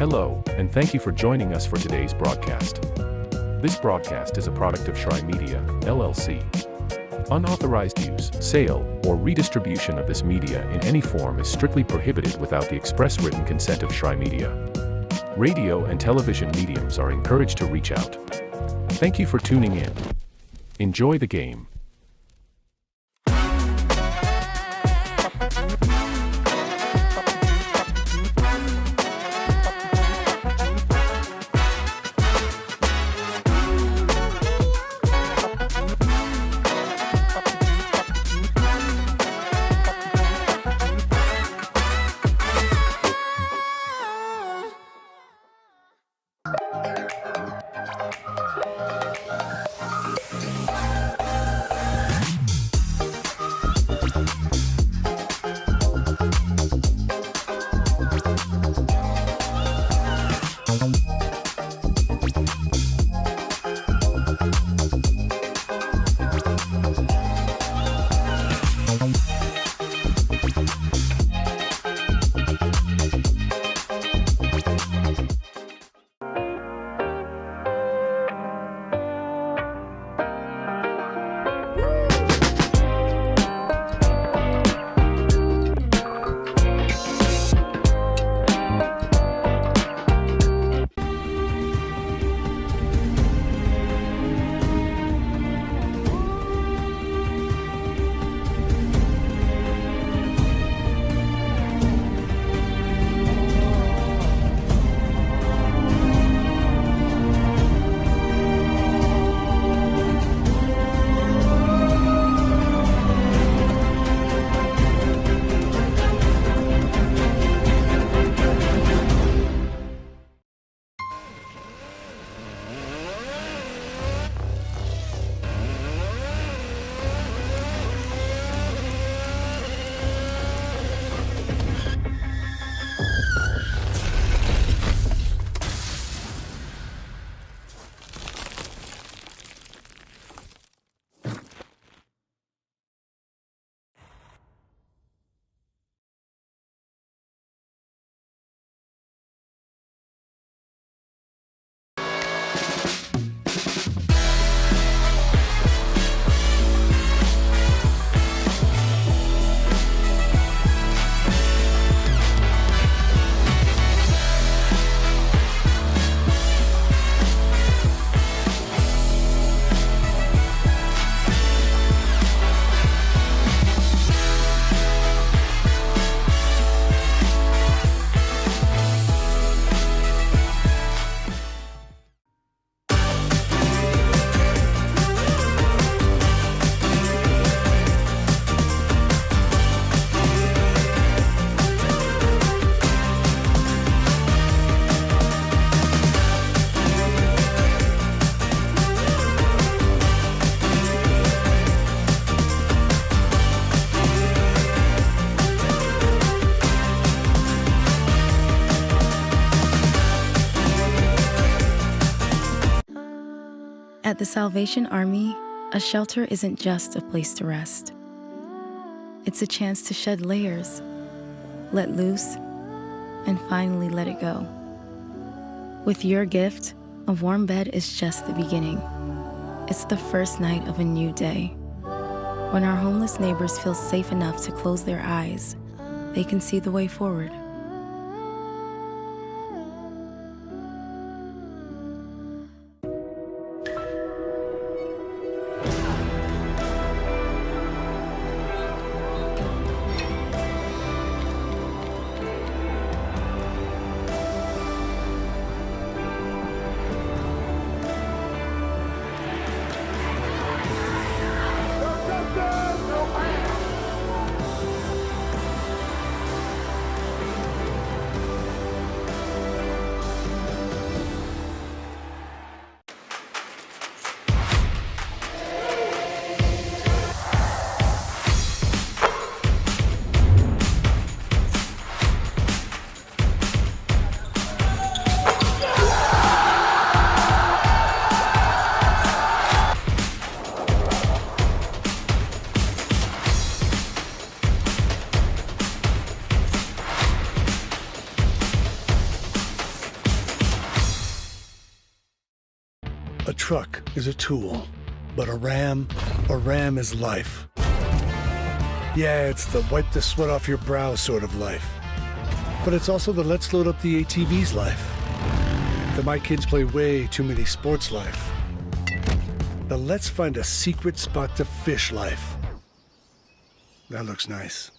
Hello, and thank you for joining us for today's broadcast. This broadcast is a product of Shry Media, LLC. Unauthorized use, sale, or redistribution of this media in any form is strictly prohibited without the express written consent of Shry Media. Radio and television mediums are encouraged to reach out. Thank you for tuning in. Enjoy the game. At the Salvation Army, a shelter isn't just a place to rest. It's a chance to shed layers, let loose, and finally let it go. With your gift, a warm bed is just the beginning. It's the first night of a new day. When our homeless neighbors feel safe enough to close their eyes, they can see the way forward. A truck is a tool, but a Ram is life. Yeah, it's the wipe the sweat off your brow sort of life. But it's also the let's load up the ATV's life. The my kids play way too many sports life. The let's find a secret spot to fish life. That looks nice.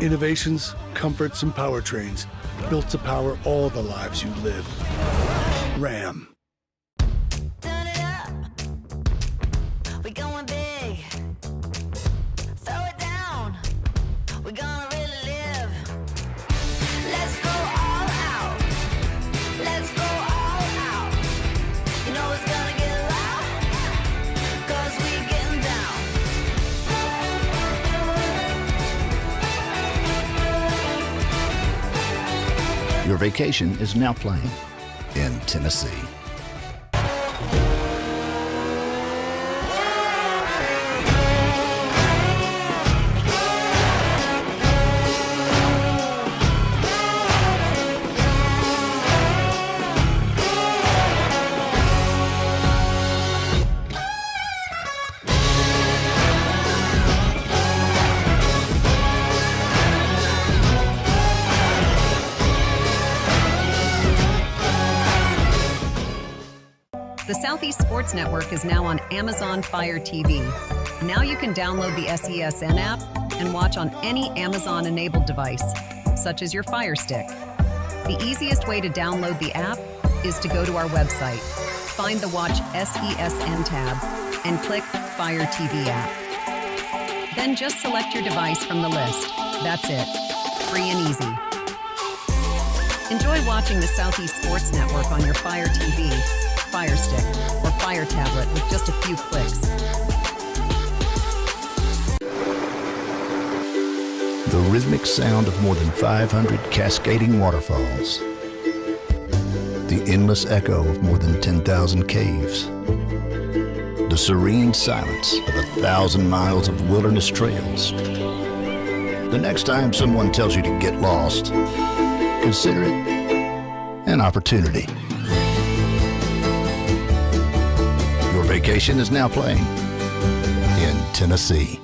Innovations, comforts, and powertrains built to power all the lives you live. Ram. Turn it up. We going big. Throw it down. We're gonna really live. Let's go all out. Let's go all out. You know it's gonna get loud. 'Cause we getting down. Your vacation is now playing in Tennessee. The Southeast Sports Network is now on Amazon Fire TV. Now you can download the SESN app and watch on any Amazon-enabled device, such as your Fire Stick. The easiest way to download the app is to go to our website, find the Watch SESN tab, and click Fire TV app. Then just select your device from the list. That's it. Free and easy. Enjoy watching the Southeast Sports Network on your Fire TV, Fire Stick, or Fire tablet with just a few clicks. The rhythmic sound of more than 500 cascading waterfalls. The endless echo of more than 10,000 caves. The serene silence of 1,000 miles of wilderness trails. The next time someone tells you to get lost, consider it an opportunity. Your vacation is now playing in Tennessee.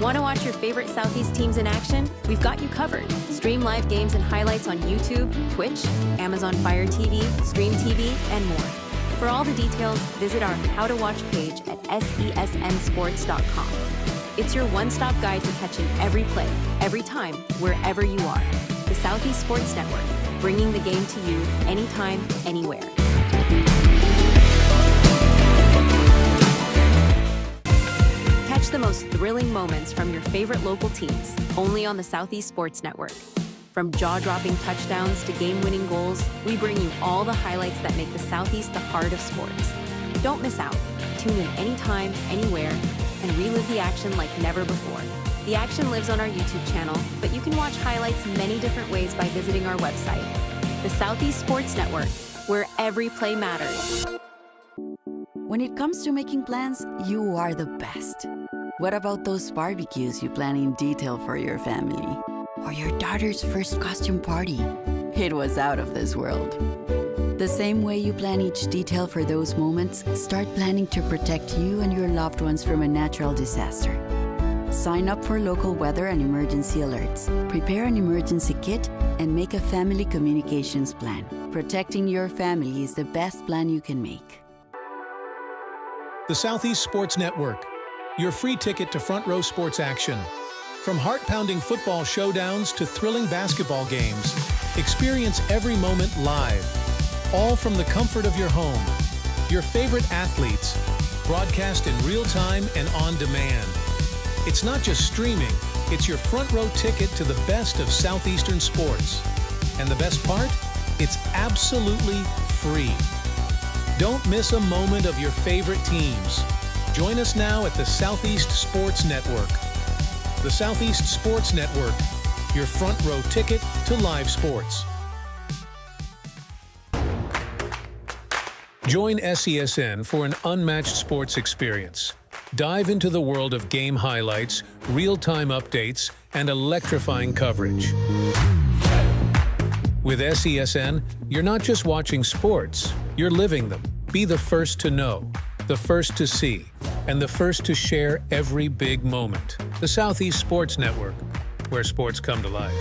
Want to watch your favorite Southeast teams in action? We've got you covered. Stream live games and highlights on YouTube, Twitch, Amazon Fire TV, Stream TV, and more. For all the details, visit our How to Watch page at sesnsports.com. It's your one-stop guide to catching every play, every time, wherever you are. The Southeast Sports Network, bringing the game to you anytime, anywhere. Catch the most thrilling moments from your favorite local teams, only on the Southeast Sports Network. From jaw-dropping touchdowns to game-winning goals, we bring you all the highlights that make the Southeast the heart of sports. Don't miss out. Tune in anytime, anywhere, and relive the action like never before. The action lives on our YouTube channel, but you can watch highlights many different ways by visiting our website. The Southeast Sports Network, where every play matters. When it comes to making plans, you are the best. What about those barbecues you plan in detail for your family? Or your daughter's first costume party? It was out of this world. The same way you plan each detail for those moments, start planning to protect you and your loved ones from a natural disaster. Sign up for local weather and emergency alerts. Prepare an emergency kit and make a family communications plan. Protecting your family is the best plan you can make. The Southeast Sports Network, your free ticket to front row sports action. From heart-pounding football showdowns to thrilling basketball games, experience every moment live, all from the comfort of your home. Your favorite athletes, broadcast in real time and on demand. It's not just streaming, it's your front row ticket to the best of Southeastern sports. And the best part? It's absolutely free. Don't miss a moment of your favorite teams. Join us now at the Southeast Sports Network. The Southeast Sports Network, your front row ticket to live sports. Join SESN for an unmatched sports experience. Dive into the world of game highlights, real-time updates, and electrifying coverage. With SESN, you're not just watching sports, you're living them. Be the first to know, the first to see, and the first to share every big moment. The Southeast Sports Network, where sports come to life.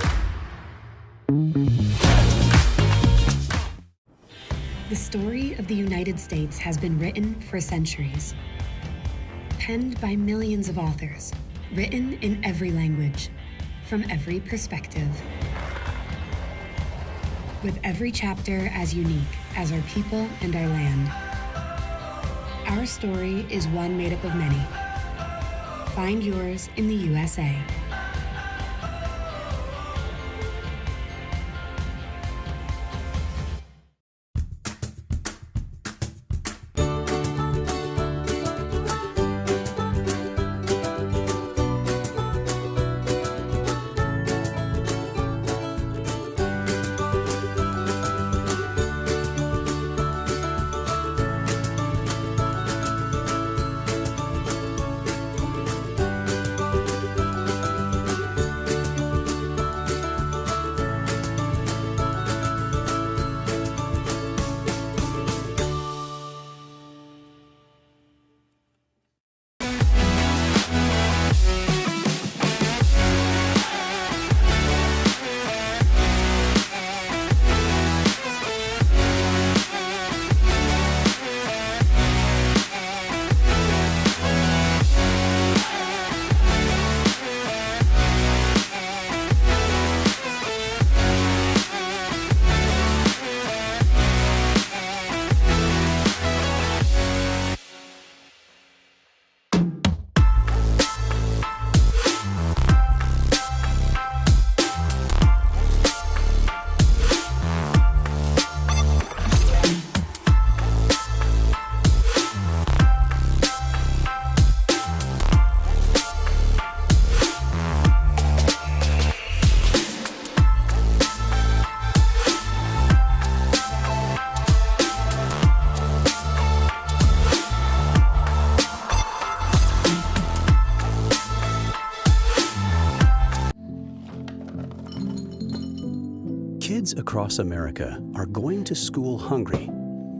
The story of the United States has been written for centuries. Penned by millions of authors, written in every language, from every perspective. With every chapter as unique as our people and our land. Our story is one made up of many. Find yours in the USA. Kids across America are going to school hungry.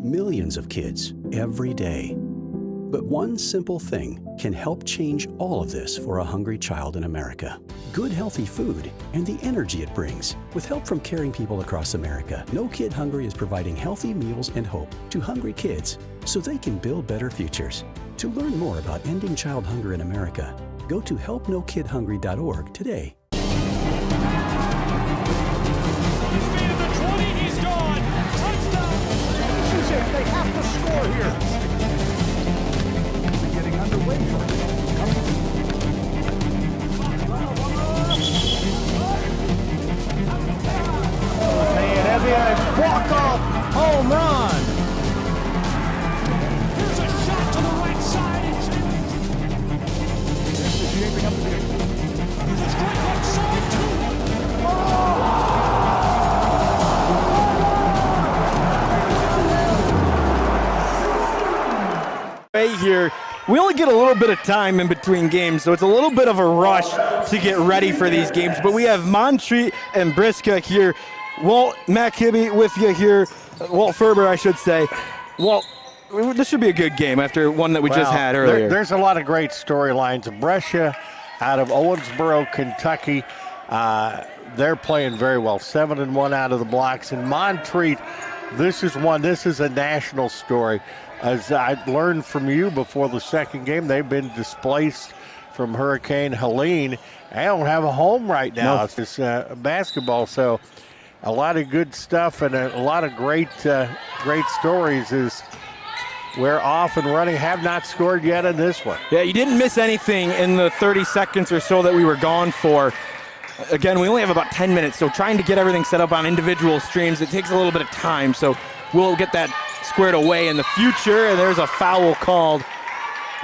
Millions of kids every day. But one simple thing can help change all of this for a hungry child in America. Good healthy food and the energy it brings. With help from caring people across America, No Kid Hungry is providing healthy meals and hope to hungry kids so they can build better futures. To learn more about ending child hunger in America, go to helpnokidhungry.org today. They have to score here. We're getting underway. Walk-off home run. Here's a shot to the right side. This is shaping up to be a strike right side too. Here, we only get a little bit of time in between games, so it's a little bit of a rush to get ready for these games. But we have Montreat and Brescia here. Walt McKibbe with you here. Walt Ferber, I should say. Walt, this should be a good game after one that we just had earlier. There's a lot of great storylines. Brescia out of Owensboro, Kentucky. they're playing very well. 7-1 out of the blocks. And Montreat, this is a national story. As I learned from you before the second game, they've been displaced from Hurricane Helene. They don't have a home right now. No. It's just basketball. So a lot of good stuff and a lot of great stories is we're off and running, have not scored yet in this one. Yeah, you didn't miss anything in the 30 seconds or so that we were gone for. Again, we only have about 10 minutes, so trying to get everything set up on individual streams, it takes a little bit of time, so we'll get that squared away in the future. And there's a foul called.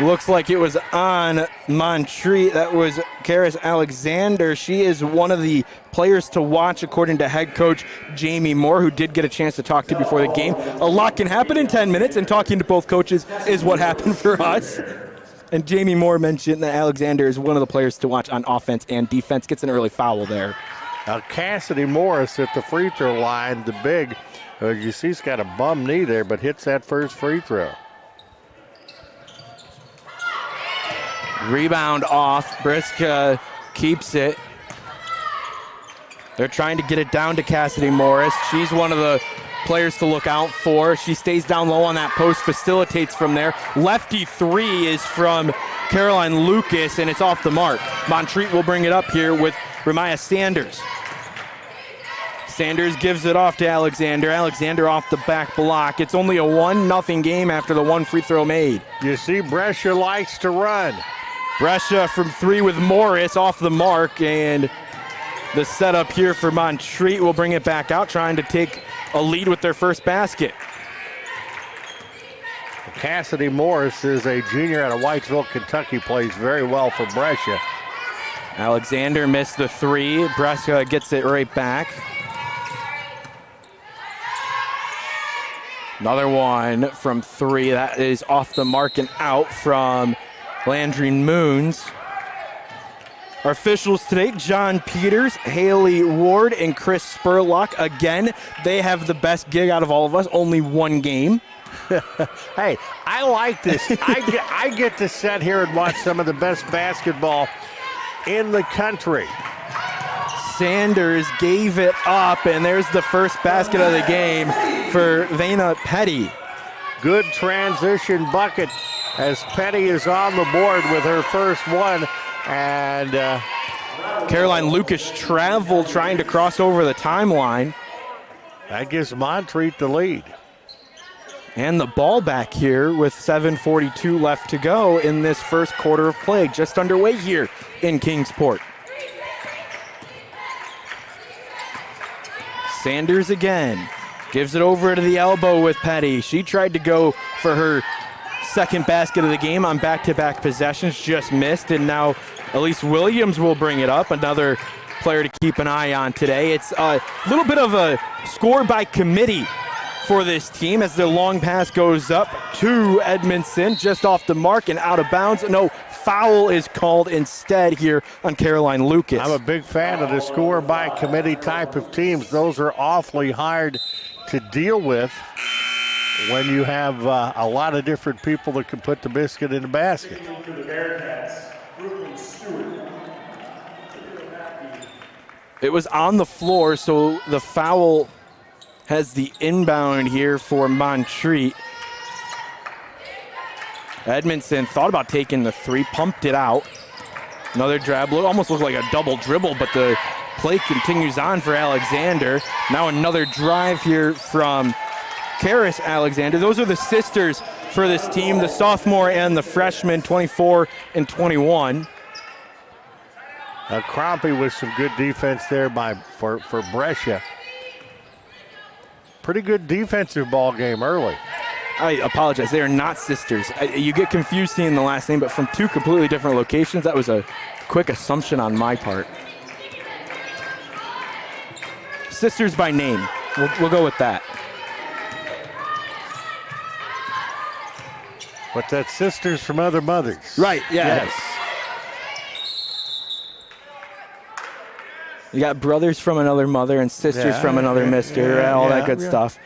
Looks like it was on Montreat. That was Karis Alexander. She is one of the players to watch, according to head coach Jamie Moore, who did get a chance to talk to before the game. A lot can happen in 10 minutes, and talking to both coaches is what happened for us. And Jamie Moore mentioned that Alexander is one of the players to watch on offense and defense. Gets an early foul there. Now Cassidy Morris at the free throw line, the big. You see he's got a bum knee there, but hits that first free throw. Rebound off. Brescia keeps it. They're trying to get it down to Cassidy Morris. She's one of the players to look out for. She stays down low on that post, facilitates from there. Lefty three is from Caroline Lucas, and it's off the mark. Montreat will bring it up here with Ramaya Sanders. Sanders gives it off to Alexander. Alexander off the back block. It's only a 1-0 game after the one free throw made. You see Brescia likes to run. Brescia from three with Morris off the mark, and the setup here for Montreat will bring it back out, trying to take a lead with their first basket. Cassidy Morris is a junior out of Whitesville, Kentucky, plays very well for Brescia. Alexander missed the three. Brescia gets it right back. Another one from three. That is off the mark and out from Landry Moons. Our officials today, John Peters, Haley Ward, and Chris Spurlock. Again, they have the best gig out of all of us, only one game. Hey, I like this. I get to sit here and watch some of the best basketball in the country. Sanders gave it up, and there's the first basket of the game for Vena Petty. Good transition bucket as Petty is on the board with her first one. And Caroline Lucas traveled trying to cross over the timeline. That gives Montreat the lead. And the ball back here with 7:42 left to go in this first quarter of play, just underway here in Kingsport. Sanders again, gives it over to the elbow with Petty. She tried to go for her second basket of the game on back-to-back possessions, just missed, and now Elise Williams will bring it up, another player to keep an eye on today. It's a little bit of a score by committee for this team as the long pass goes up to Edmondson, just off the mark and out of bounds. No, foul is called instead here on Caroline Lucas. I'm a big fan of the score by committee type of teams. Those are awfully hard to deal with when you have a lot of different people that can put the biscuit in the basket. It was on the floor, so the foul has the inbound here for Montreat. Edmondson thought about taking the three, pumped it out. Another dribble, almost looked like a double dribble, but the play continues on for Alexander. Now another drive here from Karis Alexander. Those are the sisters for this team, the sophomore and the freshman, 24 and 21. Crompy with some good defense there for Brescia. Pretty good defensive ball game early. I apologize. They are not sisters. You get confused seeing the last name, but from two completely different locations. That was a quick assumption on my part. Sisters by name. We'll go with that. But that's sisters from other mothers. Right, yeah. Yes. You got brothers from another mother and sisters from another mister, all that good stuff.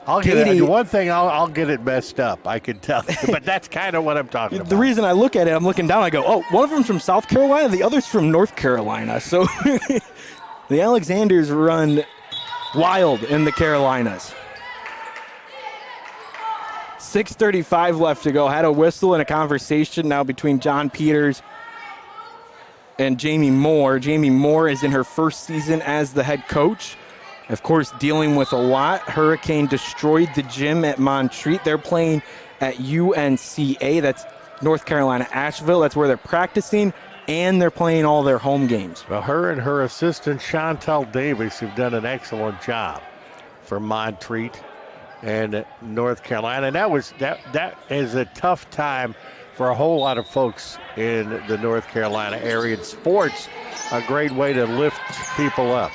I'll get it. One thing, I'll get it messed up, I can tell you, but that's kind of what I'm talking about. The reason I look at it, I'm looking down, I go, oh, one of them's from South Carolina, the other's from North Carolina. So The Alexanders run wild in the Carolinas. 6:35 left to go. Had a whistle and a conversation now between John Peters and Jamie Moore. Jamie Moore is in her first season as the head coach. Of course, dealing with a lot. Hurricane destroyed the gym at Montreat. They're playing at UNCA. That's North Carolina, Asheville. That's where they're practicing, and they're playing all their home games. Well, her and her assistant, Chantel Davis, have done an excellent job for Montreat and North Carolina. And that is a tough time for a whole lot of folks in the North Carolina area. And sports, a great way to lift people up.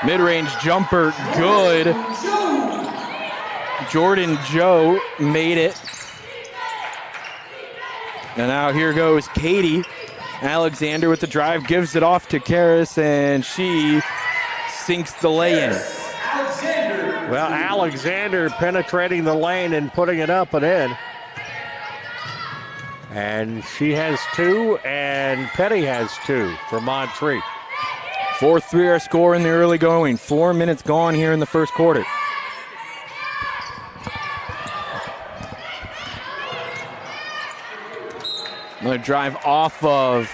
Mid-range jumper, good. Jordan Joe made it. And now here goes Katie Alexander with the drive, gives it off to Karis, and she sinks the lay-in. Well, Alexander penetrating the lane and putting it up and in. And she has 2, and Petty has 2 for Montreat. 4-3 our score in the early going. 4 minutes gone here in the first quarter. Another drive off of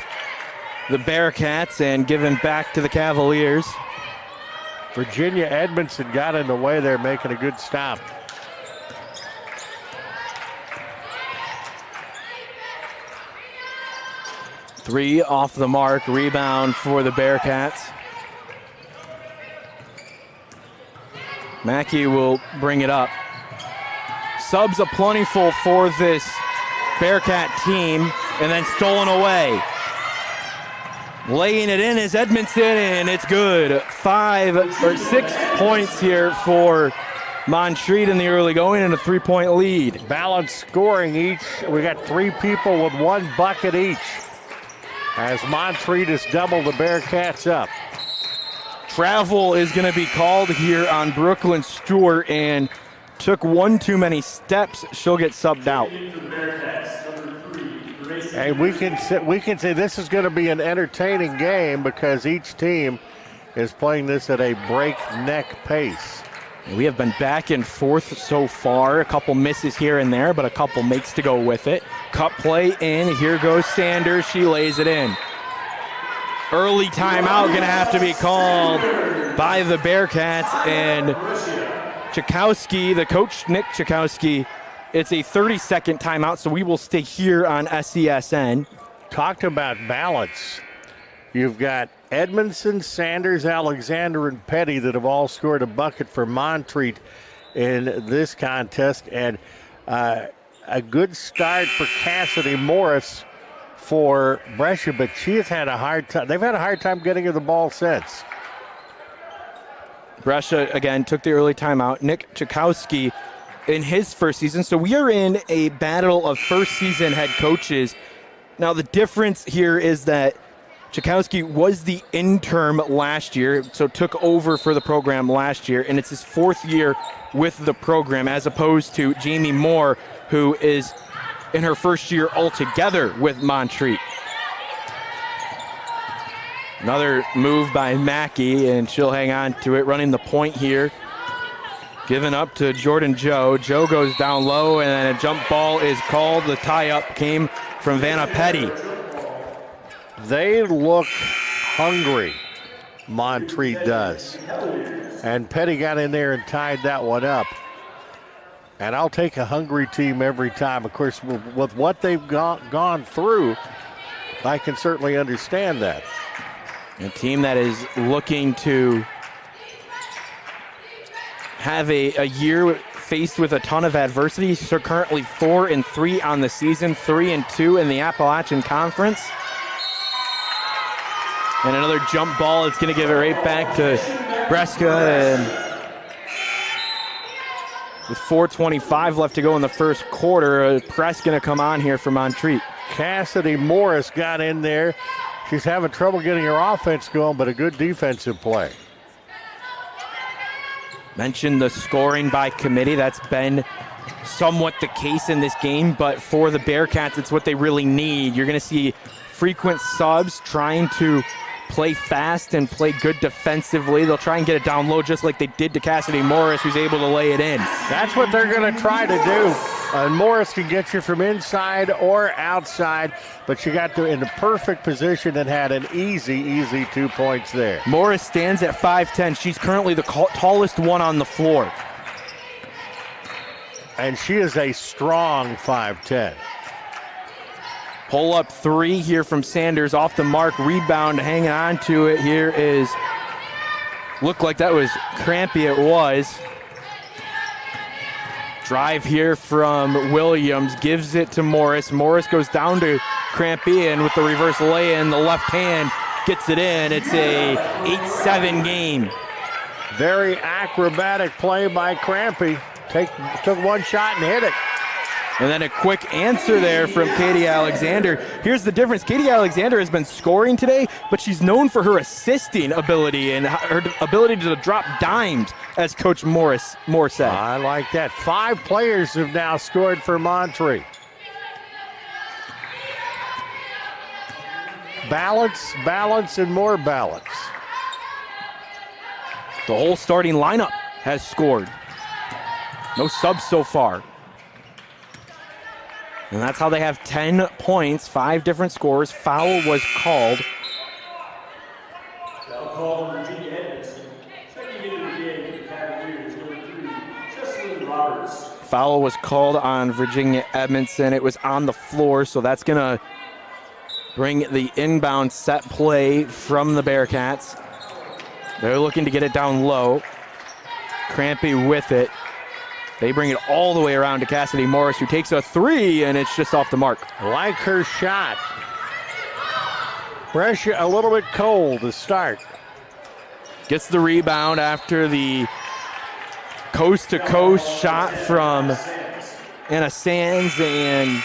the Bearcats and given back to the Cavaliers. Virginia Edmondson got in the way there, making a good stop. Three off the mark, rebound for the Bearcats. Mackey will bring it up. Subs a plentiful for this Bearcat team, and then stolen away. Laying it in is Edmondson, and it's good. 6 points here for Montreat in the early going, and a 3-point lead. Balanced scoring each. We got 3 people with 1 bucket each, as Montreat has doubled the Bearcats up. Travel is going to be called here on Brooklyn Stewart, and took 1 too many steps. She'll get subbed out. Hey, we can say this is going to be an entertaining game because each team is playing this at a breakneck pace. We have been back and forth so far. A couple misses here and there, but a couple makes to go with it. Cut play in. Here goes Sanders. She lays it in. Early timeout going to have to be called by the Bearcats. And Chakowski, the coach, Nick Chakowski, it's a 30-second timeout, so we will stay here on SESN. Talked about balance. You've got Edmondson, Sanders, Alexander, and Petty that have all scored a bucket for Montreat in this contest. And a good start for Cassidy Morris for Brescia, but she has had a hard time. They've had a hard time getting her the ball since. Brescia, again, took the early timeout. Nick Chakowski in his first season. So we are in a battle of first-season head coaches. Now, the difference here is that Chakowski was the interim last year, so took over for the program last year, and it's his 4th year with the program, as opposed to Jamie Moore, who is in her first year altogether with Montreat. Another move by Mackey, and she'll hang on to it, running the point here. Given up to Jordan Joe. Joe goes down low, and then a jump ball is called. The tie-up came from Vanna Petty. They look hungry, Montreat does. And Petty got in there and tied that one up. And I'll take a hungry team every time. Of course, with what they've gone through, I can certainly understand that. A team that is looking to have a year faced with a ton of adversity. So currently 4-3 on the season, 3-2 in the Appalachian Conference. And another jump ball. It's going to give it right back to Brescia. And with 4:25 left to go in the first quarter, a press going to come on here for Montreat. Cassidy Morris got in there. She's having trouble getting her offense going, but a good defensive play. Mentioned the scoring by committee. That's been somewhat the case in this game, but for the Bearcats, it's what they really need. You're going to see frequent subs trying to play fast and play good defensively. They'll try and get it down low just like they did to Cassidy Morris, who's able to lay it in. That's what they're going to try to do. Morris can get you from inside or outside, but you got to in the perfect position and had an easy 2 points there. Morris stands at 5'10". She's currently the tallest one on the floor. And she is a strong 5'10". Pull up three here from Sanders, off the mark, rebound, hanging on to it. Here is, looked like that was Crampy, it was. Drive here from Williams, gives it to Morris. Morris goes down to Crampy, and with the reverse lay-in, the left hand gets it in. It's a 8-7 game. Very acrobatic play by Crampy. Took one shot and hit it. And then a quick answer there from Katie Alexander. Here's the difference. Katie Alexander has been scoring today, but she's known for her assisting ability and her ability to drop dimes, as Coach Moore said. I like that. 5 players have now scored for Montreat. Balance, and more balance. The whole starting lineup has scored. No subs so far. And that's how they have 10 points, 5 different scores. Foul was called. Foul called on Virginia Edmondson. Checking into the game for the Cavaliers, number 3, Jesselyn Roberts. Foul was called on Virginia Edmondson. It was on the floor, so that's going to bring the inbound set play from the Bearcats. They're looking to get it down low. Crampy with it. They bring it all the way around to Cassidy Morris, who takes a 3, and it's just off the mark. I like her shot. Brescia a little bit cold to start. Gets the rebound after the coast-to-coast shot from Anna Sands, and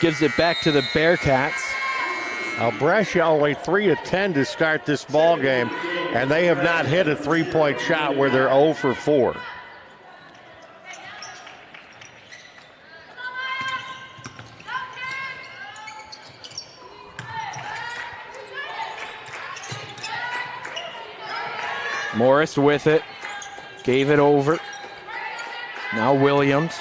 gives it back to the Bearcats. Now Brescia only 3 of 10 to start this ball game, and they have not hit a 3-point shot where they're 0 for 4. Morris with it, gave it over. Now Williams.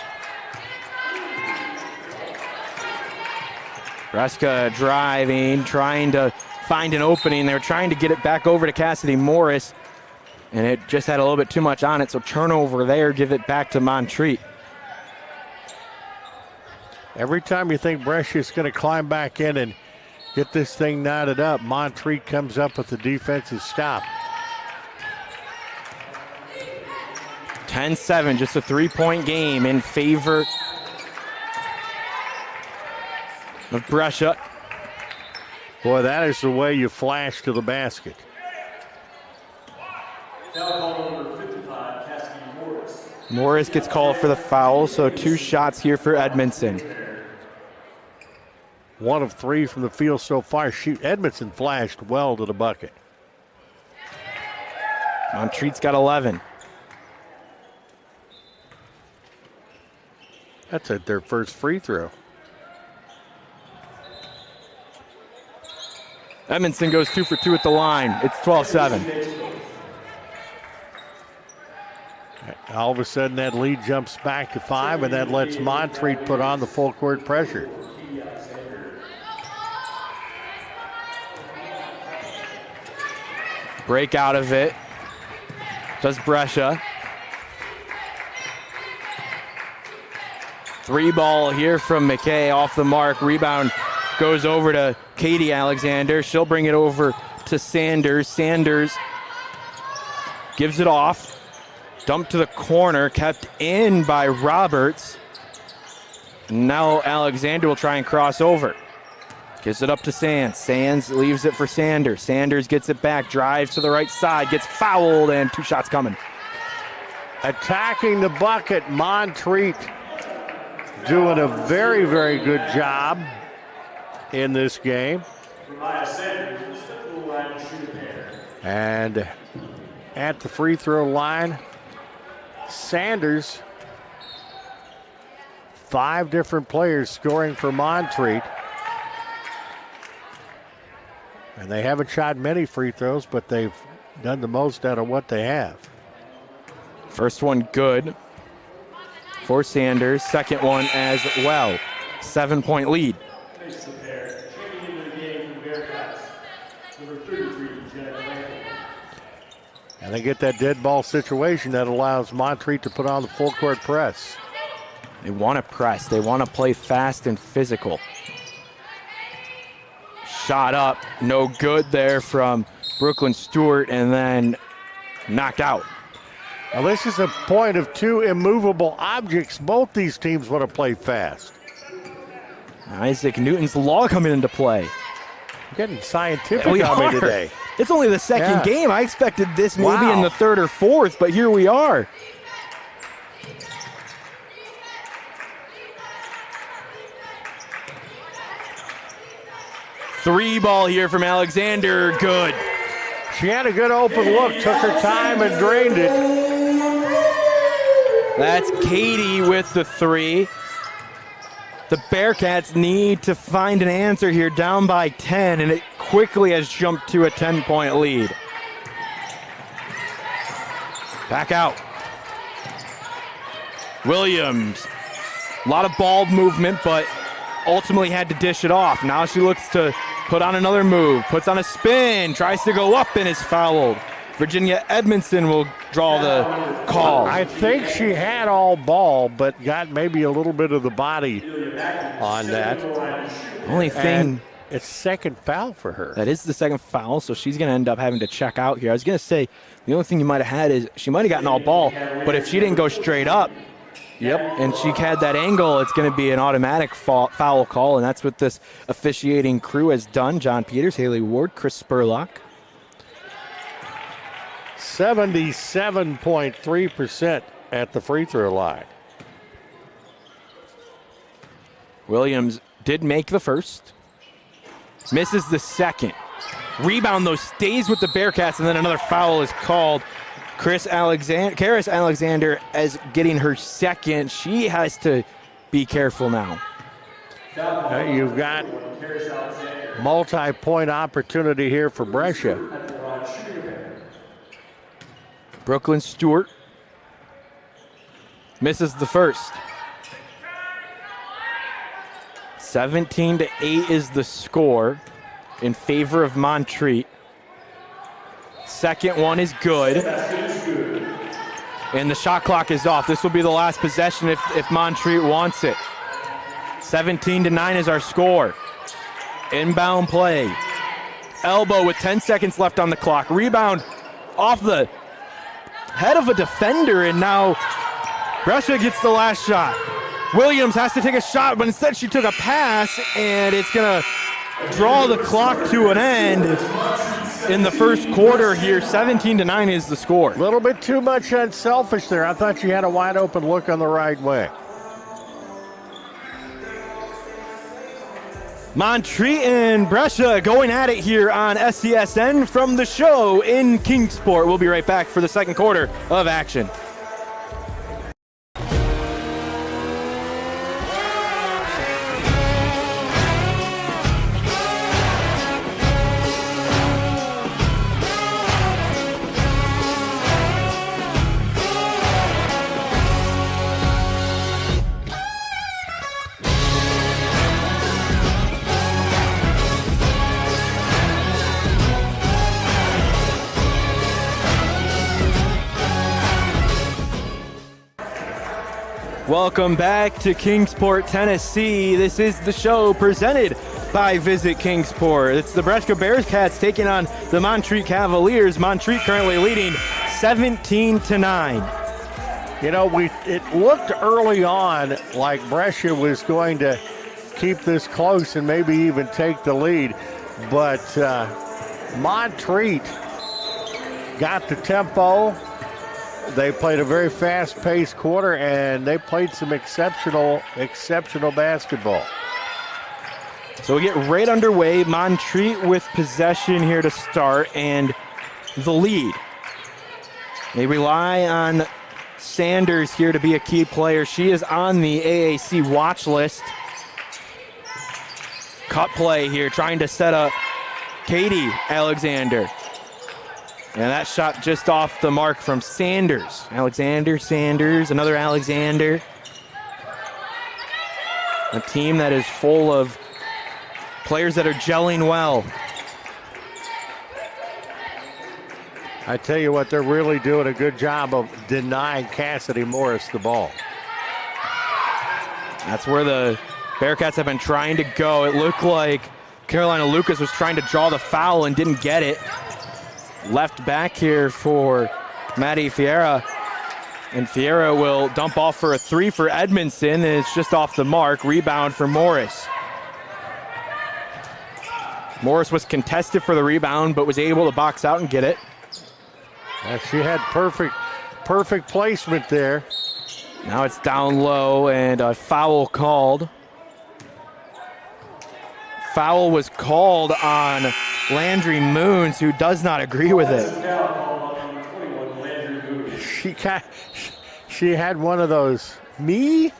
Brescia driving, trying to find an opening. They're trying to get it back over to Cassidy Morris, and it just had a little bit too much on it, so turnover there, give it back to Montreat. Every time you think Brescia's going to climb back in and get this thing knotted up, Montreat comes up with the defensive stop. 10-7, just a 3-point game in favor of Brescia. Boy, that is the way you flash to the basket. Foul called on number 55, Cassidy Morris. Morris gets called for the foul, so 2 shots here for Edmondson. 1 of 3 from the field so far. Edmondson flashed well to the bucket. Montreat's got 11. That's their first free throw. Edmondson goes 2 for 2 at the line. It's 12-7. All of a sudden, that lead jumps back to 5, and that lets Montreat put on the full court pressure. Break out of it. Does Brescia. 3 ball here from McKay off the mark. Rebound goes over to Katie Alexander. She'll bring it over to Sanders. Sanders gives it off. Dumped to the corner, kept in by Roberts. Now Alexander will try and cross over. Gives it up to Sands. Sands leaves it for Sanders. Sanders gets it back, drives to the right side, gets fouled, and 2 shots coming. Attacking the bucket, Montreat doing a very, very good job in this game. And at the free throw line, Sanders, 5 different players scoring for Montreat. And they haven't shot many free throws, but they've done the most out of what they have. First one good for Sanders. Second one as well. 7-point lead. And they get that dead ball situation that allows Montreat to put on the full court press. They want to press. They want to play fast and physical. Shot up, no good there from Brooklyn Stewart, and then knocked out. Now this is a point of two immovable objects. Both these teams want to play fast. Isaac Newton's law coming into play. I'm getting scientific on me today. It's only the second game. I expected this maybe in the third or fourth, but here we are. Three ball here from Alexander, good. She had a good open look, took her time and drained it. That's Katie with the three. The Bearcats need to find an answer here, down by 10, and it quickly has jumped to a 10-point lead. Back out. Williams, a lot of ball movement, but ultimately had to dish it off. Now she looks to put on another move, puts on a spin, tries to go up and is fouled. Virginia Edmondson will draw the call. I think she had all ball, but got maybe a little bit of the body on that. Only thing, and it's second foul for her. That is the second foul, so she's going to end up having to check out here. I was going to say, the only thing you might have had is she might have gotten all ball, but if she didn't go straight up, and she had that angle, it's going to be an automatic foul call, and that's what this officiating crew has done. John Peters, Haley Ward, Chris Spurlock. 77.3% at the free throw line. Williams did make the first. Misses the second. Rebound, though, stays with the Bearcats, and then another foul is called. Karis Alexander as getting her second. She has to be careful now. You've got multi-point opportunity here for Brescia. Brooklyn Stewart misses the first. 17-8 is the score in favor of Montreat. Second one is good. And the shot clock is off. This will be the last possession if Montreat wants it. 17-9 is our score. Inbound play. Elbow with 10 seconds left on the clock. Rebound off the head of a defender, and now Brescia gets the last shot. Williams has to take a shot, but instead she took a pass, and it's going to draw the clock to an end in the first quarter here. 17-9 is the score. A little bit too much unselfish there. I thought she had a wide open look on the right way. Montreat and Brescia going at it here on SCSN from the show in Kingsport. We'll be right back for the second quarter of action. Welcome back to Kingsport, Tennessee. This is the show presented by Visit Kingsport. It's the Brescia Bearcats taking on the Montreat Cavaliers. Montreat currently leading 17-9. You know, it looked early on like Brescia was going to keep this close and maybe even take the lead, but Montreat got the tempo. They played a very fast-paced quarter, and they played some exceptional basketball. So we get right underway. Montreat with possession here to start and the lead. They rely on Sanders here to be a key player. She is on the AAC watch list. Cut play here, trying to set up Katie Alexander. And that shot just off the mark from Sanders. Alexander, Sanders, another Alexander. A team that is full of players that are gelling well. I tell you what, they're really doing a good job of denying Cassidy Morris the ball. That's where the Bearcats have been trying to go. It looked like Carolina Lucas was trying to draw the foul and didn't get it. Left back here for Maddie Fiera. And Fiera will dump off for a three for Edmondson, and it's just off the mark. Rebound for Morris. Morris was contested for the rebound, but was able to box out and get it. She had perfect placement there. Now it's down low and a foul called. Foul was called on Landry Moons, who does not agree with it. She had one of those, me?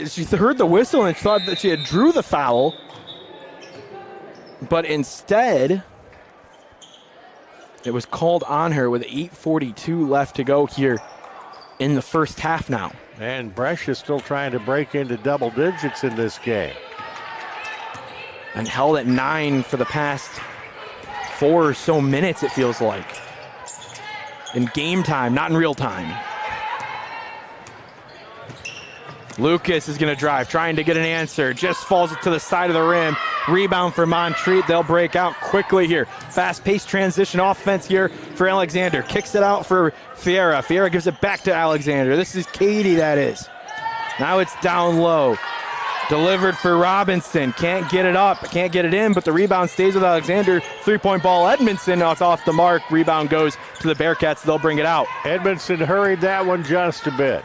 She heard the whistle and thought that she had drew the foul, but instead it was called on her with 8:42 left to go here in the first half now. And Brescia still trying to break into double digits in this game. And held at 9 for the past 4 or so minutes, it feels like. In game time, not in real time. Lucas is going to drive, trying to get an answer. Just falls it to the side of the rim. Rebound for Montreat. They'll break out quickly here. Fast-paced transition offense here for Alexander. Kicks it out for Fiera. Fiera gives it back to Alexander. This is Katie, that is. Now it's down low. Delivered for Robinson. Can't get it up. Can't get it in, but the rebound stays with Alexander. Three-point ball, Edmondson. Now it's off the mark. Rebound goes to the Bearcats. They'll bring it out. Edmondson hurried that one just a bit.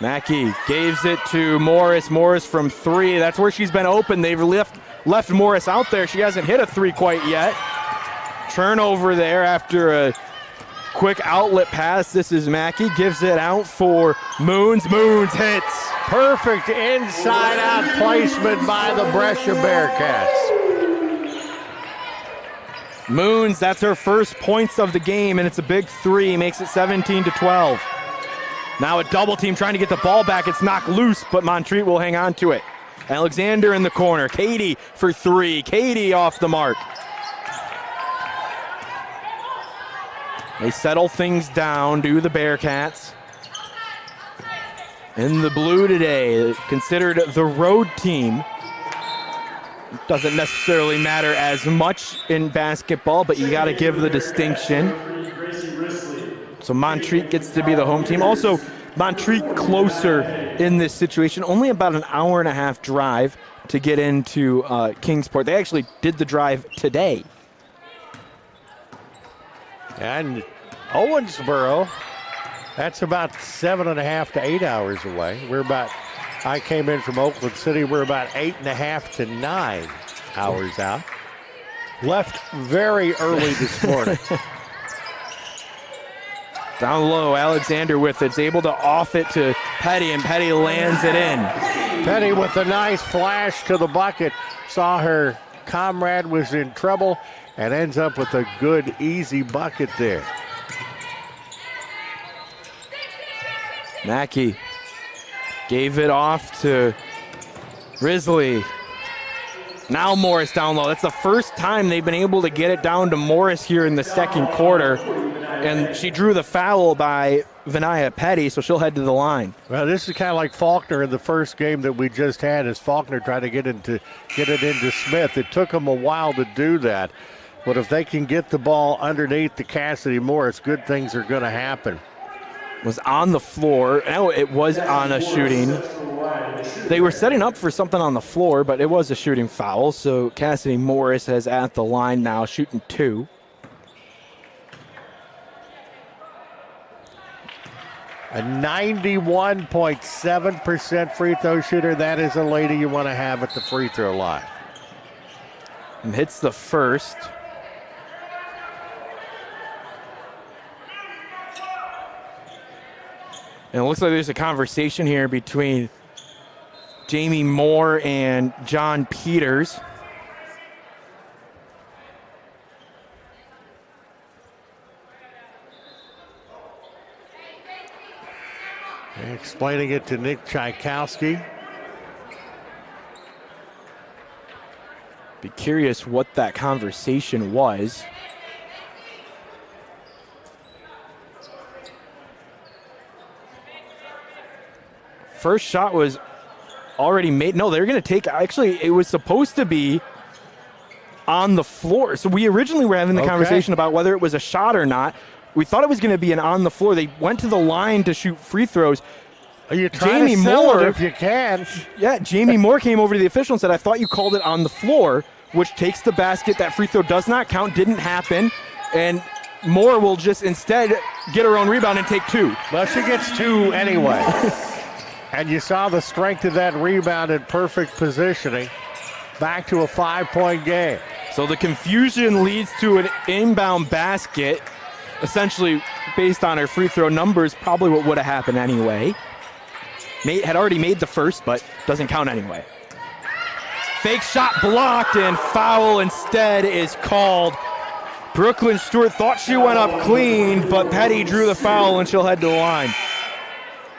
Mackey gives it to Morris. Morris from 3. That's where she's been open. They've left Morris out there. She hasn't hit a 3 quite yet. Turnover there after a quick outlet pass. This is Mackey. Gives it out for Moons. Moons hits. Perfect inside-out placement by the Brescia Bearcats. Moons, that's her first points of the game, and it's a big 3. Makes it 17-12. Now a double team trying to get the ball back. It's knocked loose, but Montreat will hang on to it. Alexander in the corner. Katie for 3. Katie off the mark. They settle things down, do the Bearcats. In the blue today, considered the road team. Doesn't necessarily matter as much in basketball, but you got to give the distinction. So Montreat gets to be the home team. Also, Montreat closer in this situation, only about an hour and a half drive to get into Kingsport. They actually did the drive today. And Owensboro, that's about 7.5 to 8 hours away. I came in from Oakland City, we're about 8.5 to 9 hours out. Left very early this morning. Down low, Alexander with it. Is able to off it to Petty, and Petty lands it in. Petty with a nice flash to the bucket. Saw her comrade was in trouble and ends up with a good, easy bucket there. Mackey gave it off to Risley. Now Morris down low. That's the first time they've been able to get it down to Morris here in the second quarter. And she drew the foul by Vinaya Petty, so she'll head to the line. Well, this is kind of like Faulkner in the first game that we just had, as Faulkner tried to get it into Smith. It took them a while to do that. But if they can get the ball underneath the Cassidy Morris, good things are going to happen. Was on the floor. No, it was on a shooting. They were setting up for something on the floor, but it was a shooting foul. So Cassidy Morris is at the line now, shooting 2. A 91.7% free throw shooter. That is a lady you want to have at the free throw line. And hits the first. And it looks like there's a conversation here between Jamie Moore and John Peters. Explaining it to Nick Tchaikovsky. Be curious what that conversation was. First shot was already made. No, they're going to take, actually, it was supposed to be on the floor. So we originally were having the conversation about whether it was a shot or not. We thought it was going to be an on the floor. They went to the line to shoot free throws. Are you trying to sell it if you can? Yeah, Jamie Moore came over to the official and said, I thought you called it on the floor, which takes the basket. That free throw does not count, didn't happen. And Moore will just instead get her own rebound and take 2. Well, she gets 2 anyway. And you saw the strength of that rebound and perfect positioning. Back to a 5-point game. So the confusion leads to an inbound basket, essentially based on her free throw numbers, probably what would have happened anyway. Had already made the first, but doesn't count anyway. Fake shot blocked, and foul instead is called. Brooklyn Stewart thought she went up clean, but Petty drew the foul and she'll head to the line.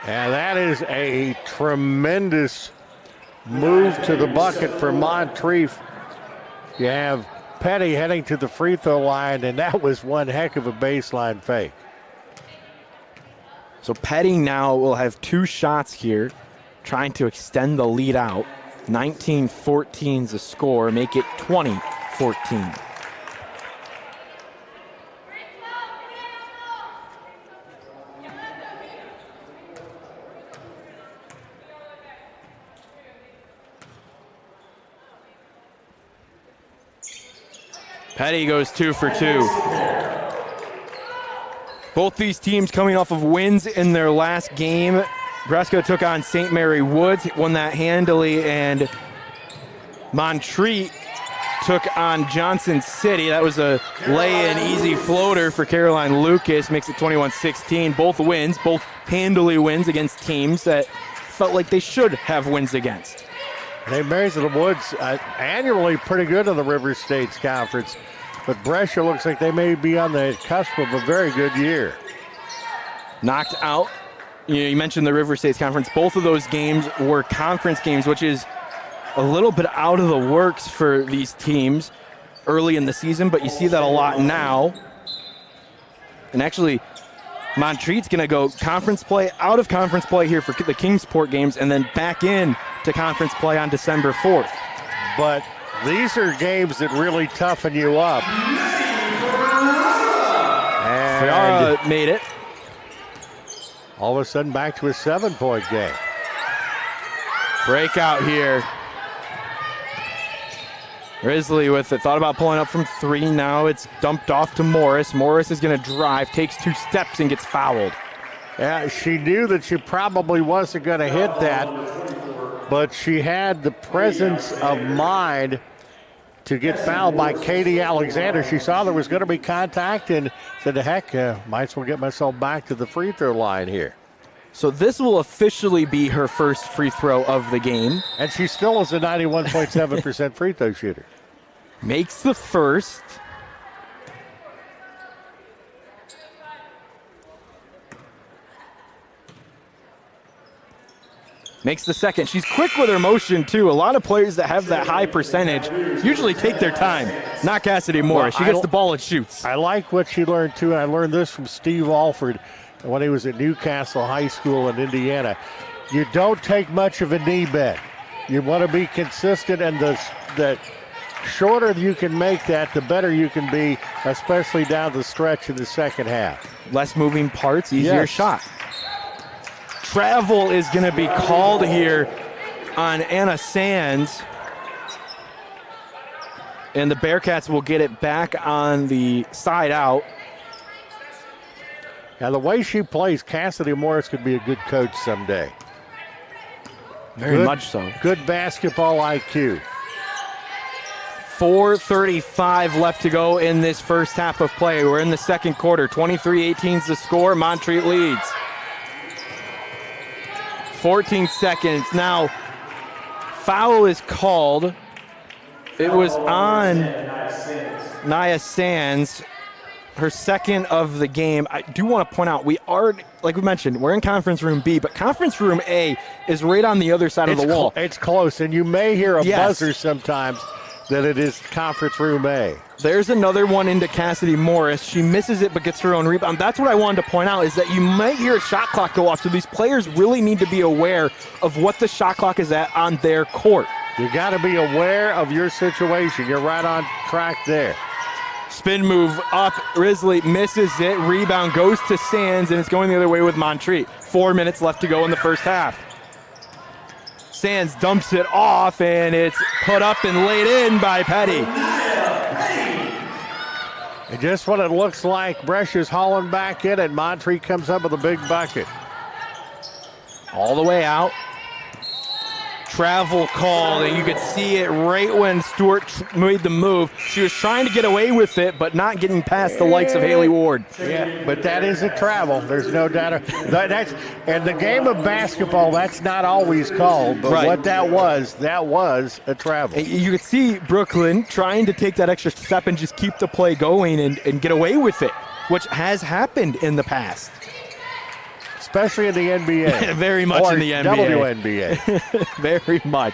And that is a tremendous move to the bucket for Montreat. You have Petty heading to the free throw line, and that was one heck of a baseline fake. So Petty now will have 2 shots here, trying to extend the lead out. 19-14 is the score, make it 20-14. Petty goes 2 for 2. Both these teams coming off of wins in their last game. Brescia took on St. Mary Woods, won that handily, and Montreat took on Johnson City. That was a lay-in easy floater for Caroline Lucas, makes it 21-16. Both wins, both handily wins against teams that felt like they should have wins against. St. Mary's of the Woods annually pretty good in the River States Conference, but Brescia looks like they may be on the cusp of a very good year. Knocked out. You mentioned the River States Conference. Both of those games were conference games, which is a little bit out of the works for these teams early in the season, but you see that a lot now. And actually, Montreat's going to go conference play, out of conference play here for the Kingsport games, and then back in to conference play on December 4th. But these are games that really toughen you up. And Fiara made it. All of a sudden back to a 7-point game. Breakout here. Risley with it, thought about pulling up from 3. Now it's dumped off to Morris. Morris is going to drive, takes 2 steps and gets fouled. Yeah, she knew that she probably wasn't going to hit that, but she had the presence of mind to get fouled by Katie Alexander. She saw there was going to be contact and said, heck, might as well get myself back to the free throw line here. So this will officially be her first free throw of the game. And she still is a 91.7% free throw shooter. Makes the first. Makes the second. She's quick with her motion, too. A lot of players that have that high percentage usually take their time. Not Cassidy Morris. She gets the ball and shoots. I like what she learned, too. And I learned this from Steve Alford when he was at Newcastle High School in Indiana. You don't take much of a knee bend. You want to be consistent, and the shorter you can make that, the better you can be, especially down the stretch in the second half. Less moving parts, easier shot. Travel is going to be called here on Anna Sands. And the Bearcats will get it back on the side out. Now, the way she plays, Cassidy Morris could be a good coach someday. Very much so. Good basketball IQ. 4:35 left to go in this first half of play. We're in the second quarter. 23-18 is the score. Montreat leads. 14 seconds. Now, foul is called. It was on Nia Sands. her second of the game. I do want to point out, we are, like we mentioned, we're in Conference Room B, but Conference Room A is right on the other side of the wall. It's close, and you may hear a buzzer sometimes that it is Conference Room A. There's another one into Cassidy Morris. She misses it but gets her own rebound. That's what I wanted to point out, is that you might hear a shot clock go off, so these players really need to be aware of what the shot clock is at on their court. You got to be aware of your situation. You're right on track there. Spin move up, Risley misses it, rebound goes to Sands, and it's going the other way with Montreat. 4 minutes left to go in the first half. Sands dumps it off, and it's put up and laid in by Petty. And just when it looks like Brescia's hauling back in, and Montreat comes up with a big bucket. All the way out. Travel called, and you could see it right when Stewart made the move. She was trying to get away with it, but not getting past the likes of Haley Ward. Yeah, but that is a travel. There's no doubt. And the game of basketball, that's not always called, but what that was a travel. And you could see Brooklyn trying to take that extra step and just keep the play going and get away with it, which has happened in the past. Especially in the NBA. Very much in the NBA. WNBA. Very much.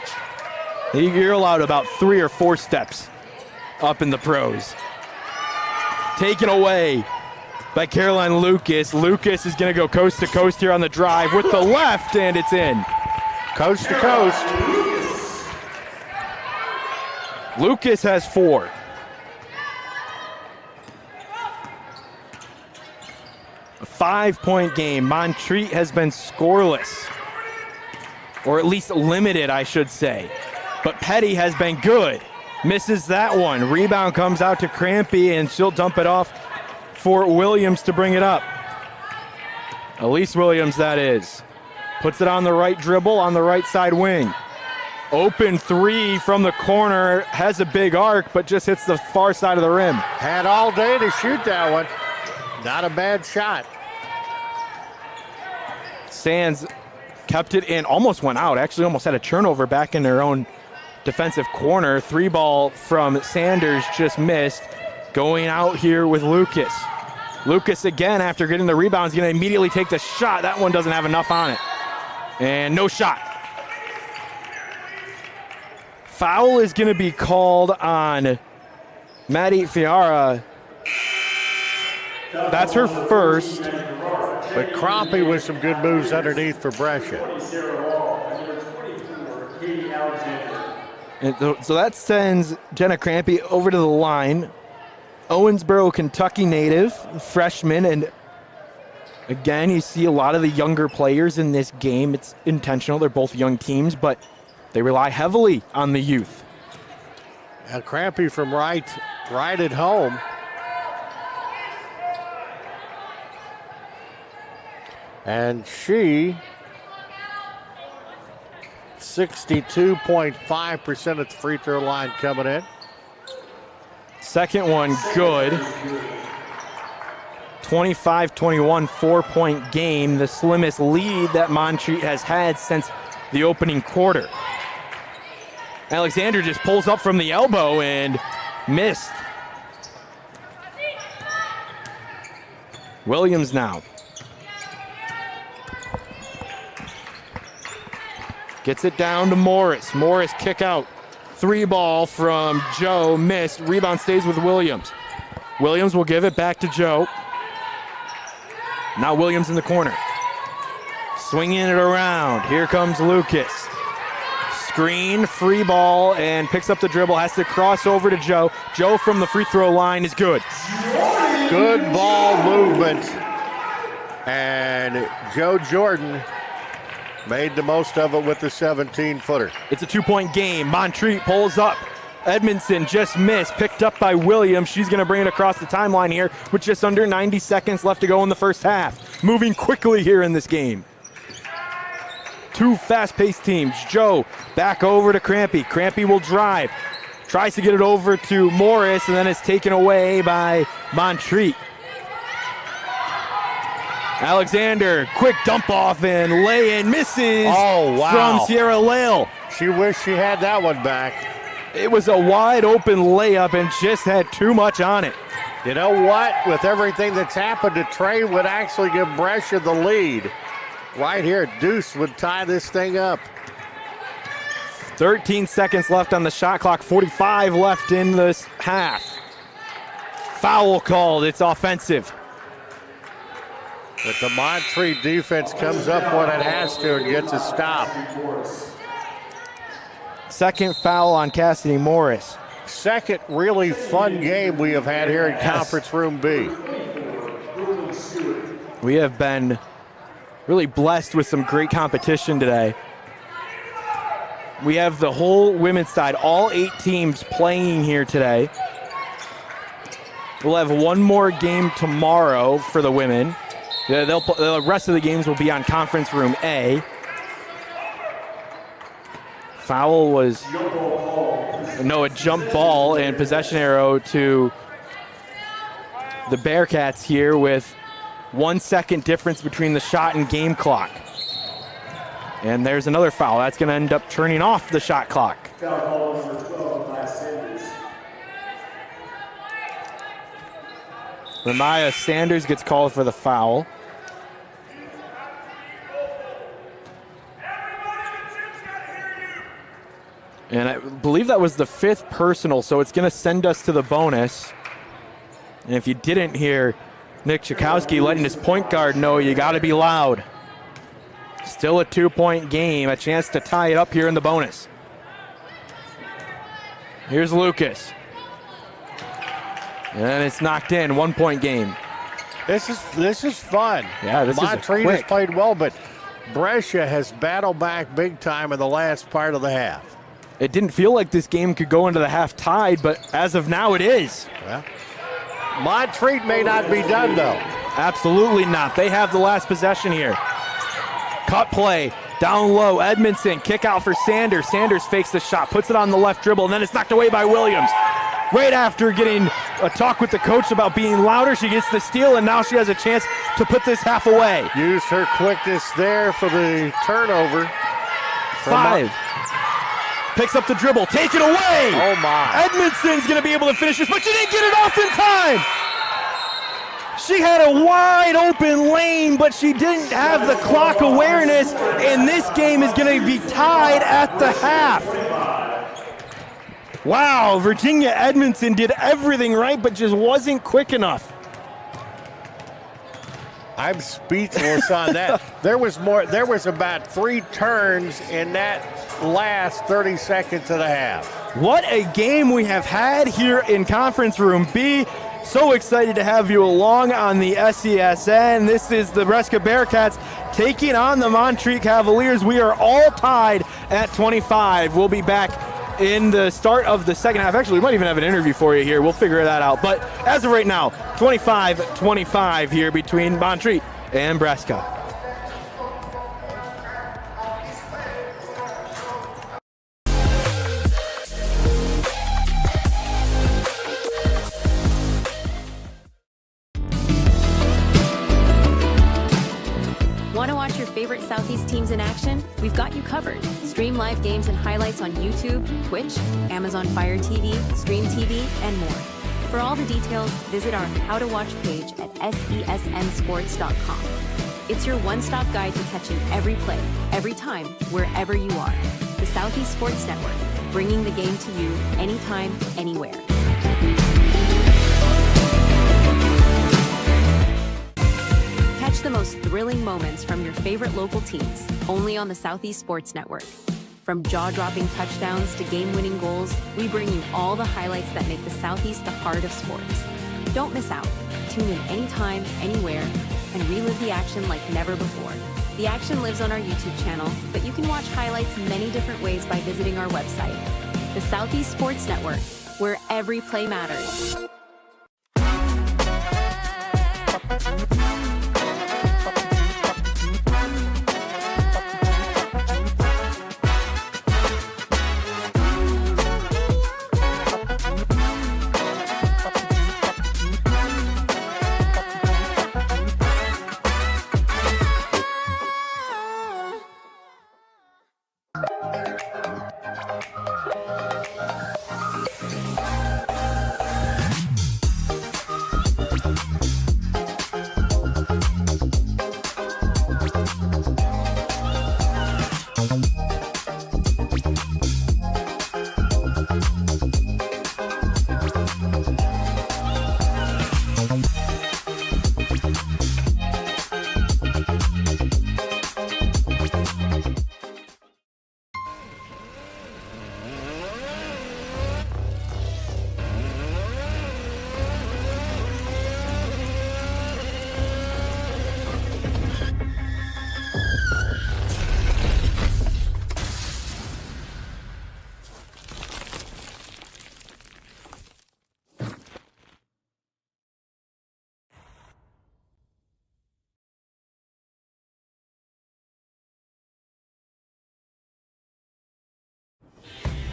You're allowed about 3 or 4 steps up in the pros. Taken away by Caroline Lucas. Lucas is going to go coast to coast here on the drive with the left, and it's in. Coast to coast. Lucas has 4. A 5-point game. Montreat has been scoreless, or at least limited, I should say. But Petty has been good. Misses that one. Rebound comes out to Crampy, and she'll dump it off for Williams to bring it up. Elise Williams, that is. Puts it on the right dribble, on the right side wing. Open 3 from the corner. Has a big arc, but just hits the far side of the rim. Had all day to shoot that one. Not a bad shot. Sands kept it in, almost went out. Actually almost had a turnover back in their own defensive corner. 3 ball from Sanders just missed. Going out here with Lucas. Lucas again, after getting the rebound, is going to immediately take the shot. That one doesn't have enough on it. And no shot. Foul is going to be called on Maddie Fiara. That's her first. But Crompy with some good moves underneath for Brescia. And so that sends Jenna Crampy over to the line. Owensboro, Kentucky native, freshman. And again, you see a lot of the younger players in this game. It's intentional. They're both young teams, but they rely heavily on the youth. And Crampy from right at home. And she, 62.5% at the free throw line coming in. Second one good. 25-21, 4-point game. The slimmest lead that Montreat has had since the opening quarter. Alexander just pulls up from the elbow and missed. Williams now. Gets it down to Morris. Morris kick out. 3 ball from Joe, missed. Rebound stays with Williams. Williams will give it back to Joe. Now Williams in the corner. Swinging it around. Here comes Lucas. Screen, free ball, and picks up the dribble. Has to cross over to Joe. Joe from the free throw line is good. Good ball movement. And Joe Jordan made the most of it with the 17-footer. It's a 2-point game. Montreat pulls up. Edmondson just missed, picked up by Williams. She's going to bring it across the timeline here with just under 90 seconds left to go in the first half. Moving quickly here in this game. Two fast-paced teams. Joe back over to Crampy. Crampy will drive. Tries to get it over to Morris, and then it's taken away by Montreat. Alexander, quick dump off and lay-in, misses from Sierra Lale. She wished she had that one back. It was a wide open layup and just had too much on it. You know what? With everything that's happened, to Trey would actually give Brescia the lead. Right here, Deuce would tie this thing up. 13 seconds left on the shot clock, 45 left in this half. Foul called, it's offensive. But the Montreat defense comes up when it has to and gets a stop. Second foul on Cassidy Morris. Second really fun game we have had here in Conference Room B. We have been really blessed with some great competition today. We have the whole women's side, all 8 teams playing here today. We'll have one more game tomorrow for the women. The rest of the games will be on Conference Room A. Foul was a jump ball and possession arrow to the Bearcats here with 1 second difference between the shot and game clock. And there's another foul. That's going to end up turning off the shot clock. Ramaya Sanders gets called for the foul. And I believe that was the 5th personal, so it's going to send us to the bonus. And if you didn't hear Nick Chakowski letting his point guard know, you got to be loud. Still a 2-point game, a chance to tie it up here in the bonus. Here's Lucas. And it's knocked in, 1-point game. This is fun. Yeah, Montreat has played well, but Brescia has battled back big time in the last part of the half. It didn't feel like this game could go into the half tied, but as of now it is. Yeah. Montreat may not be done though. Absolutely not. They have the last possession here. Cut play, down low, Edmondson, kick out for Sanders. Sanders fakes the shot, puts it on the left dribble, and then it's knocked away by Williams. Right after getting a talk with the coach about being louder, she gets the steal, and now she has a chance to put this half away. Used her quickness there for the turnover. 5. Picks up the dribble, take it away! Oh my. Edmondson's gonna be able to finish this, but she didn't get it off in time! She had a wide open lane, but she didn't have the clock awareness, and this game is gonna be tied at the half. Wow, Virginia Edmondson did everything right, but just wasn't quick enough. I'm speechless on that. There was about 3 turns in that last 30 seconds of the half. What a game we have had here in Conference Room B. So excited to have you along on the SESN. This is the Brescia Bearcats taking on the Montreat Cavaliers. We are all tied at 25. We'll be back in the start of the second half. Actually, we might even have an interview for you here. We'll figure that out. But as of right now, 25-25 here between Montreat and Brescia. Want to watch your favorite Southeast teams in action? We've got you covered. Stream live games and highlights on YouTube, Twitch, Amazon Fire TV, Stream TV, and more. For all the details, visit our How to Watch page at SESNsports.com. It's your one-stop guide to catching every play, every time, wherever you are. The Southeast Sports Network, bringing the game to you anytime, anywhere. Catch the most thrilling moments from your favorite local teams, only on the Southeast Sports Network. From jaw-dropping touchdowns to game-winning goals, we bring you all the highlights that make the Southeast the heart of sports. Don't miss out. Tune in anytime, anywhere, and relive the action like never before. The action lives on our YouTube channel, but you can watch highlights many different ways by visiting our website. The Southeast Sports Network, where every play matters.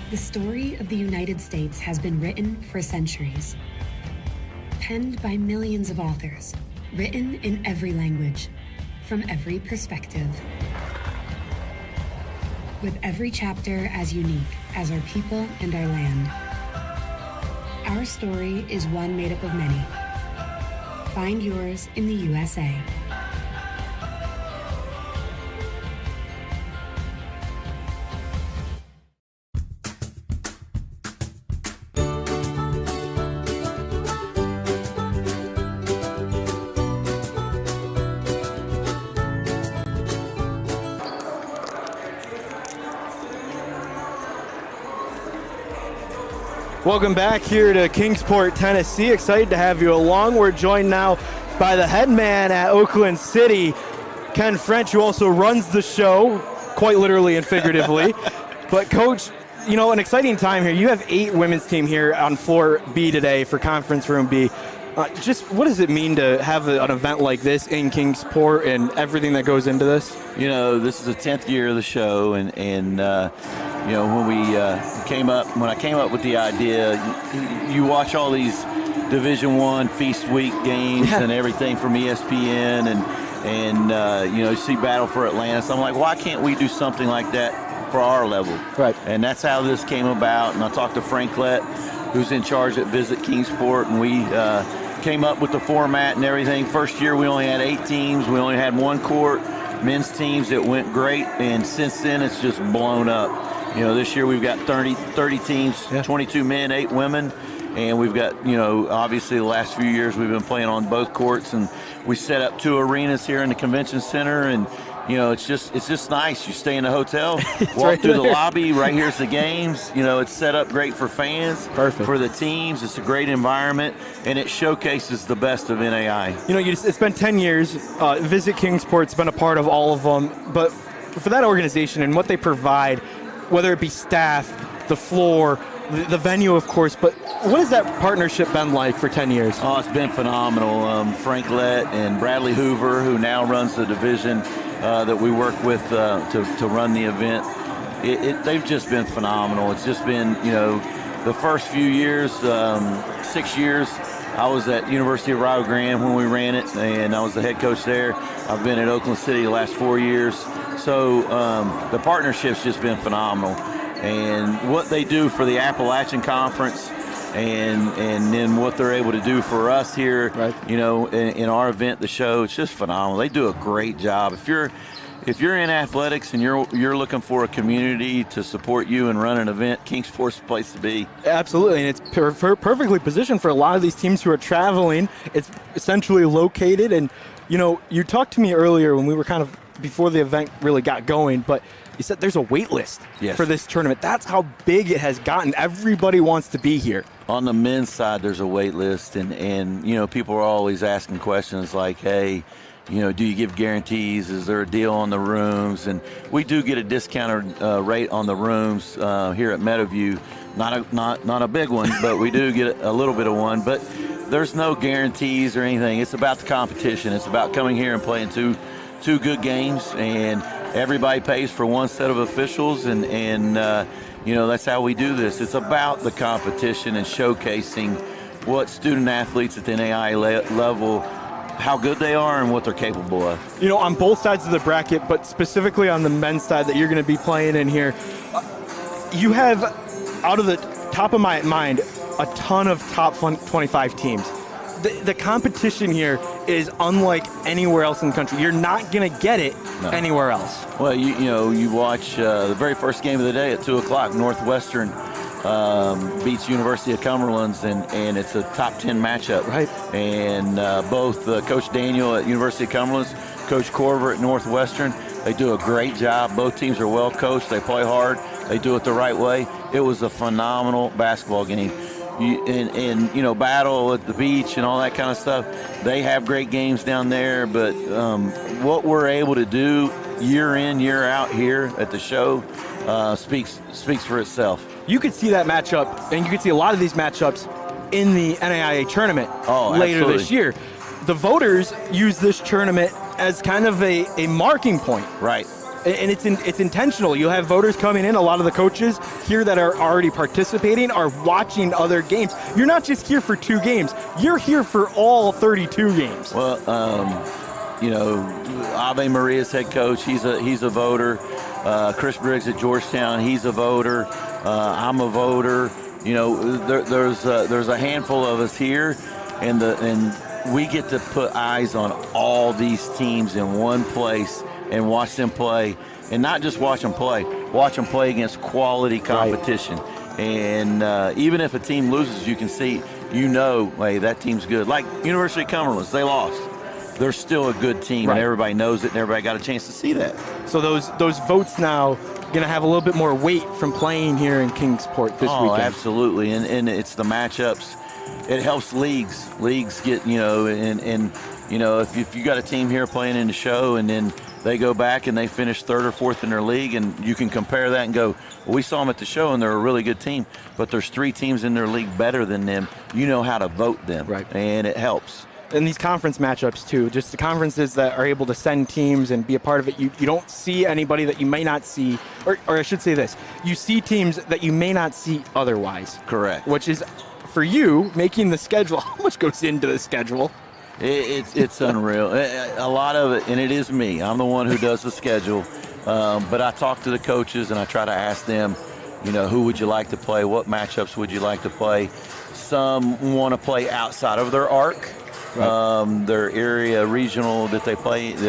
The story of the United States has been written for centuries. Penned by millions of authors, written in every language, from every perspective. With every chapter as unique as our people and our land. Our story is one made up of many. Find yours in the USA. Welcome back here to Kingsport, Tennessee. Excited to have you along. We're joined now by the head man at Oakland City, Ken French, who also runs the show, quite literally and figuratively. But Coach, you know, an exciting time here. You have 8 women's team here on floor B today for Conference Room B. Just what does it mean to have an event like this in Kingsport and everything that goes into this? You know, this is the 10th year of the show, and you know, when I came up with the idea, you watch all these Division I Feast Week games and everything from ESPN, and you know, you see Battle for Atlantis. I'm like, why can't we do something like that for our level? Right. And that's how this came about. And I talked to Frank Lett, who's in charge at Visit Kingsport, and we came up with the format and everything. First year we only had 8 teams. We only had 1 court, men's teams. It went great, and since then it's just blown up. You know, this year we've got 30 teams, 22 men, 8 women, and we've got, you know, obviously the last few years we've been playing on both courts, and we set up 2 arenas here in the convention center, and you know, it's just nice. You stay in the hotel, walk right through there. the lobby. Right here's the games. You know, it's set up great for fans, perfect for the teams. It's a great environment, and it showcases the best of NAI. You know, it's been 10 years. Visit Kingsport's been a part of all of them, but for that organization and what they provide, whether it be staff, the floor, the venue, of course, but what has that partnership been like for 10 years? Oh, it's been phenomenal. Frank Lett and Bradley Hoover, who now runs the division that we work with to run the event, they've just been phenomenal. It's just been, you know, the first few years, 6 years, I was at University of Rio Grande when we ran it, and I was the head coach there. I've been at Oakland City the last 4 years. So the partnership's just been phenomenal. And what they do for the Appalachian Conference and then what they're able to do for us here, you know, in our event, the show, it's just phenomenal. They do a great job. If you're in athletics and you're looking for a community to support you and run an event, Kingsport's the place to be. Absolutely, and it's perfectly positioned for a lot of these teams who are traveling. It's essentially located, and you know, you talked to me earlier when we were kind of before the event really got going, but you said there's a wait list for this tournament. That's how big it has gotten. Everybody wants to be here. On the men's side, there's a wait list, and you know, people are always asking questions like, hey, you know, do you give guarantees? Is there a deal on the rooms? And we do get a discounted rate on the rooms here at Meadowview. Not a big one, but we do get a little bit of one. But there's no guarantees or anything. It's about the competition. It's about coming here and playing two good games, and everybody pays for one set of officials, and you know, that's how we do this. It's about the competition and showcasing what student athletes at the NAI level, how good they are and what they're capable of. You know, on both sides of the bracket, but specifically on the men's side that you're going to be playing in here, you have, out of the top of my mind, a ton of top 25 teams. The competition here is unlike anywhere else in the country. You're not going to get it anywhere else. Well, you know, you watch the very first game of the day at 2 o'clock, Northwestern beats University of Cumberland's, and it's a top 10 matchup. Right. And both Coach Daniel at University of Cumberland's, Coach Corver at Northwestern, they do a great job. Both teams are well coached. They play hard. They do it the right way. It was a phenomenal basketball game. And you know, Battle at the beach and all that kind of stuff, they have great games down there, but what we're able to do year in, year out here at the show speaks for itself. You could see that matchup, and you could see a lot of these matchups in the NAIA tournament later absolutely. this year. The voters use this tournament as kind of a marking point. Right. and it's intentional. You have voters coming in. A lot of the coaches here that are already participating are watching other games. You're not just here for 2 games. You're here for all 32 games. Well, Ave Maria's head coach, he's a voter. Chris Briggs at Georgetown, he's a voter. I'm a voter. There's a handful of us here, and we get to put eyes on all these teams in one place and watch them play, and not just watch them play against quality competition. Right. And even if a team loses, you can see, hey, that team's good. Like University of Cumberland, they lost. They're still a good team, right. And everybody knows it, and everybody got a chance to see that. So those votes now going to have a little bit more weight from playing here in Kingsport this weekend. Oh, absolutely, and it's the matchups. It helps leagues. Leagues get, if you got a team here playing in the show and then they go back and they finish 3rd or 4th in their league, and you can compare that and go, well, we saw them at the show and they're a really good team, but there's 3 teams in their league better than them. You know how to vote them, right? And it helps. And these conference matchups too, just the conferences that are able to send teams and be a part of it, you don't see anybody that you may not see, or I should say this, you see teams that you may not see otherwise. Correct. Which is, for you, making the schedule. How much goes into the schedule? It's unreal. A lot of it, and it is me. I'm the one who does the schedule. But I talk to the coaches and I try to ask them, who would you like to play? What matchups would you like to play? Some want to play outside of their arc. Right. Their area regional that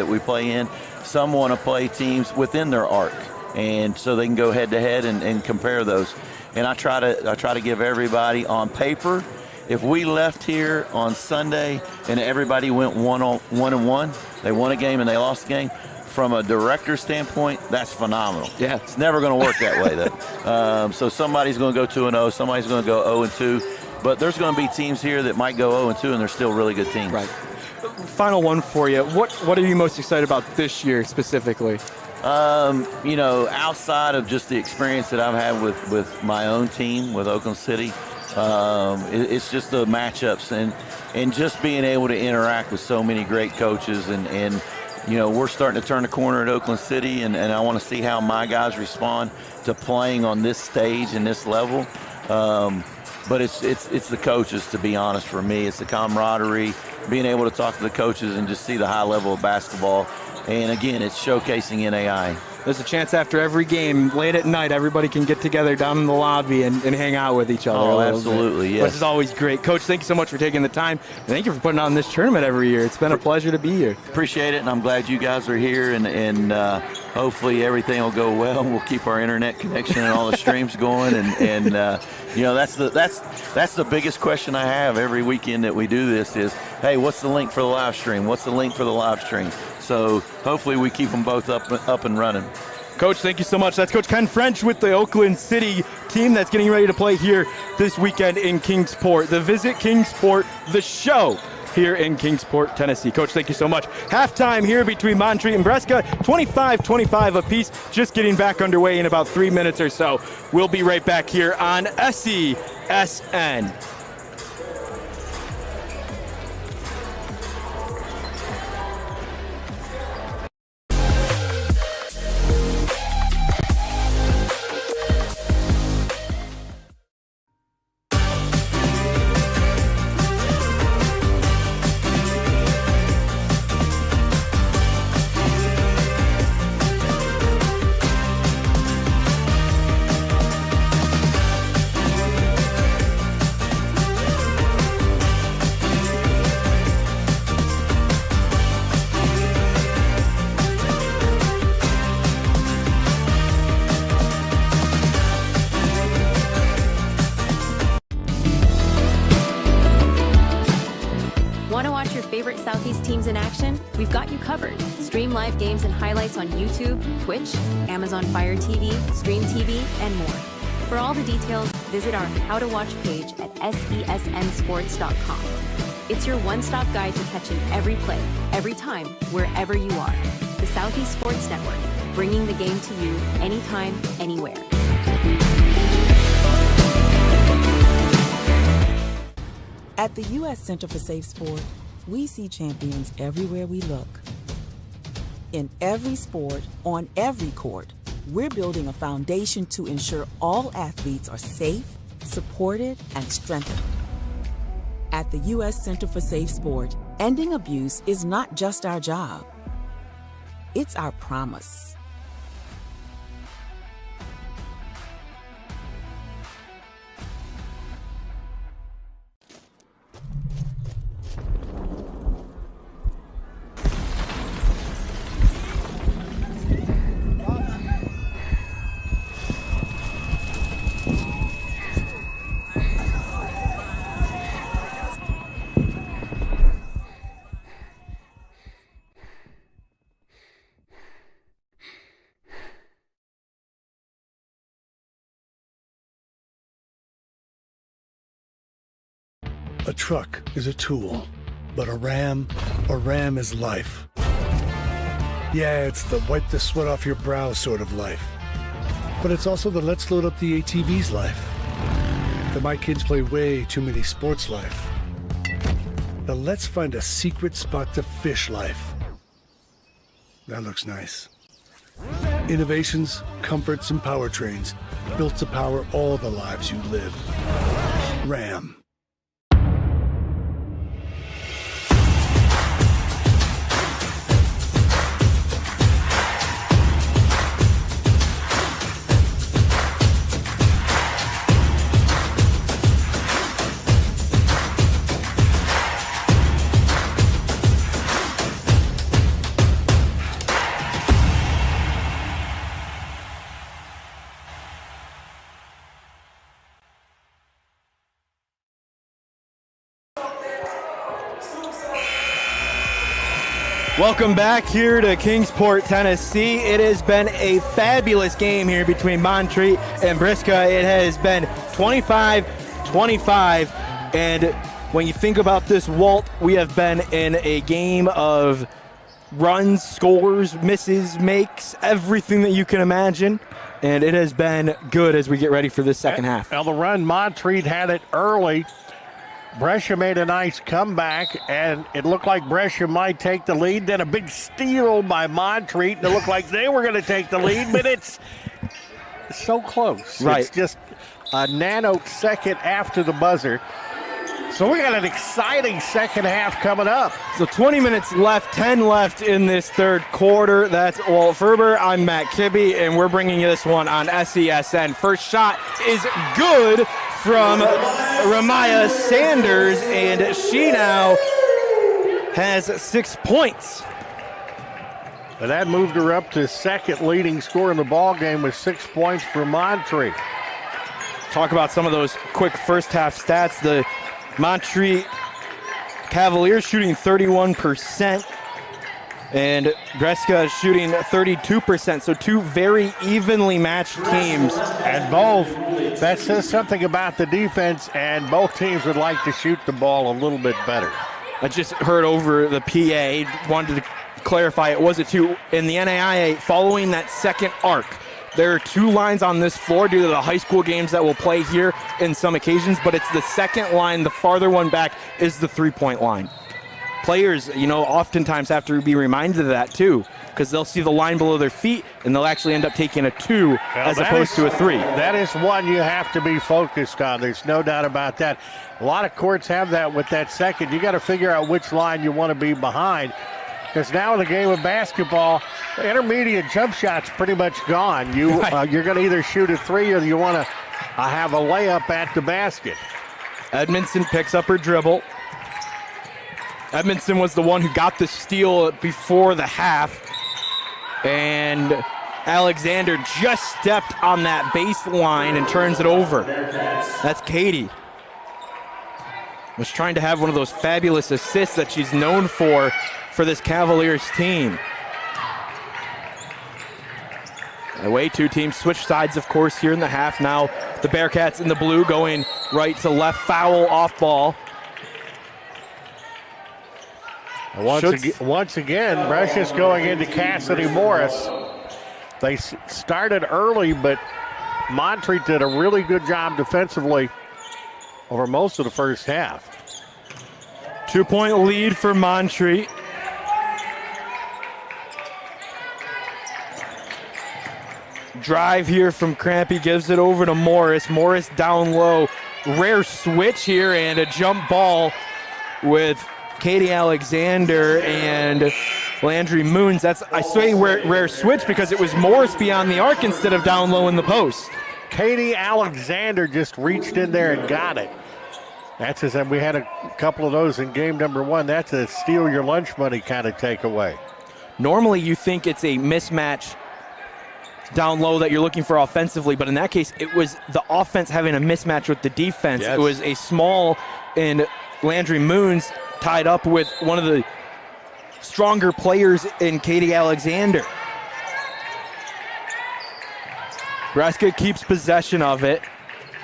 we play in. Some want to play teams within their arc, and so they can go head to head and compare those. And I try to give everybody on paper. If we left here on Sunday and everybody went 1-1, they won a game and they lost the game, from a director's standpoint, that's phenomenal. Yeah, it's never going to work that way though. So somebody's going to go 2-0, somebody's going to go 0-2. But there's going to be teams here that might go 0-2, and they're still really good teams. Right. Final one for you. What are you most excited about this year specifically? Outside of just the experience that I've had with my own team, with Oakland City, it's just the matchups and just being able to interact with so many great coaches. And we're starting to turn the corner at Oakland City, and I want to see how my guys respond to playing on this stage and this level. But it's the coaches, to be honest, for me. It's the camaraderie, being able to talk to the coaches and just see the high level of basketball. And again, it's showcasing NAI. There's a chance after every game, late at night, everybody can get together down in the lobby and hang out with each other. Oh, absolutely, yes. Which is always great. Coach, thank you so much for taking the time. And thank you for putting on this tournament every year. It's been a pleasure to be here. Appreciate it, and I'm glad you guys are here, and hopefully everything will go well. We'll keep our internet connection and all the streams going, and that's the biggest question I have every weekend that we do this is, hey, what's the link for the live stream? What's the link for the live stream? So hopefully we keep them both up and running. Coach, thank you so much. That's Coach Ken French with the Oakland City team that's getting ready to play here this weekend in Kingsport. The Visit Kingsport, the show here in Kingsport, Tennessee. Coach, thank you so much. Halftime here between Montreat and Brescia, 25-25 apiece. Just getting back underway in about 3 minutes or so. We'll be right back here on SESN. Southeast teams in action? We've got you covered. Stream live games and highlights on YouTube, Twitch, Amazon Fire TV, Stream TV, and more. For all the details, visit our How to Watch page at SESNsports.com. It's your one-stop guide to catching every play, every time, wherever you are. The Southeast Sports Network, bringing the game to you anytime, anywhere. At the U.S. Center for Safe Sport, we see champions everywhere we look. In every sport, on every court, we're building a foundation to ensure all athletes are safe, supported, and strengthened. At the U.S. Center for Safe Sport, ending abuse is not just our job. It's our promise. A truck is a tool, but a ram is life. Yeah, it's the wipe the sweat off your brow sort of life. But it's also the let's load up the ATV's life. The my kids play way too many sports life. The let's find a secret spot to fish life. That looks nice. Innovations, comforts, and powertrains built to power all the lives you live. Ram. Welcome back here to Kingsport, Tennessee. It has been a fabulous game here between Montreat and Brescia. It has been 25-25, and when you think about this, Walt, we have been in a game of runs, scores, misses, makes, everything that you can imagine, and it has been good as we get ready for this second half. Now the run, Montreat had it early. Brescia made a nice comeback, and it looked like Brescia might take the lead. Then a big steal by Montreat, and it looked like they were going to take the lead, but it's so close. Right. It's just a nanosecond after the buzzer. So we got an exciting second half coming up. So 20 minutes left, 10 left in this third quarter. That's Walt Ferber. I'm Matt Kibbe, and we're bringing you this one on SESN. First shot is good from Ramaya Sanders, and she now has 6 points. And that moved her up to second leading scorer in the ball game with 6 points for Montreat. Talk about some of those quick first half stats. The Montreat Cavaliers shooting 31%, and Brescia shooting 32%. So two very evenly matched teams. And both, that says something about the defense, and both teams would like to shoot the ball a little bit better. I just heard over the PA, wanted to clarify it was a two. In the NAIA, following that second arc, there are two lines on this floor due to the high school games that will play here in some occasions, but it's the second line, the farther one back is the three-point line. Players, oftentimes have to be reminded of that too, because they'll see the line below their feet and they'll actually end up taking a two as opposed to a three. That is one you have to be focused on. There's no doubt about that. A lot of courts have that with that second. You got to figure out which line you want to be behind, because now in the game of basketball, the intermediate jump shot's pretty much gone. You're going to either shoot a three or you want to have a layup at the basket. Edmondson picks up her dribble. Edmondson was the one who got the steal before the half, and Alexander just stepped on that baseline and turns it over. That's Katie. Was trying to have one of those fabulous assists that she's known for this Cavaliers team. Away two teams switch sides, of course, here in the half. Now the Bearcats in the blue going right to left, foul off ball. Once again, Brescia's going into Cassidy Morris. They started early, but Montreat did a really good job defensively over most of the first half. 2-point lead for Montreat. Drive here from Crampy, gives it over to Morris. Morris down low. Rare switch here and a jump ball with Katie Alexander and Landry Moons. That's, I say rare switch because it was Morris beyond the arc instead of down low in the post. Katie Alexander just reached in there and got it. That's as we had a couple of those in game number 1. That's a steal your lunch money kind of takeaway. Normally you think it's a mismatch down low that you're looking for offensively, but in that case it was the offense having a mismatch with the defense. Yes. It was a small and Landry Moons tied up with one of the stronger players in Katie Alexander. Brescia keeps possession of it.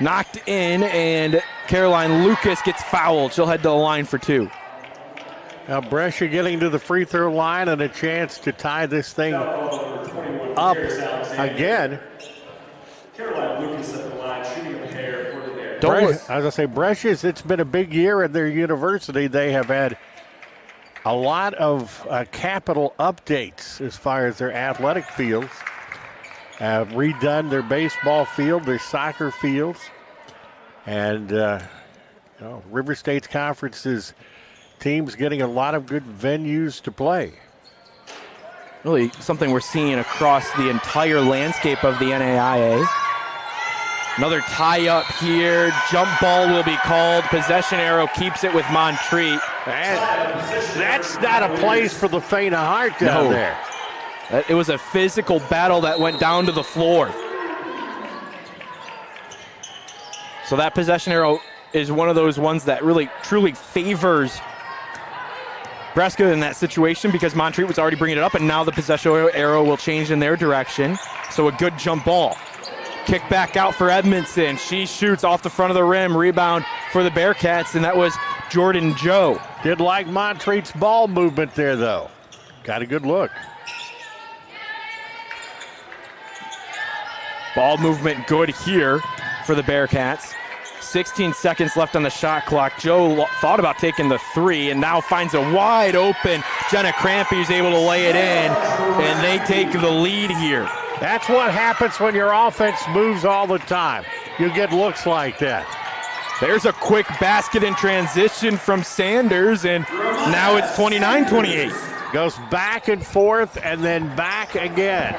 Knocked in, and Caroline Lucas gets fouled. She'll head to the line for 2. Now Brescia getting to the free throw line and a chance to tie this thing up again. Caroline Lucas at the line, shooting a pair for the Bears. As I say, Brescia's, it's been a big year at their university. They have had a lot of capital updates as far as their athletic fields. Have redone their baseball field, their soccer fields, and River State's conference's teams getting a lot of good venues to play. Really something we're seeing across the entire landscape of the NAIA. Another tie-up here. Jump ball will be called. Possession arrow keeps it with Montreat. That's not a place for the faint of heart down there. It was a physical battle that went down to the floor. So that possession arrow is one of those ones that really, truly favors Brescia in that situation because Montreat was already bringing it up, and now the possession arrow will change in their direction. So a good jump ball. Kick back out for Edmondson. She shoots off the front of the rim. Rebound for the Bearcats, and that was Jordan Joe. Did like Montreat's ball movement there, though. Got a good look. Ball movement good here for the Bearcats. 16 seconds left on the shot clock. Joe thought about taking the 3 and now finds a wide open Jenna Crampy who's able to lay it in, and they take the lead here. That's what happens when your offense moves all the time. You get looks like that. There's a quick basket in transition from Sanders, and now it's 29-28. Goes back and forth and then back again.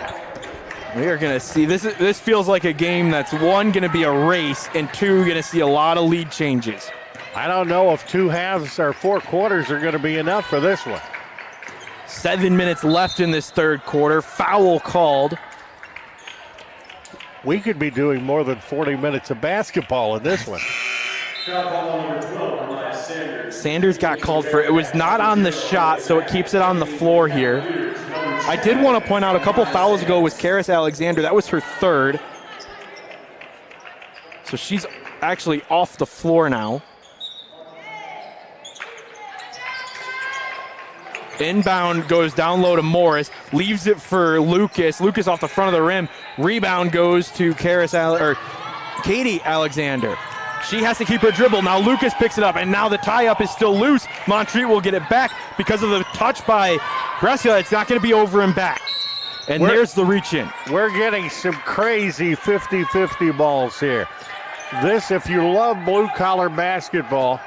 We are going to see, this feels like a game that's, 1, going to be a race, and 2, going to see a lot of lead changes. I don't know if 2 halves or 4 quarters are going to be enough for this one. 7 minutes left in this third quarter. Foul called. We could be doing more than 40 minutes of basketball in this one. Sanders got called for it. It was not on the shot, so it keeps it on the floor here. I did want to point out a couple fouls ago was Karis Alexander. That was her 3rd. So she's actually off the floor now. Inbound goes down low to Morris, leaves it for Lucas. Lucas off the front of the rim. Rebound goes to Katie Alexander. She has to keep her dribble. Now Lucas picks it up, and now the tie-up is still loose. Montreat will get it back because of the touch by Brescia. It's not going to be over and back. And there's the reach-in. We're getting some crazy 50-50 balls here. This, if you love blue-collar basketball,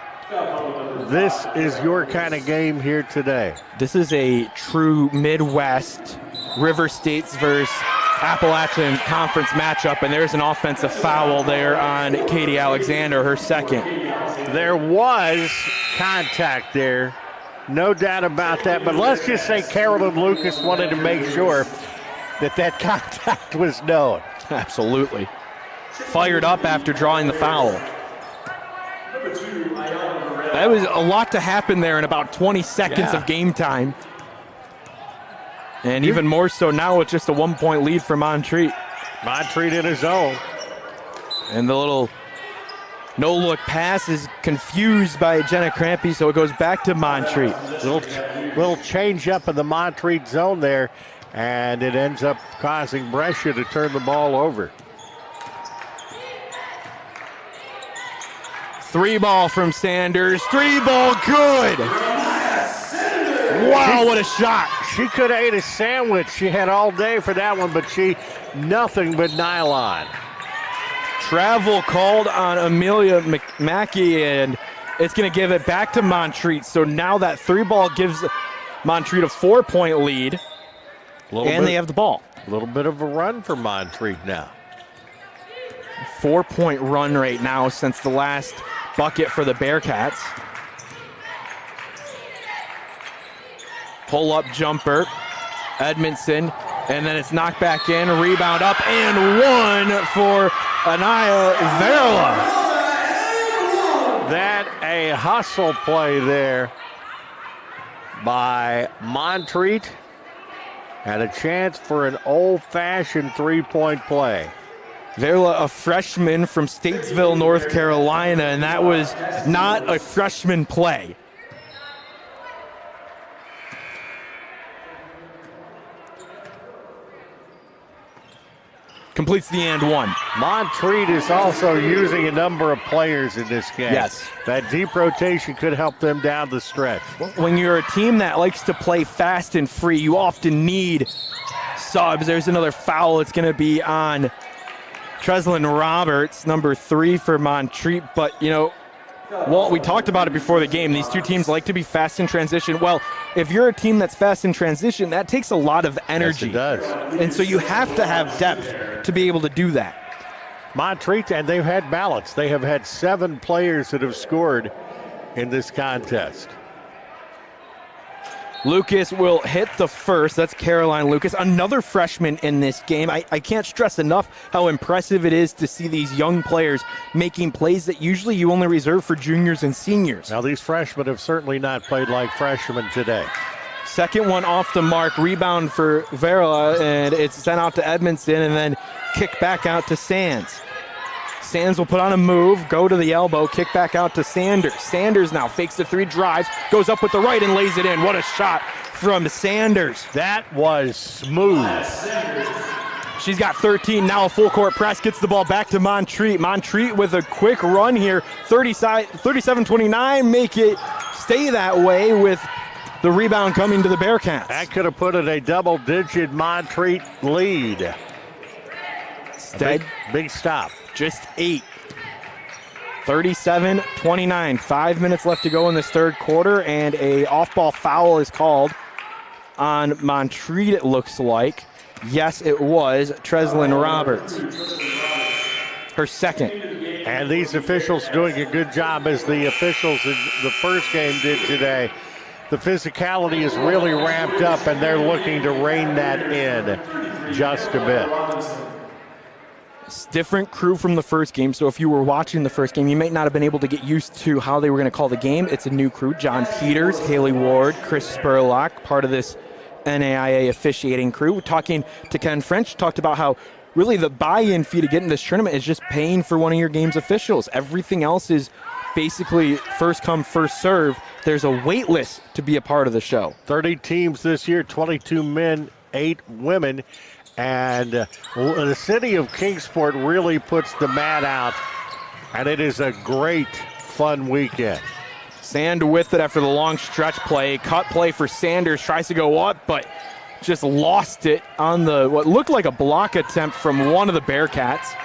this is your kind of game here today. This is a true Midwest River States versus Appalachian Conference matchup, and there's an offensive foul there on Katie Alexander, her 2nd. There was contact there, no doubt about that, but let's just say Carolyn Lucas wanted to make sure that contact was known. Absolutely. Fired up after drawing the foul. That was a lot to happen there in about 20 seconds of game time. And even more so now with just a 1-point lead for Montreat. Montreat in his zone. And the little no-look pass is confused by Jenna Crampy, so it goes back to Montreat. Little change up in the Montreat zone there, and it ends up causing Brescia to turn the ball over. 3-ball from Sanders. 3-ball good. Wow, what a shot. She could have ate a sandwich. She had all day for that one, but she nothing but nylon. Travel called on Amelia Mackey, and it's going to give it back to Montreat. So now that 3-ball gives Montreat a 4-point lead, and they have the ball. A little bit of a run for Montreat now. 4-point run right now since the last bucket for the Bearcats. Pull-up jumper, Edmondson, and then it's knocked back in, rebound up, and one for Anaya Verla. That a hustle play there by Montreat, and a chance for an old-fashioned 3-point play. Verla, a freshman from Statesville, North Carolina, and that was not a freshman play. Completes the and one. Montreat is also using a number of players in this game. Yes. That deep rotation could help them down the stretch. When you're a team that likes to play fast and free, you often need subs. There's another foul. It's going to be on Treslin Roberts, number 3 for Montreat. But, you know, Walt, we talked about it before the game. These two teams like to be fast in transition. Well, if you're a team that's fast in transition, that takes a lot of energy. Yes, it does. And so you have to have depth to be able to do that. Montreat, and they've had balance. They have had 7 players that have scored in this contest. Lucas will hit the first. That's Caroline Lucas, another freshman in this game. I can't stress enough how impressive it is to see these young players making plays that usually you only reserve for juniors and seniors. Now, these freshmen have certainly not played like freshmen today. Second one off the mark, rebound for Verla, and it's sent out to Edmondson, and then kick back out to Sands. Sands will put on a move, go to the elbow, kick back out to Sanders. Sanders now fakes the 3, drives, goes up with the right and lays it in. What a shot from Sanders. That was smooth. She's got 13, now a full court press, gets the ball back to Montreat. Montreat with a quick run here, 37-29, make it stay that way with the rebound coming to the Bearcats. That could have put it a double-digit Montreat lead. Big stop. Just 8. 37-29. 5 minutes left to go in this third quarter, and a off-ball foul is called on Montreat, it looks like. Yes, it was Treslin Roberts. Her second. And these officials doing a good job, as the officials in the first game did today. The physicality is really ramped up, and they're looking to rein that in just a bit. It's different crew from the first game, so if you were watching the first game, you might not have been able to get used to how they were going to call the game. It's a new crew. John Peters, Haley Ward, Chris Spurlock, part of this NAIA officiating crew. Talking to Ken French, talked about how really the buy-in fee to get in this tournament is just paying for one of your game's officials. Everything else is basically first come, first serve. There's a wait list to be a part of the show. 30 teams this year, 22 men, 8 women. And the city of Kingsport really puts the mat out, and it is a great, fun weekend. Sand with it after the long stretch play. Cut play for Sanders, tries to go up, but just lost it on the what looked like a block attempt from one of the Bearcats.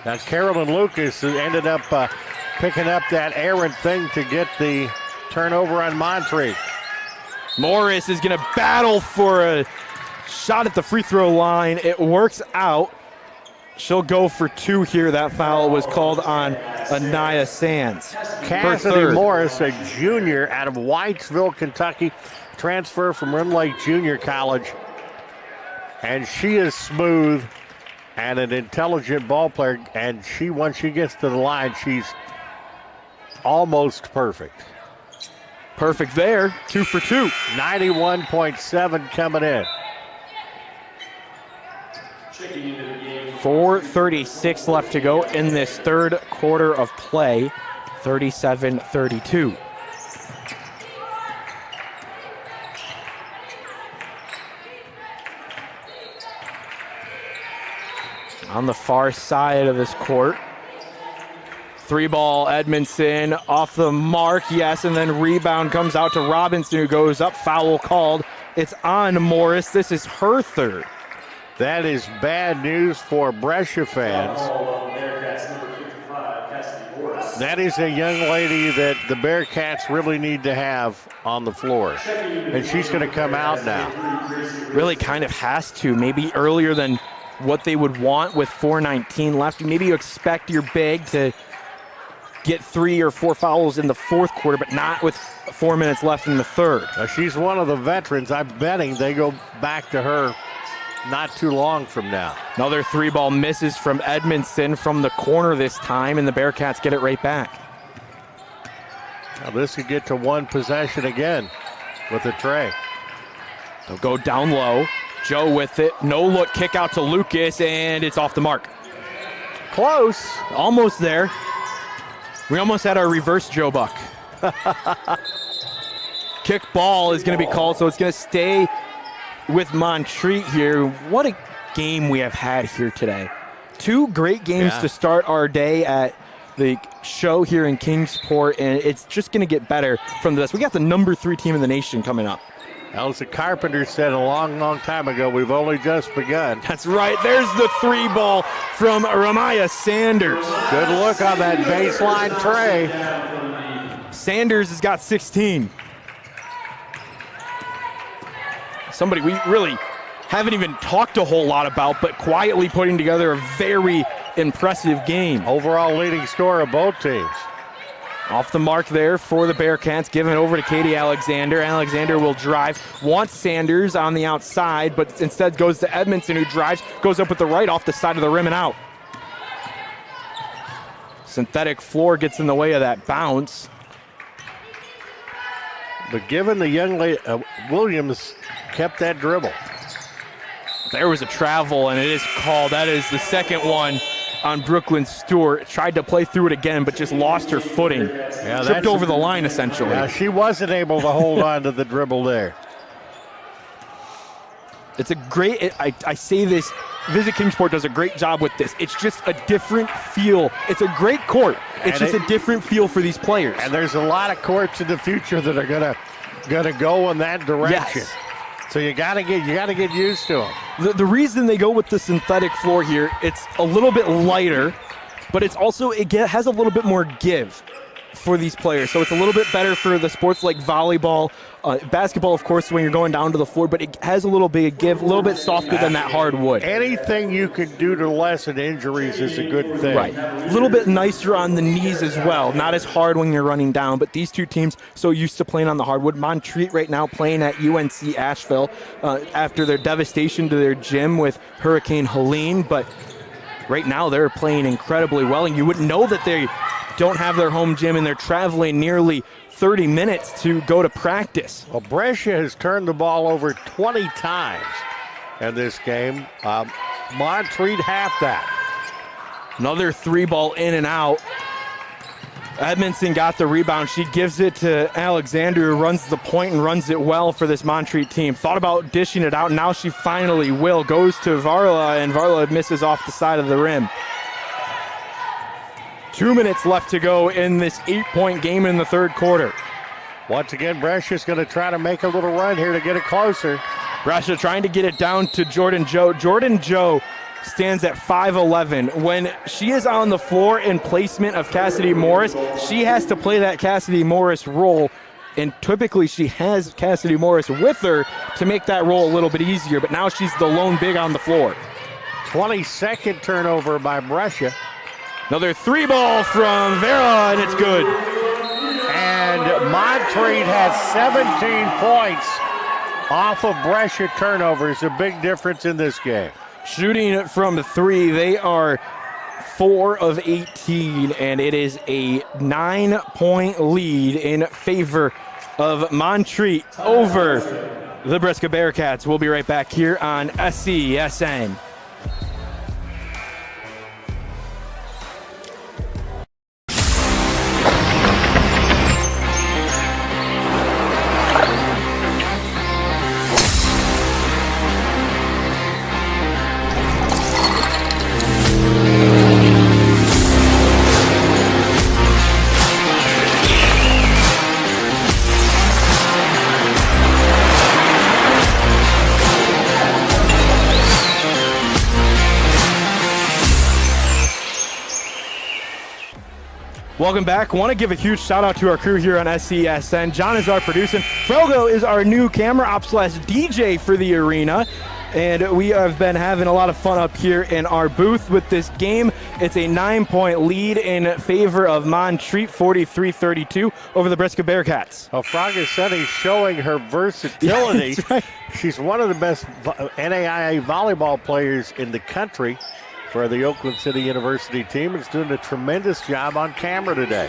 Now, Carolyn Lucas ended up picking up that errant thing to get the turnover on Montreat. Morris is going to battle for a shot at the free throw line. It works out. She'll go for 2 here. That foul was called on Anaya Sands. Cassidy Morris, a junior out of Whitesville, Kentucky, transfer from Rim Lake Junior College. And she is smooth and an intelligent ball player. And once she gets to the line, she's almost perfect. Perfect there. 2 for 2. 91.7 coming in. 4:36 left to go in this third quarter of play. 37-32. On the far side of this court. 3-ball Edmondson off the mark, yes, and then rebound comes out to Robinson, who goes up, foul called. It's on Morris. This is her third. That is bad news for Brescia fans. That is a young lady that the Bearcats really need to have on the floor. And she's going to come out now. Really kind of has to, maybe earlier than what they would want with 4:19 left. Maybe you expect your big to get 3 or 4 fouls in the fourth quarter, but not with 4 minutes left in the third. Now she's one of the veterans. I'm betting they go back to her not too long from now. Another 3-ball misses from Edmondson from the corner this time, and the Bearcats get it right back. Now this could get to one possession again with a tray. They'll go down low. Joe with it. No look kick out to Lucas, and it's off the mark. Close. Almost there. We almost had our reverse Joe Buck. Kick ball is going to be called, so it's going to stay with Montreat here. What a game we have had here today. 2 great games to start our day at the show here in Kingsport, and it's just going to get better from this. We got the number 3 team in the nation coming up. As the Carpenter said a long time ago, we've only just begun. That's right. There's the 3-ball from Ramaya Sanders. Good look on that baseline tray. Sanders has got 16. Somebody we really haven't even talked a whole lot about, but quietly putting together a very impressive game. Overall leading scorer of both teams. Off the mark there for the Bearcats, giving it over to Katie Alexander. Alexander will drive, wants Sanders on the outside, but instead goes to Edmondson, who drives, goes up with the right off the side of the rim and out. Synthetic floor gets in the way of that bounce. But given the young lady, Williams kept that dribble. There was a travel, and it is called. That is the second one on Brooklyn Stewart. Tried to play through it again, but just lost her footing. Yeah, tripped over the line, essentially. Yeah, she wasn't able to hold on to the dribble there. It's a great, I say this, Visit Kingsport does a great job with this. It's just a different feel. It's a great court. It's just a different feel for these players. And there's a lot of courts in the future that are gonna go in that direction. Yes. So you gotta get used to them. The reason they go with the synthetic floor here, it's a little bit lighter, but it's also, it has a little bit more give for these players. So it's a little bit better for the sports like volleyball, basketball, of course, when you're going down to the floor, but it has a little bit of give, a little bit softer than that hardwood. Anything you can do to lessen injuries is a good thing. Right. A little bit nicer on the knees as well. Not as hard when you're running down, but these two teams so used to playing on the hardwood. Montreat right now playing at UNC Asheville after their devastation to their gym with Hurricane Helene, but right now they're playing incredibly well, and you wouldn't know that they don't have their home gym and they're traveling nearly 30 minutes to go to practice. Well, Brescia has turned the ball over 20 times in this game. Montreat half that. Another 3-ball in and out. Edmondson got the rebound. She gives it to Alexander, who runs the point and runs it well for this Montreat team. Thought about dishing it out. Now she finally will. Goes to Varla, and Varla misses off the side of the rim. 2 minutes left to go in this 8-point game in the third quarter. Once again, Brescia's going to try to make a little run here to get it closer. Brescia trying to get it down to Jordan Joe. Jordan Joe stands at 5'11". When she is on the floor in placement of Cassidy Morris, she has to play that Cassidy Morris role, and typically she has Cassidy Morris with her to make that role a little bit easier, but now she's the lone big on the floor. 22nd turnover by Brescia. Another 3-ball from Vera, and it's good. And Montreat has 17 points off of Brescia turnovers. A big difference in this game. Shooting from 3, they are 4 of 18, and it is a 9-point lead in favor of Montreat over the Brescia Bearcats. We'll be right back here on SCSN. Welcome back. Want to give a huge shout out to our crew here on SCSN. John is our producer. Felgo is our new camera op / DJ for the arena. And we have been having a lot of fun up here in our booth with this game. It's a 9-point lead in favor of Montreat, 43-32 over the Brescia Bearcats. Well, Fraga said he's showing her versatility. Yeah, right. She's one of the best NAIA volleyball players in the country for the Oakland City University team. Is doing a tremendous job on camera today.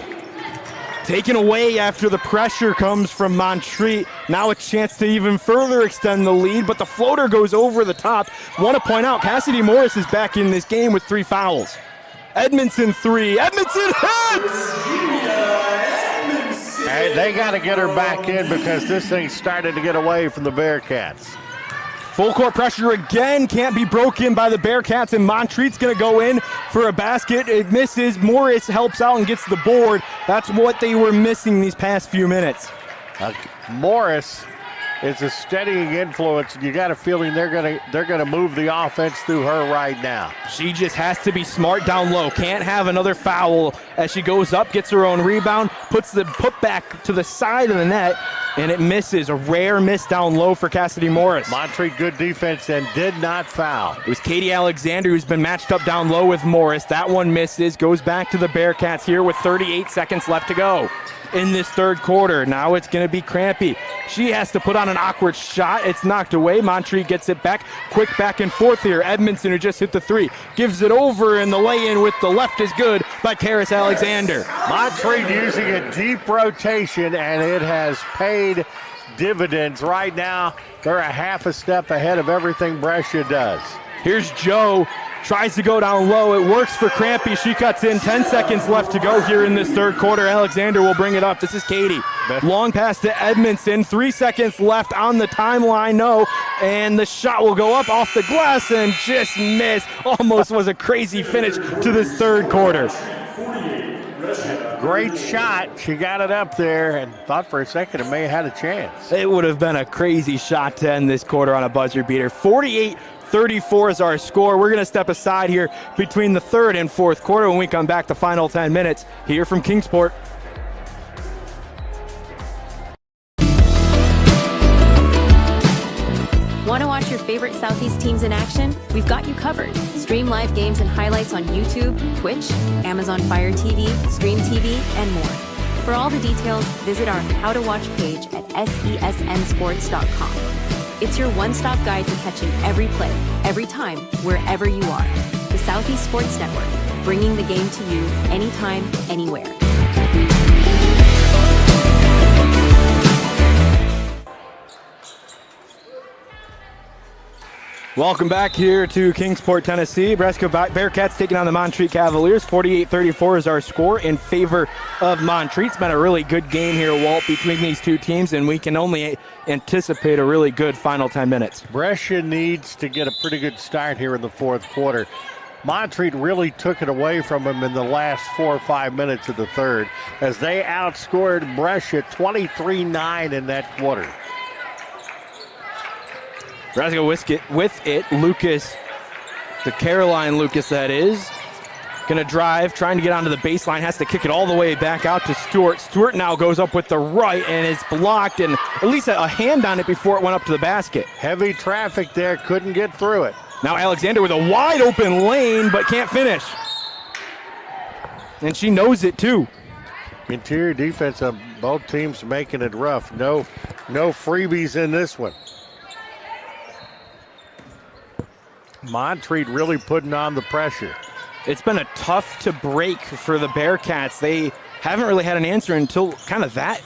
Taken away after the pressure comes from Montreat. Now a chance to even further extend the lead, but the floater goes over the top. Want to point out, Cassidy Morris is back in this game with 3 fouls. Edmondson 3. Edmondson hits! Hey, they got to get her back in because this thing started to get away from the Bearcats. Full court pressure again, can't be broken by the Bearcats, and Montreat's going to go in for a basket. It misses. Morris helps out and gets the board. That's what they were missing these past few minutes. Morris is a steadying influence, and you got a feeling they're gonna move the offense through her right now. She just has to be smart down low. Can't have another foul as she goes up, gets her own rebound, puts the putback to the side of the net, and it misses. A rare miss down low for Cassidy Morris. Montreat good defense and did not foul. It was Katie Alexander who's been matched up down low with Morris. That one misses. Goes back to the Bearcats here with 38 seconds left to go in this third quarter. Now it's going to be Crampy. She has to put on an awkward shot. It's knocked away. Montreat gets it back. Quick back and forth here. Edmondson, who just hit the 3, gives it over, and the lay-in with the left is good by Karis Alexander. Montreat using a deep rotation, and it has paid dividends. Right now, they're a half a step ahead of everything Brescia does. Here's Joe. Tries to go down low. It works for Crampy. She cuts in. 10 seconds left to go here in this third quarter. Alexander will bring it up. This is Katie. Long pass to Edmondson. 3 seconds left on the timeline. No. And the shot will go up off the glass and just miss. Almost was a crazy finish to this third quarter. Great shot. She got it up there and thought for a second it may have had a chance. It would have been a crazy shot to end this quarter on a buzzer beater. 48-34 is our score. We're going to step aside here between the third and fourth quarter. When we come back, the final 10 minutes here from Kingsport. Want to watch your favorite Southeast teams in action? We've got you covered. Stream live games and highlights on YouTube, Twitch, Amazon Fire TV, Stream TV, and more. For all the details, visit our How to Watch page at sesnsports.com. It's your one-stop guide to catching every play, every time, wherever you are. The Southeast Sports Network, bringing the game to you anytime, anywhere. Welcome back here to Kingsport, Tennessee. Brescia Bearcats taking on the Montreat Cavaliers. 48-34 is our score in favor of Montreat. It's been a really good game here, Walt, between these two teams, and we can only anticipate a really good final 10 minutes. Brescia needs to get a pretty good start here in the fourth quarter. Montreat really took it away from them in the last 4 or 5 minutes of the third as they outscored Brescia 23-9 in that quarter. Brescia with it. Lucas, the Caroline Lucas that is, gonna drive, trying to get onto the baseline, has to kick it all the way back out to Stewart. Stewart now goes up with the right and is blocked, and at least a hand on it before it went up to the basket. Heavy traffic there, couldn't get through it. Now Alexander with a wide open lane, but can't finish. And she knows it too. Interior defense of both teams making it rough. No freebies in this one. Montreat really putting on the pressure. It's been a tough to break for the Bearcats. They haven't really had an answer until kind of that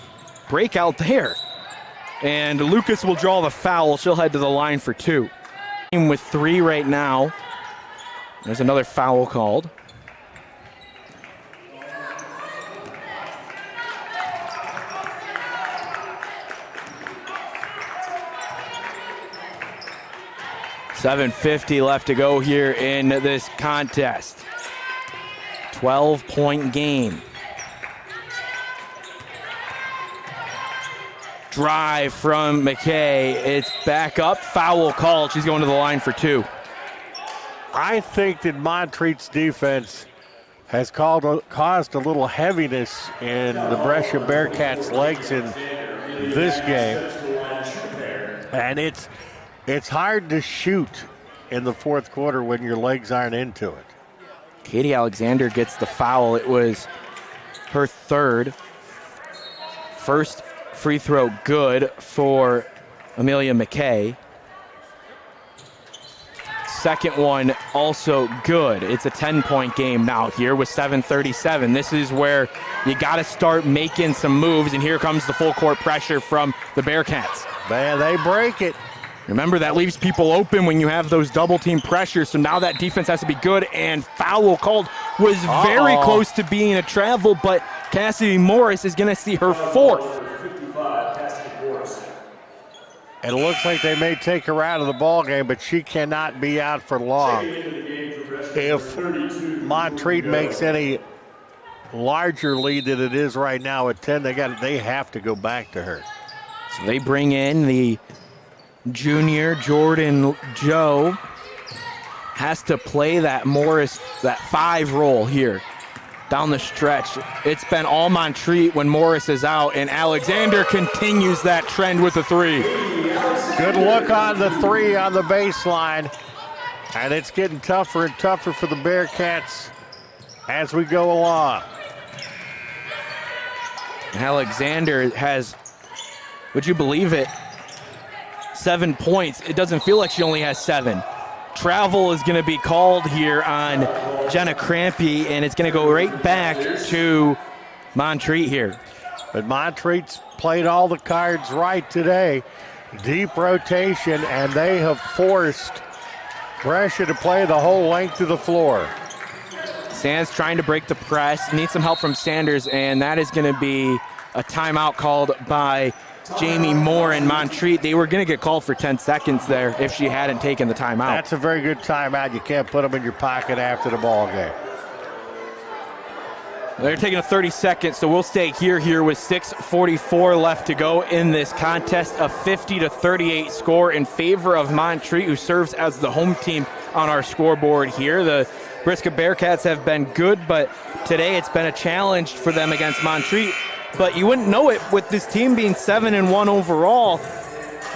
breakout there. And Lucas will draw the foul. She'll head to the line for 2. With 3 right now. There's another foul called. .750 left to go here in this contest. 12-point game. Drive from McKay. It's back up. Foul called. She's going to the line for 2. I think that Montreat's defense has caused a little heaviness in the Brescia Bearcats' legs in this game. And it's hard to shoot in the fourth quarter when your legs aren't into it. Katie Alexander gets the foul. It was her third. First free throw good for Amelia McKay. Second one also good. It's a 10-point game now here with 7:37. This is where you got to start making some moves, and here comes the full court pressure from the Bearcats. Man, they break it. Remember, that leaves people open when you have those double team pressures, so now that defense has to be good, and foul called was very close to being a travel, but Cassidy Morris is going to see her fourth. It looks like they may take her out of the ball game, but she cannot be out for long. If Montreat makes any larger lead than it is right now at 10, they have to go back to her. So they bring in the junior Jordan Joe. Has to play that Morris, that 5 role here down the stretch. It's been all Montreat when Morris is out, and Alexander continues that trend with a 3. Good look on the 3 on the baseline, and it's getting tougher and tougher for the Bearcats as we go along. Alexander has, would you believe it, 7 points. It doesn't feel like she only has 7. Travel is going to be called here on Jenna Crampy, and it's going to go right back to Montreat here. But Montreat's played all the cards right today. Deep rotation, and they have forced Brescia to play the whole length of the floor. Sands trying to break the press, needs some help from Sanders, and that is going to be a timeout called by Jamie Moore and Montreat. They were going to get called for 10 seconds there if she hadn't taken the timeout. That's a very good timeout. You can't put them in your pocket after the ball game. They're taking a 30 seconds, so we'll stay here with 6:44 left to go in this contest. A 50-38 score in favor of Montreat, who serves as the home team on our scoreboard here. The Brescia Bearcats have been good, but today it's been a challenge for them against Montreat. But you wouldn't know it with this team being 7-1 overall.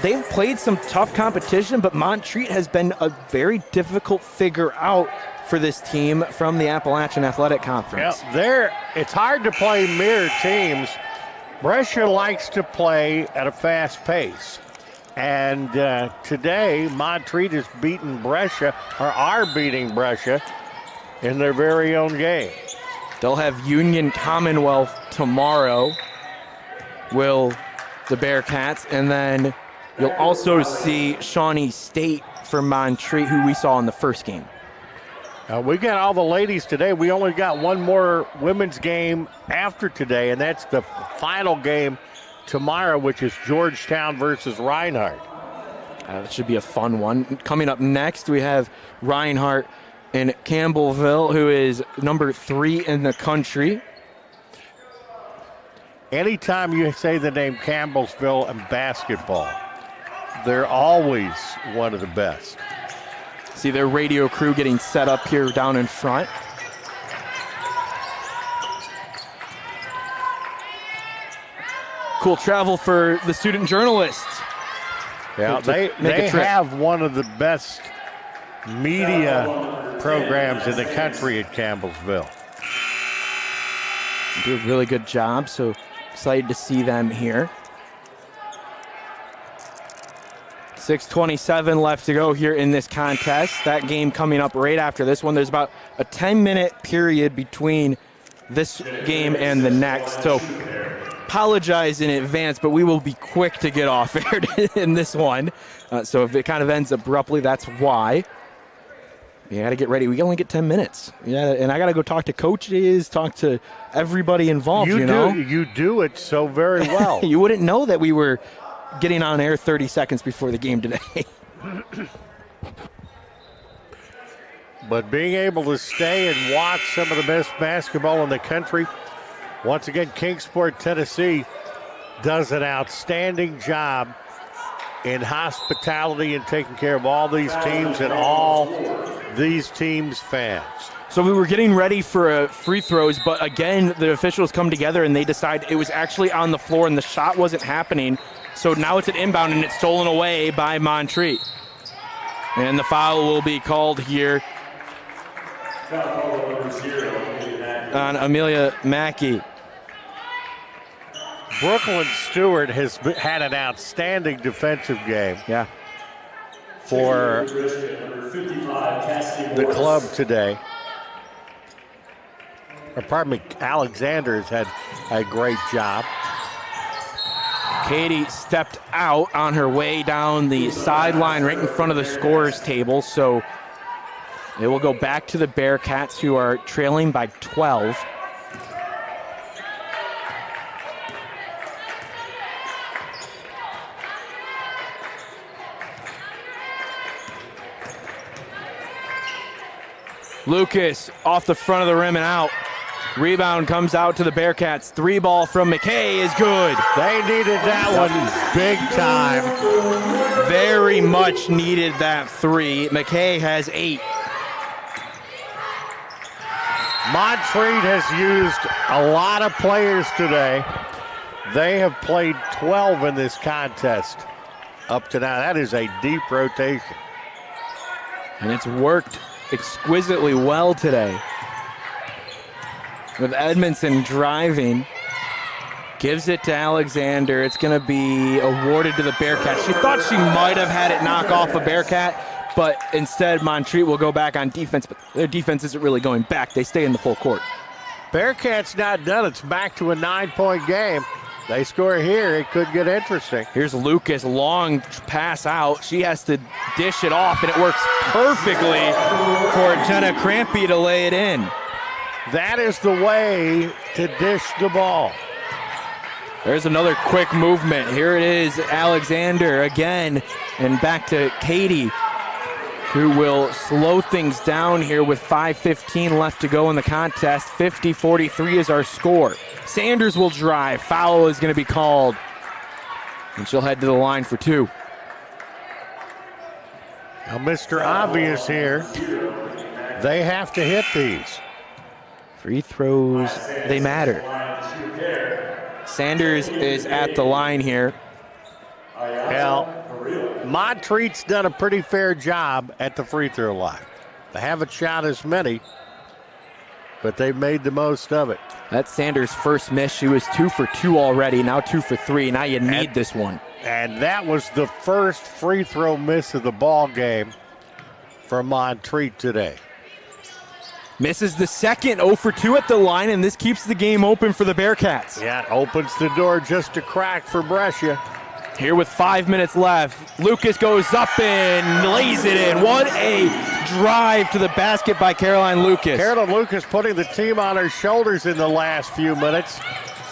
They've played some tough competition, but Montreat has been a very difficult figure out for this team from the Appalachian Athletic Conference. Yeah, it's hard to play mirror teams. Brescia likes to play at a fast pace. And today, Montreat has beaten Brescia, or are beating Brescia, in their very own game. They'll have Union Commonwealth tomorrow, will the Bearcats, and then you'll also see Shawnee State for Montreat, who we saw in the first game. We got all the ladies today. We only got one more women's game after today, and that's the final game tomorrow, which is Georgetown versus Reinhardt. That should be a fun one. Coming up next, we have Reinhardt in Campbellville, who is number 3 in the country. Anytime you say the name Campbellsville and basketball, they're always one of the best. See their radio crew getting set up here down in front. Cool travel for the student journalists. Yeah, they have one of the best media programs in the country at Campbellsville. Do a really good job, so excited to see them here. 6:27 left to go here in this contest. That game coming up right after this one. There's about a 10-minute period between this game and the next. So apologize in advance, but we will be quick to get off air in this one. So if it kind of ends abruptly, that's why. You got to get ready. We only get 10 minutes. Yeah, and I got to go talk to coaches, talk to everybody involved, you know? You do it so very well. You wouldn't know that we were getting on air 30 seconds before the game today. But being able to stay and watch some of the best basketball in the country, once again, Kingsport, Tennessee does an outstanding job in hospitality and taking care of all these teams and all these teams' fans. So we were getting ready for free throws, but again, the officials come together and they decide it was actually on the floor and the shot wasn't happening. So now it's an inbound and it's stolen away by Montreat. And the foul will be called here on Amelia Mackey. Brooklyn Stewart has had an outstanding defensive game. Yeah. For the club today. Or pardon me, Alexander has had a great job. Katie stepped out on her way down the sideline right in front of the scorer's table, so it will go back to the Bearcats, who are trailing by 12. Lucas off the front of the rim and out. Rebound comes out to the Bearcats. 3 ball from McKay is good. They needed that one big time. Very much needed that 3. McKay has 8. Montreat has used a lot of players today. They have played 12 in this contest up to now. That is a deep rotation. And it's worked exquisitely well today. With Edmondson driving, gives it to Alexander. It's going to be awarded to the Bearcats. She thought she might have had it knock off a Bearcat, but instead Montreat will go back on defense, but their defense isn't really going back. They stay in the full court. Bearcats not done. It's back to a 9-point game. They score here, it could get interesting. Here's Lucas, long pass out. She has to dish it off, and it works perfectly for Jenna Crampy to lay it in. That is the way to dish the ball. There's another quick movement. Here it is, Alexander again, and back to Katie, who will slow things down here with 5:15 left to go in the contest. 50-43 is our score. Sanders will drive. Foul is going to be called, and she'll head to the line for 2. Now, Mr. Obvious here. They have to hit these. Free throws, they matter. Sanders is at the line here. Well, Montreat's done a pretty fair job at the free throw line. They haven't shot as many, but they've made the most of it. That's Sanders' first miss. She was 2 for 2 already, now 2 for 3. Now you need this one. And that was the first free throw miss of the ball game for Montreat today. Misses the second, 0 for 2 at the line, and this keeps the game open for the Bearcats. Yeah, opens the door just a crack for Brescia. Here with 5 minutes left, Lucas goes up and lays it in. What a drive to the basket by Caroline Lucas. Caroline Lucas putting the team on her shoulders in the last few minutes,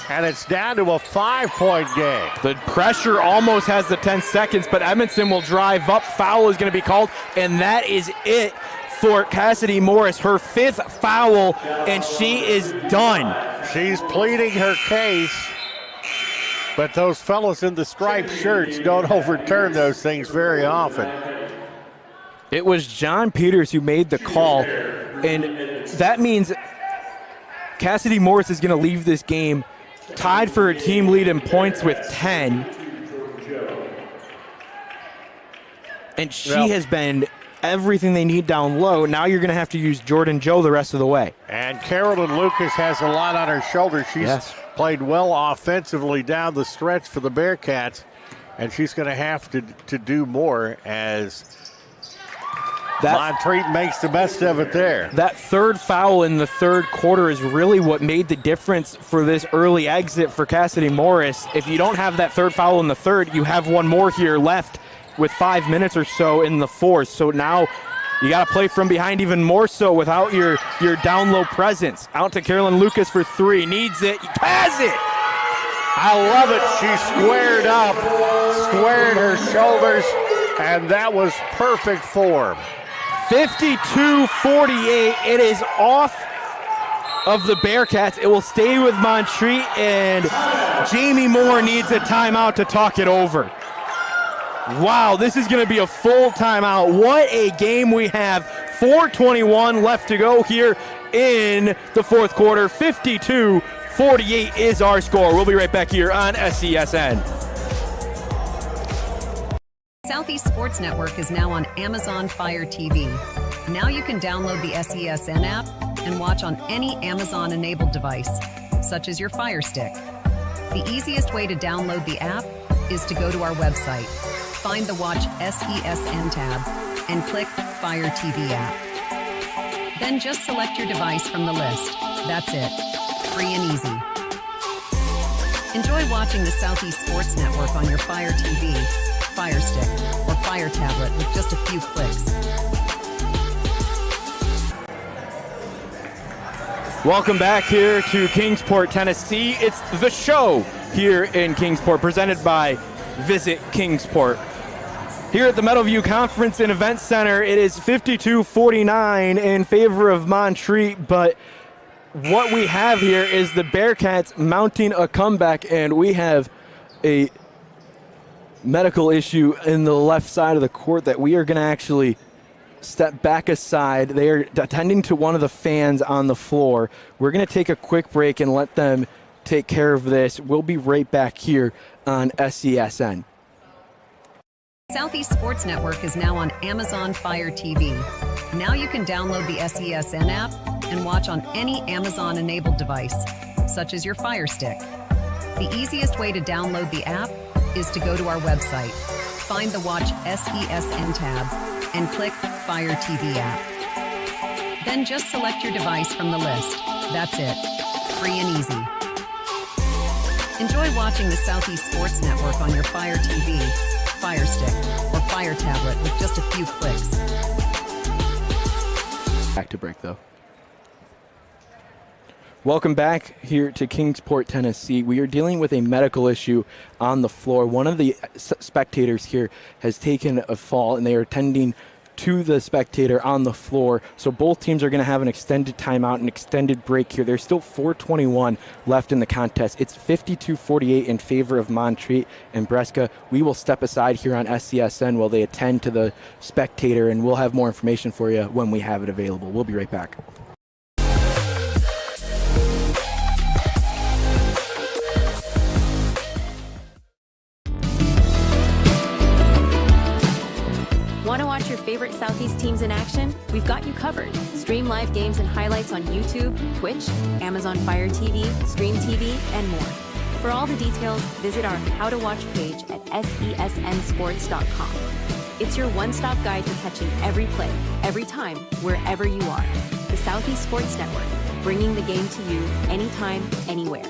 and it's down to a 5-point game. The pressure almost has the 10 seconds, but Edmondson will drive up. Foul is going to be called, and that is it for Cassidy Morris. Her 5th foul, and she is done. She's pleading her case, but those fellas in the striped shirts don't overturn those things very often. It was John Peters who made the call, and that means Cassidy Morris is going to leave this game tied for her team lead in points with 10. And she has been everything they need down low. Now you're going to have to use Jordan Joe the rest of the way. And Caroline Lucas has a lot on her shoulders. She's played well offensively down the stretch for the Bearcats, and she's going to have to do more as Montreat makes the best of it there. That 3rd foul in the 3rd quarter is really what made the difference for this early exit for Cassidy Morris. If you don't have that 3rd foul in the 3rd, you have one more here left with 5 minutes or so in the 4th. So now you got to play from behind even more so without your down low presence. Out to Caroline Lucas for 3. Needs it. Has it. I love it. She squared up, squared her shoulders, and that was perfect form. 52-48. It is off of the Bearcats. It will stay with Montreat, and Jamie Moore needs a timeout to talk it over. Wow, this is going to be a full timeout. What a game we have. 4:21 left to go here in the fourth quarter. 52-48 is our score. We'll be right back here on SESN. Southeast Sports Network is now on Amazon Fire TV. Now you can download the SESN app and watch on any Amazon-enabled device, such as your Fire Stick. The easiest way to download the app is to go to our website, find the Watch SESN tab, and click Fire TV app. Then just select your device from the list. That's it. Free and easy. Enjoy watching the Southeast Sports Network on your Fire TV, Fire Stick, or Fire tablet with just a few clicks. Welcome back here to Kingsport, Tennessee. It's the show here in Kingsport, presented by Visit Kingsport. Here at the Meadowview Conference and Event Center, it is 52-49 in favor of Montreat, but what we have here is the Bearcats mounting a comeback, and we have a medical issue in the left side of the court that we are going to actually step back aside. They are attending to one of the fans on the floor. We're going to take a quick break and let them take care of this. We'll be right back here on SESN. Southeast Sports Network is now on Amazon Fire TV. Now you can download the SESN app and watch on any Amazon-enabled device, such as your Fire Stick. The easiest way to download the app is to go to our website, find the Watch SESN tab, and click Fire TV app. Then just select your device from the list. That's it. Free and easy. Enjoy watching the Southeast Sports Network on your Fire TV, Fire Stick, or Fire tablet with just a few clicks. Back to break, though. Welcome back here to Kingsport, Tennessee. We are dealing with a medical issue on the floor. One of the spectators here has taken a fall, and they are tending to the spectator on the floor. So both teams are going to have an extended timeout, an extended break here. There's still 4:21 left in the contest. It's 52-48 in favor of Montreat and Brescia. We will step aside here on SESN while they attend to the spectator, and we'll have more information for you when we have it available. We'll be right back. Want to watch your favorite Southeast teams in action? We've got you covered. Stream live games and highlights on YouTube, Twitch, Amazon Fire TV, Stream TV, and more. For all the details, visit our How to Watch page at SESNsports.com. It's your one-stop guide to catching every play, every time, wherever you are. The Southeast Sports Network, bringing the game to you anytime, anywhere.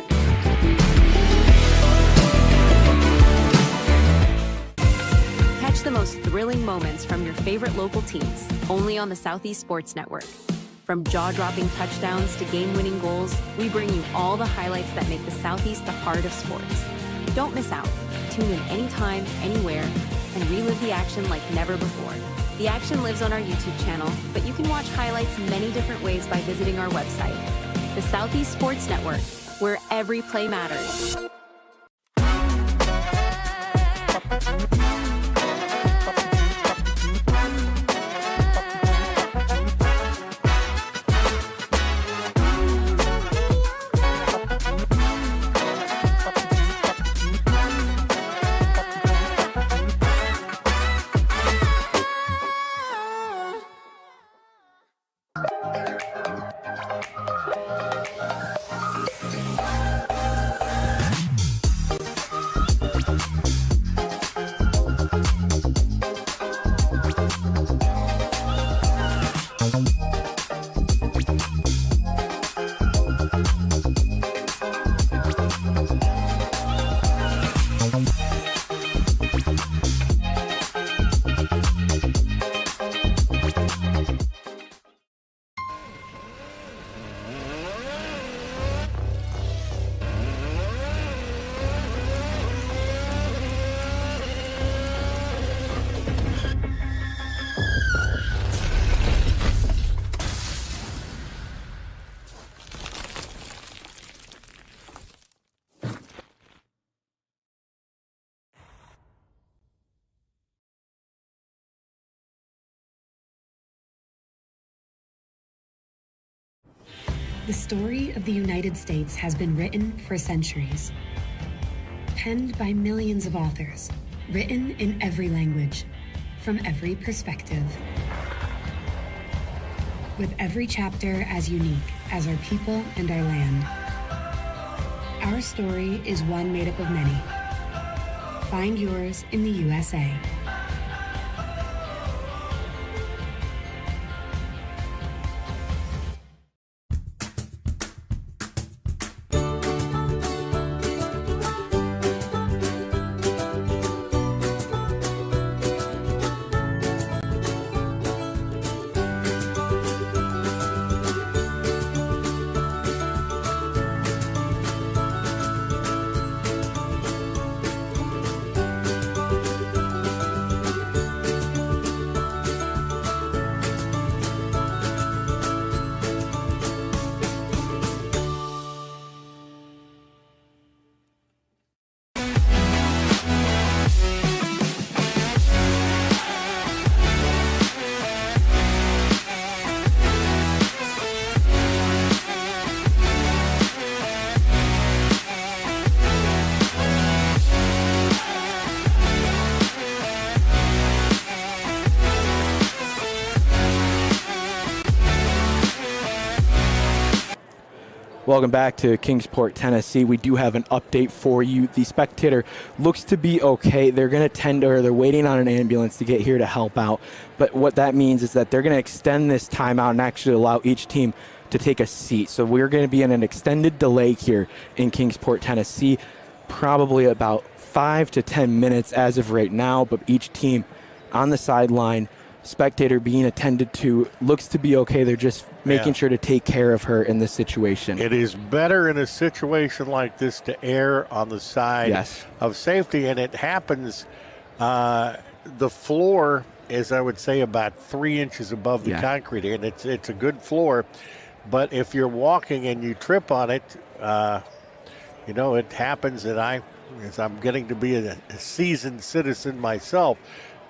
Catch the most thrilling moments from your favorite local teams, only on the Southeast Sports Network. From jaw-dropping touchdowns to game-winning goals, we bring you all the highlights that make the Southeast the heart of sports. Don't miss out. Tune in anytime, anywhere, and relive the action like never before. The action lives on our YouTube channel, but you can watch highlights many different ways by visiting our website. The Southeast Sports Network, where every play matters. The story of the United States has been written for centuries. Penned by millions of authors, written in every language, from every perspective. With every chapter as unique as our people and our land. Our story is one made up of many. Find yours in the USA. Welcome back to Kingsport, Tennessee. We do have an update for you. The Spectator looks to be okay. They're going to they're waiting on an ambulance to get here to help out. But what that means is that they're going to extend this timeout and actually allow each team to take a seat. So we're going to be in an extended delay here in Kingsport, Tennessee, probably about 5 to 10 minutes as of right now. But each team on the sideline, Spectator being attended to, looks to be okay. They're just making sure to take care of her in this situation. It is better in a situation like this to err on the side of safety, and it happens. The floor is, I would say, about 3 inches above the concrete, and it's a good floor. But if you're walking and you trip on it, it happens that as I'm getting to be a seasoned citizen myself,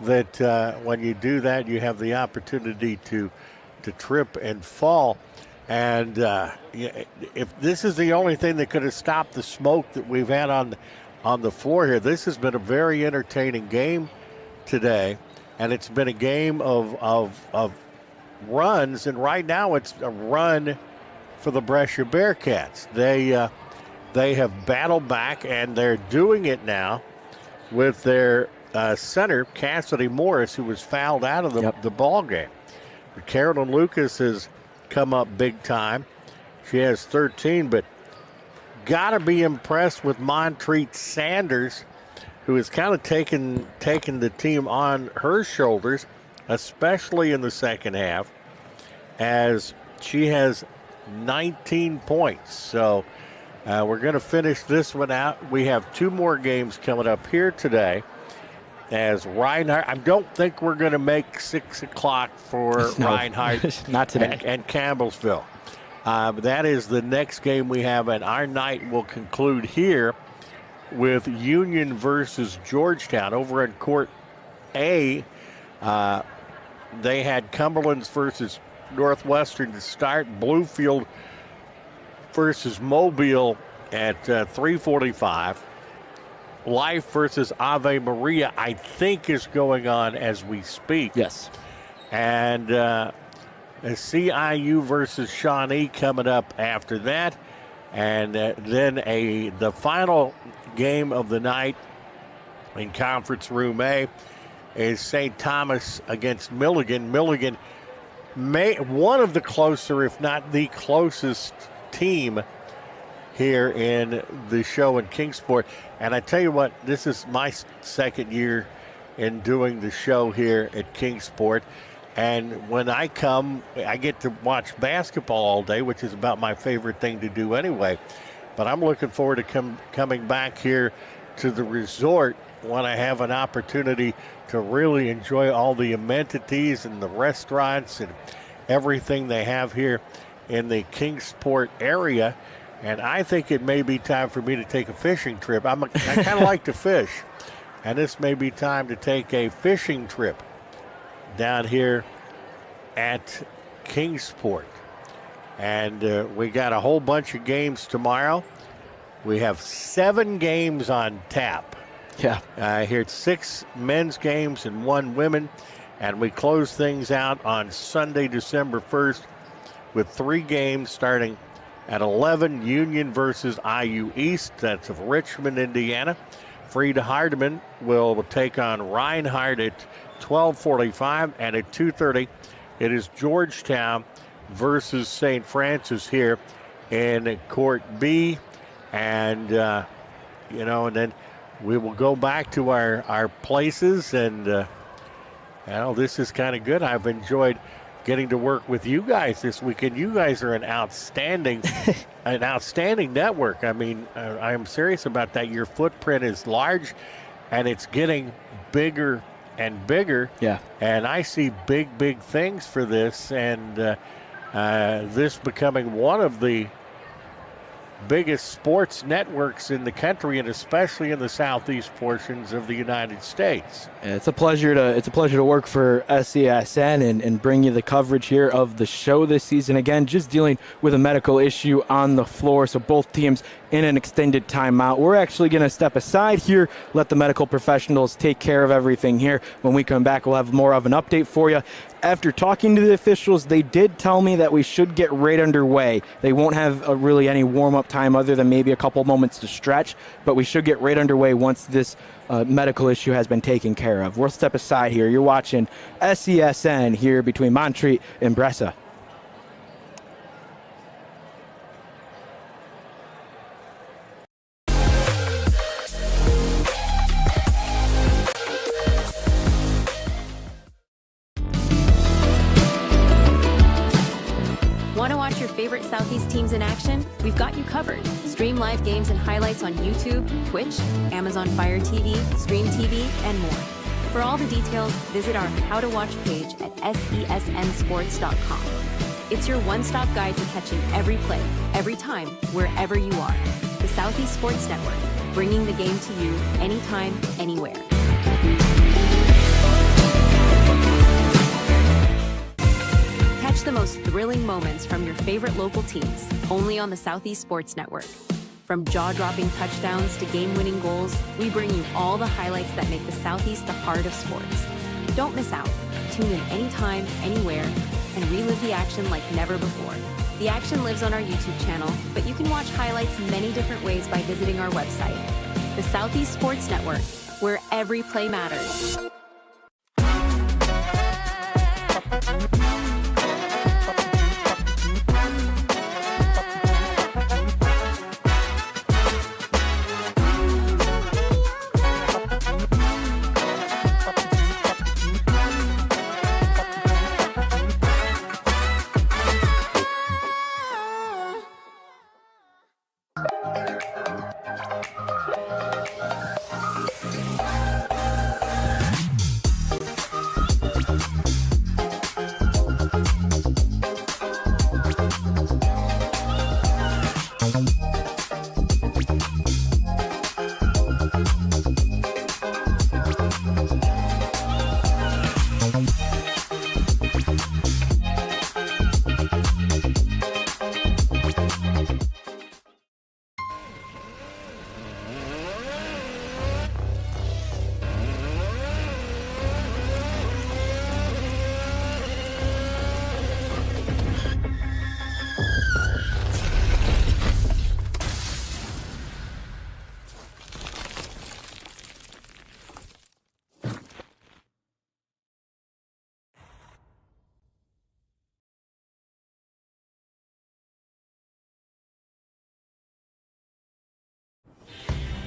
that when you do that, you have the opportunity to trip and fall. And if this is the only thing that could have stopped the smoke that we've had on the floor here, this has been a very entertaining game today, and it's been a game of runs. And right now, it's a run for the Brescia Bearcats. They have battled back, and they're doing it now with their center, Cassidy Morris, who was fouled out of the ball game. Carolyn Lucas has come up big time. She has 13, but got to be impressed with Montreat Sanders, who has kind of taken the team on her shoulders, especially in the second half, as she has 19 points. So we're going to finish this one out. We have 2 more games coming up here today. As Reinhardt, I don't think we're going to make 6 o'clock for Reinhardt not today. and Campbellsville. That is the next game we have, and our night will conclude here with Union versus Georgetown. Over in Court A, they had Cumberland's versus Northwestern to start. Bluefield versus Mobile at 3:45. Life versus Ave Maria, I think, is going on as we speak. Yes. And CIU versus Shawnee coming up after that. And then the final game of the night in Conference Room A is St. Thomas against Milligan. Milligan, one of the closer, if not the closest team here in the show in Kingsport. And I tell you what, this is my second year in doing the show here at Kingsport. And when I come, I get to watch basketball all day, which is about my favorite thing to do anyway. But I'm looking forward to coming back here to the resort when I have an opportunity to really enjoy all the amenities and the restaurants and everything they have here in the Kingsport area. And I think it may be time for me to take a fishing trip. I kind of like to fish. And this may be time to take a fishing trip down here at Kingsport. And we got a whole bunch of games tomorrow. We have 7 games on tap. Yeah. Here it's 6 men's games and 1 women. And we close things out on Sunday, December 1st with 3 games starting at 11, Union versus IU East. That's of Richmond, Indiana. Frieda Hardeman will take on Reinhardt at 12:45. And at 2:30, it is Georgetown versus St. Francis here in Court B. And, and then we will go back to our places. And, this is kind of good. I've enjoyed getting to work with you guys this weekend. You guys are an outstanding network. I mean, I am serious about that. Your footprint is large, and it's getting bigger and bigger. Yeah. And I see big things for this, and this becoming one of the biggest sports networks in the country, and especially in the southeast portions of the United States. It's a pleasure to work for SESN and bring you the coverage here of the show this season. Again, just dealing with a medical issue on the floor, so both teams in an extended timeout. We're actually going to step aside here, let the medical professionals take care of everything here. When we come back, we'll have more of an update for you. After talking to the officials, they did tell me that we should get right underway. They won't have really any warm-up time other than maybe a couple moments to stretch, but we should get right underway once this medical issue has been taken care of. We'll step aside here. You're watching SESN here between Montreat and Brescia. Want to watch your favorite Southeast teams in action? We've got you covered. Stream live games and highlights on YouTube, Twitch, Amazon Fire TV, Stream TV, and more. For all the details, visit our How to Watch page at sesnsports.com. It's your one-stop guide to catching every play, every time, wherever you are. The Southeast Sports Network, bringing the game to you anytime, anywhere. Catch the most thrilling moments from your favorite local teams, only on the Southeast Sports Network. From jaw-dropping touchdowns to game-winning goals, we bring you all the highlights that make the Southeast the heart of sports. Don't miss out. Tune in anytime, anywhere, and relive the action like never before. The action lives on our YouTube channel, but you can watch highlights many different ways by visiting our website. The Southeast Sports Network, where every play matters.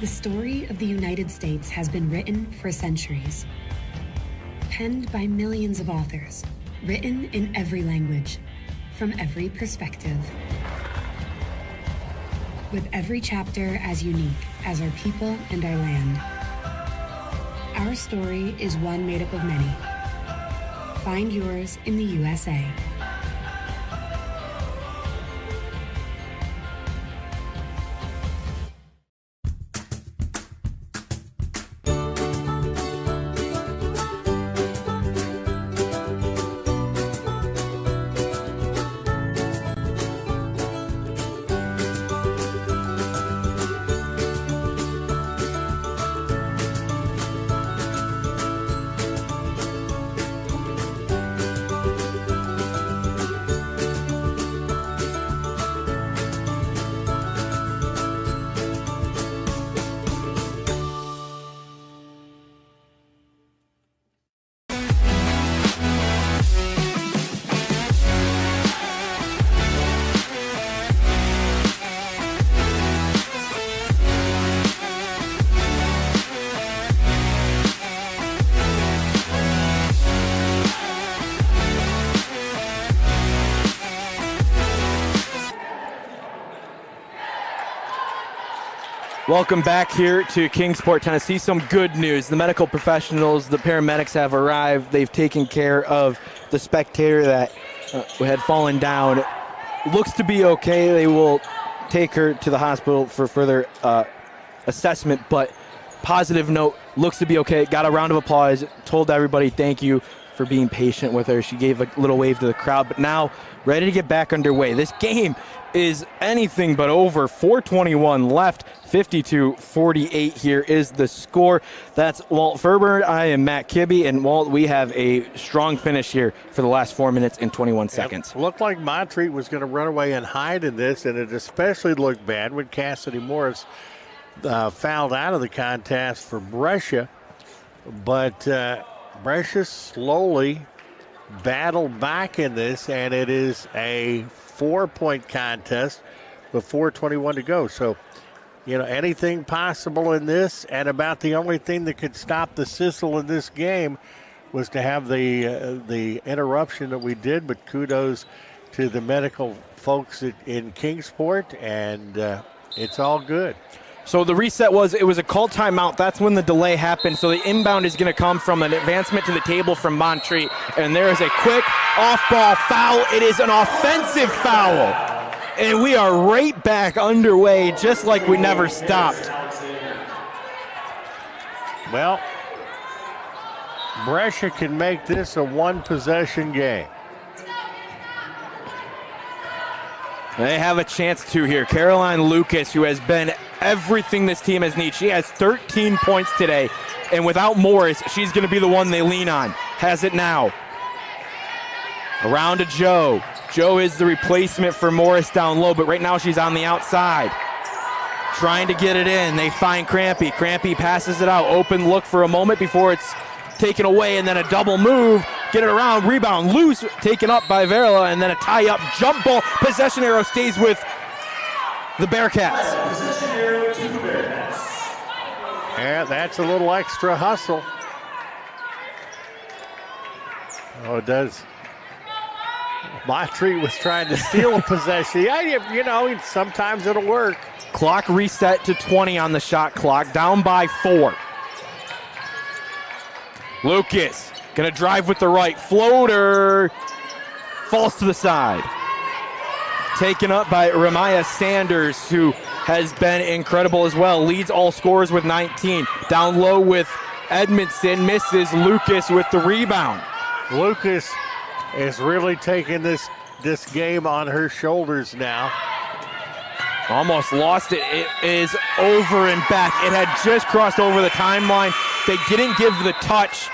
The story of the United States has been written for centuries. Penned by millions of authors, written in every language, from every perspective. With every chapter as unique as our people and our land. Our story is one made up of many. Find yours in the USA. Welcome back here to Kingsport, Tennessee. Some good news. The medical professionals, the paramedics have arrived. They've taken care of the spectator that had fallen down. Looks to be okay. They will take her to the hospital for further assessment, but positive note, looks to be okay. Got a round of applause, told everybody thank you for being patient with her. She gave a little wave to the crowd, but now ready to get back underway. This game is anything but over. 4:21 left, 52-48 here is the score. That's Walt Ferber. I am Matt Kibbe, and Walt, we have a strong finish here for the last 4 minutes and 21 seconds. It looked like Montreat was going to run away and hide in this, and it especially looked bad when Cassidy Morris fouled out of the contest for Brescia. But Brescia slowly battled back in this, and it is a 4-point contest with 4:21 to go. So, anything possible in this, and about the only thing that could stop the sizzle in this game was to have the interruption that we did. But kudos to the medical folks in Kingsport, and it's all good. So the reset was a called timeout. That's when the delay happened. So the inbound is going to come from an advancement to the table from Montreat. And there is a quick off-ball foul. It is an offensive foul. And we are right back underway just like we never stopped. Well, Brescia can make this a one-possession game. They have a chance to here. Caroline Lucas, who has been everything this team has needed. She has 13 points today, and without Morris, she's going to be the one they lean on. Has it now. Around to Joe. Joe is the replacement for Morris down low, but right now she's on the outside. Trying to get it in. They find Crampy. Crampy passes it out. Open look for a moment before it's taken away, and then a double move. Get it around, rebound, loose, taken up by Varela, and then a tie-up jump ball. Possession arrow stays with the Bearcats. Possession arrow to the Bearcats. Yeah, that's a little extra hustle. Oh, it does. Montreat was trying to steal a possession. Yeah, sometimes it'll work. Clock reset to 20 on the shot clock, down by 4. Lucas gonna drive with the right floater, falls to the side. Taken up by Ramaya Sanders, who has been incredible as well. Leads all scorers with 19. Down low with Edmondson, misses. Lucas with the rebound. Lucas is really taking this game on her shoulders now. Almost lost it. It is over and back. It had just crossed over the timeline. They didn't give the touch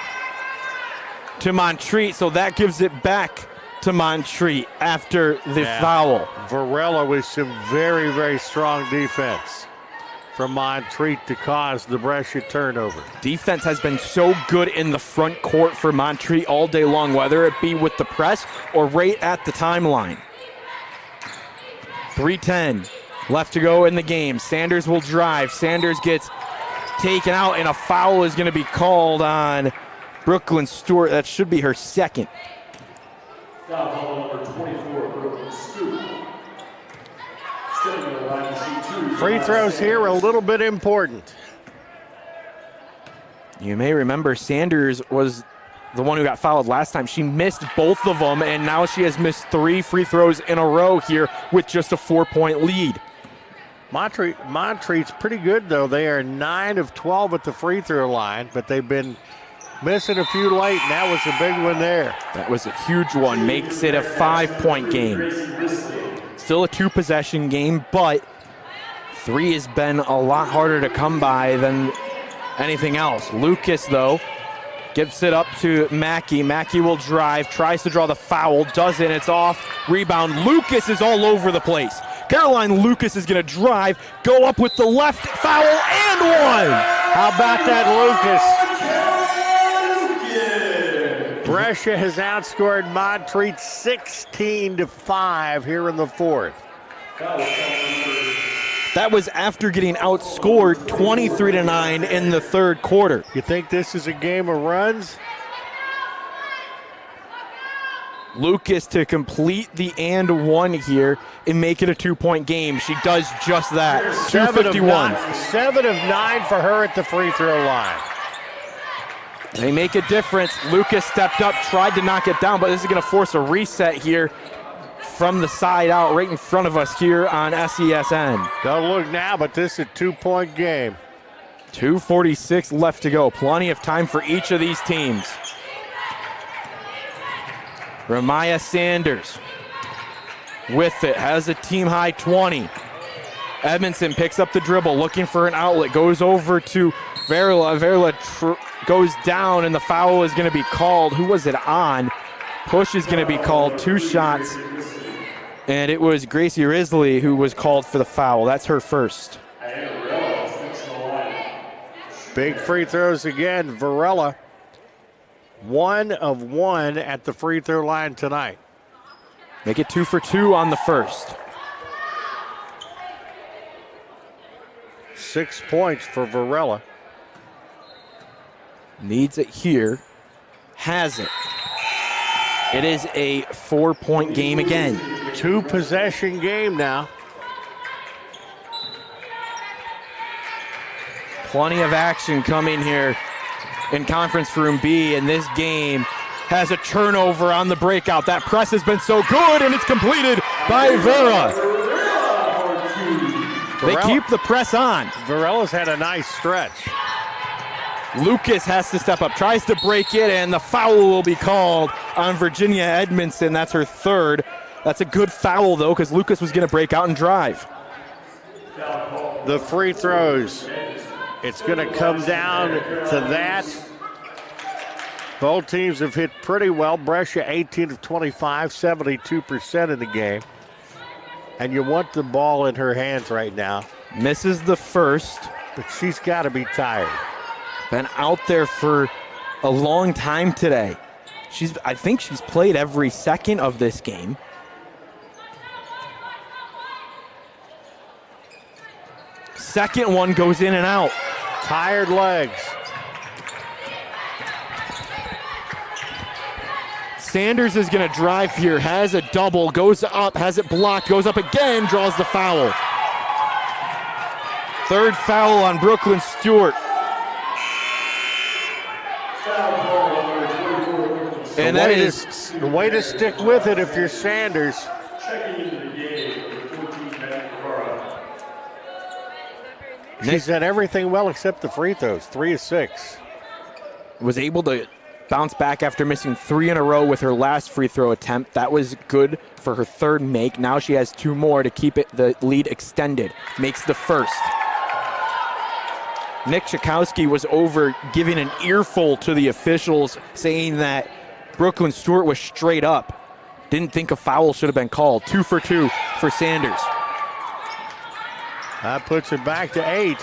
to Montreat, so that gives it back to Montreat after the foul. Varela with some very, very strong defense from Montreat to cause the Brescia turnover. Defense has been so good in the front court for Montreat all day long, whether it be with the press or right at the timeline. 3:10 left to go in the game. Sanders will drive. Sanders gets taken out, and a foul is going to be called on Brooklyn Stewart. That should be her second. Foul call number 24, Brooklyn Stewart. Stepping to the line, she 2. Free throws here are a little bit important. You may remember Sanders was the one who got fouled last time. She missed both of them, and now she has missed 3 free throws in a row here with just a 4-point lead. Montreat's pretty good, though. They are 9 of 12 at the free throw line, but they've been missing a few late, and that was a big one there. That was a huge one. Makes it a 5-point game. Still a 2-possession game, but 3 has been a lot harder to come by than anything else. Lucas, though, gives it up to Mackey. Mackey will drive, tries to draw the foul, doesn't. It's off. Rebound. Lucas is all over the place. Caroline Lucas is going to drive, go up with the left, foul, and one. How about that, Lucas? Brescia has outscored Montreat 16-5 here in the fourth. That was after getting outscored 23-9 in the third quarter. You think this is a game of runs? Lucas to complete the and one here and make it a 2-point game. She does just that. 2:51. 7 of 9 for her at the free throw line. They make a difference. Lucas stepped up, tried to knock it down, but this is going to force a reset here from the side out right in front of us here on SESN. Don't look now, but this is a 2-point game. 2:46 left to go. Plenty of time for each of these teams. Ramaya Sanders with it, has a team high 20. Edmondson picks up the dribble, looking for an outlet, goes over to Verla. Verla goes down, and the foul is going to be called. Who was it on? Push is going to be called, 2 shots. And it was Gracie Risley who was called for the foul. That's her first. Big free throws again. Varela, 1 of 1 at the free throw line tonight. Make it 2 for 2 on the first. 6 points for Varela. Needs it here. Has it. It is a 4-point game again. 2-possession game now. Plenty of action coming here in Conference Room B, and this game has a turnover on the breakout. That press has been so good, and it's completed by Vera. They keep the press on. Varela's had a nice stretch. Lucas has to step up, tries to break it, and the foul will be called on Virginia Edmondson. That's her third. That's a good foul, though, because Lucas was going to break out and drive. The free throws. It's going to come down to that. Both teams have hit pretty well. Brescia 18 of 25, 72% in the game. And you want the ball in her hands right now. Misses the first. But she's got to be tired. Been out there for a long time today. I think she's played every second of this game. Second one goes in and out. Tired legs. Sanders is going to drive here, has a double, goes up, has it blocked, goes up again, draws the foul. Third foul on Brooklyn Stewart. And that is the way to stick with it if you're Sanders. She's done everything well except the free throws, 3 of 6. Was able to bounce back after missing 3 in a row with her last free throw attempt. That was good for her third make. Now she has 2 more to keep the lead extended. Makes the first. Nick Chakowski was over giving an earful to the officials, saying that Brooklyn Stewart was straight up. Didn't think a foul should have been called. 2 for 2 for Sanders. That puts it back to 8.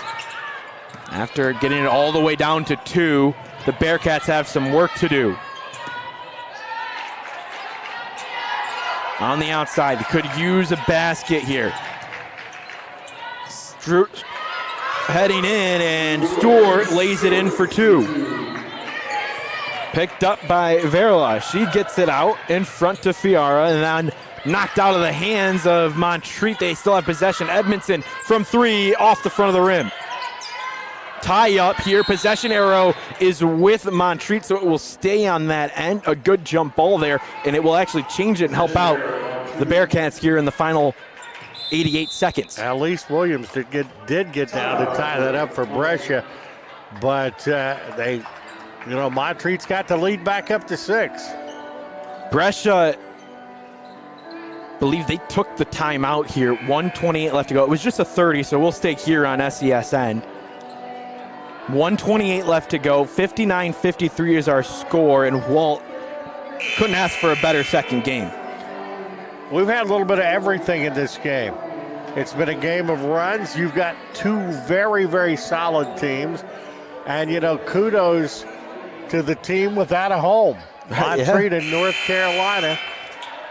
After getting it all the way down to 2, the Bearcats have some work to do. On the outside, they could use a basket here. Heading in, and Stewart lays it in for 2. Picked up by Verla. She gets it out in front to Fiara, and then knocked out of the hands of Montreat. They still have possession. Edmondson from 3 off the front of the rim. Tie up here. Possession arrow is with Montreat, so it will stay on that end. A good jump ball there, and it will actually change it and help out the Bearcats here in the final 88 seconds. Elise Williams did get down to tie that up for Brescia, but Montreat's got the lead back up to 6. Brescia, believe they took the timeout here. 1:28 left to go. It was just a 30, so we'll stay here on SESN. 1:28 left to go. 59-53 is our score, and Walt couldn't ask for a better second game. We've had a little bit of everything in this game. It's been a game of runs. You've got 2 very, very solid teams. And, kudos to the team without a home. Montreat and North Carolina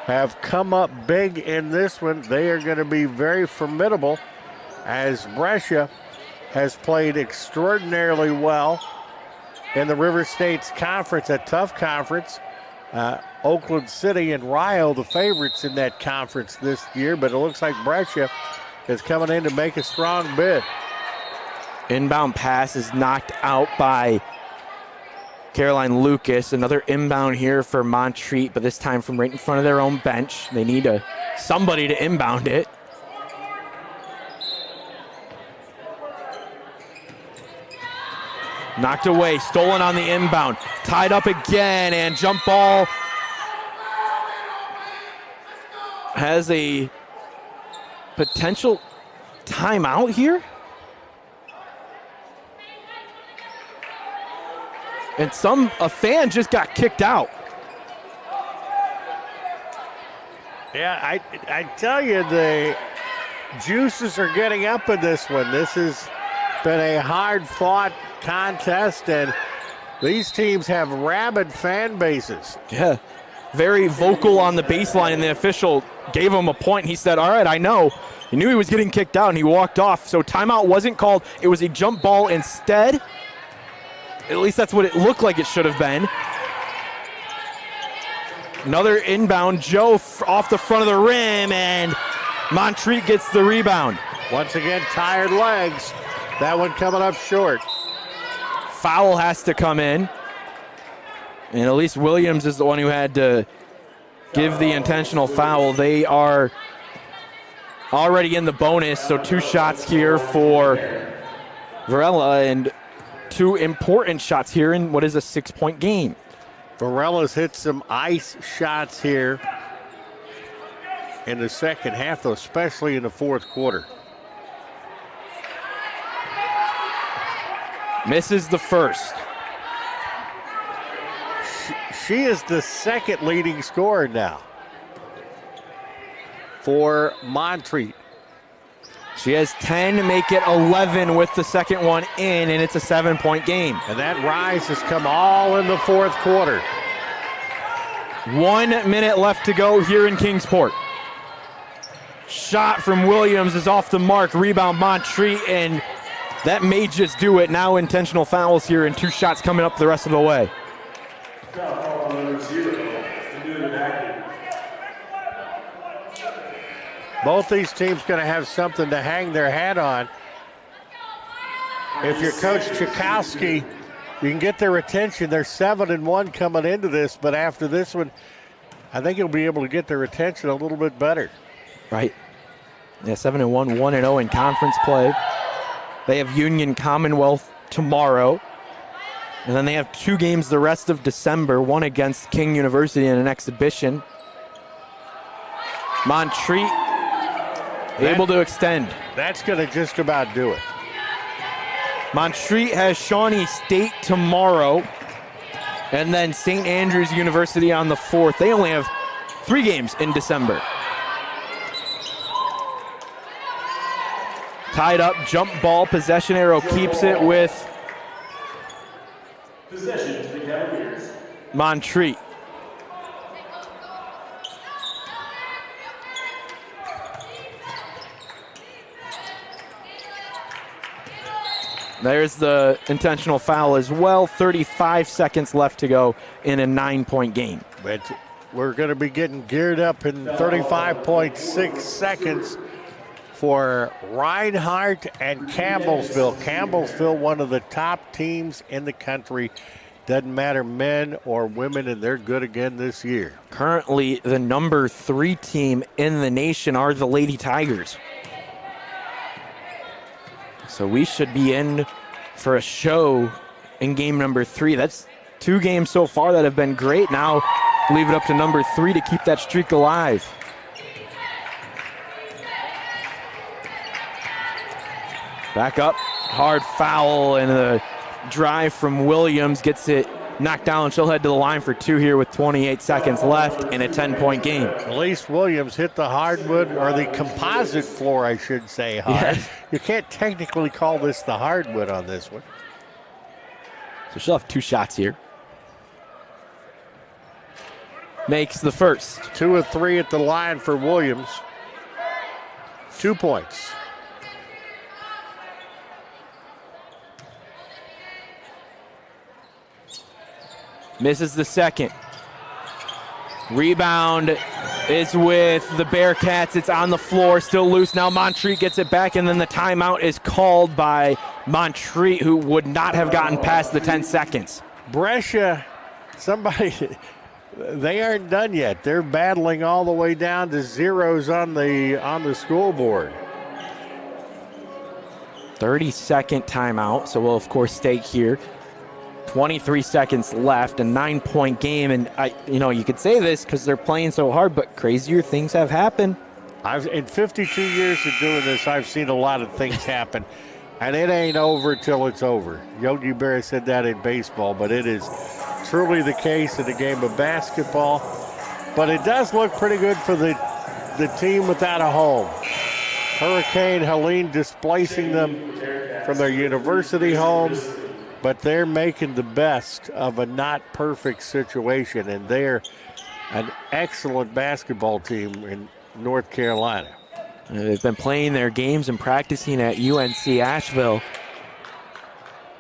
have come up big in this one. They are going to be very formidable, as Brescia has played extraordinarily well in the River States Conference, a tough conference. Oakland City and Rio, the favorites in that conference this year, but it looks like Brescia is coming in to make a strong bid. Inbound pass is knocked out by Caroline Lucas. Another inbound here for Montreat, but this time from right in front of their own bench. They need somebody to inbound it. Knocked away, stolen on the inbound. Tied up again, and jump ball has a potential timeout here. And a fan just got kicked out. Yeah, I tell you, the juices are getting up in this one. This has been a hard-fought contest, and these teams have rabid fan bases. Yeah, very vocal on the baseline, and the official gave him a point. He said, all right, I know. He knew he was getting kicked out, and he walked off. So timeout wasn't called. It was a jump ball instead. At least that's what it looked like it should have been. Another inbound. Joe off the front of the rim, and Montreat gets the rebound. Once again, tired legs. That one coming up short. Foul has to come in. And Elise Williams is the one who had to give the intentional foul. They are already in the bonus, so 2 shots here for Varela, and 2 important shots here in what is a 6-point game. Varela's hit some ice shots here in the second half, though, especially in the fourth quarter. Misses the first. She is the second leading scorer now for Montreat. She has 10 to make it 11 with the second one in, and it's a 7-point game. And that rise has come all in the fourth quarter. 1 minute left to go here in Kingsport. Shot from Williams is off the mark. Rebound Montreat, and that may just do it. Now intentional fouls here, and 2 shots coming up the rest of the way. Both these teams going to have something to hang their hat on. If you're Coach Chakowski, you can get their attention. They're 7-1 coming into this, but after this one, I think you'll be able to get their attention a little bit better. Right. Yeah, 7-1, 1-0 in conference play. They have Union Commonwealth tomorrow. And then they have 2 games the rest of December, one against King University in an exhibition. Montreat able to extend. That's going to just about do it. Montreat has Shawnee State tomorrow, and then St. Andrews University on the 4th. They only have 3 games in December. Tied up, jump ball, possession arrow keeps it with possession to the Cavaliers. Montreat. There's the intentional foul as well. 35 seconds left to go in a 9-point game. But we're going to be getting geared up in 35.6 seconds for Reinhardt and Campbellsville. Campbellsville, one of the top teams in the country. Doesn't matter men or women, and they're good again this year. Currently, the number 3 team in the nation are the Lady Tigers. So we should be in for a show in game number 3. That's 2 games so far that have been great. Now leave it up to number 3 to keep that streak alive. Back up, hard foul, and the drive from Williams gets it knocked down. She'll head to the line for 2 here with 28 seconds left in a 10-point game. Elise Williams hit the hardwood, or the composite floor, I should say, hard. Yeah. You can't technically call this the hardwood on this one. So she'll have 2 shots here. Makes the first. 2 of 3 at the line for Williams. 2 points. Misses the second. Rebound is with the Bearcats. It's on the floor, still loose. Now Montreat gets it back, and then the timeout is called by Montreat, who would not have gotten past the 10 seconds. Brescia, they aren't done yet. They're battling all the way down to zeros on the scoreboard. 30-second timeout, so we'll of course stay here. 23 seconds left, a 9-point game, and you could say this because they're playing so hard, but crazier things have happened. In 52 years of doing this, I've seen a lot of things happen, and it ain't over till it's over. Yogi Berra said that in baseball, but it is truly the case in the game of basketball. But it does look pretty good for the team without a home. Hurricane Helene displacing them from their university home, but they're making the best of a not perfect situation, and they're an excellent basketball team in North Carolina. They've been playing their games and practicing at UNC Asheville.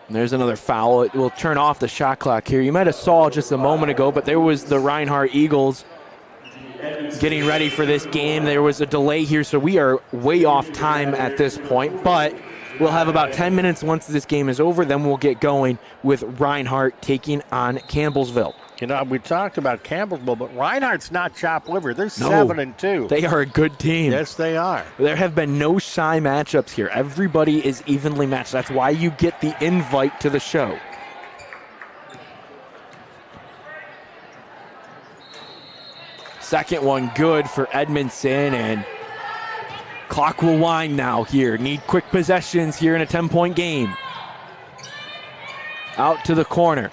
And there's another foul. It will turn off the shot clock here. You might have saw just a moment ago, but there was the Reinhardt Eagles getting ready for this game. There was a delay here, so we are way off time at this point, but we'll have about 10 minutes once this game is over. Then we'll get going with Reinhardt taking on Campbellsville. We talked about Campbellsville, but Reinhardt's not chopped liver. They're 7-2. They are a good team. Yes, they are. There have been no shy matchups here. Everybody is evenly matched. That's why you get the invite to the show. Second one good for Edmondson, and clock will wind now here. Need quick possessions here in a 10-point game. Out to the corner.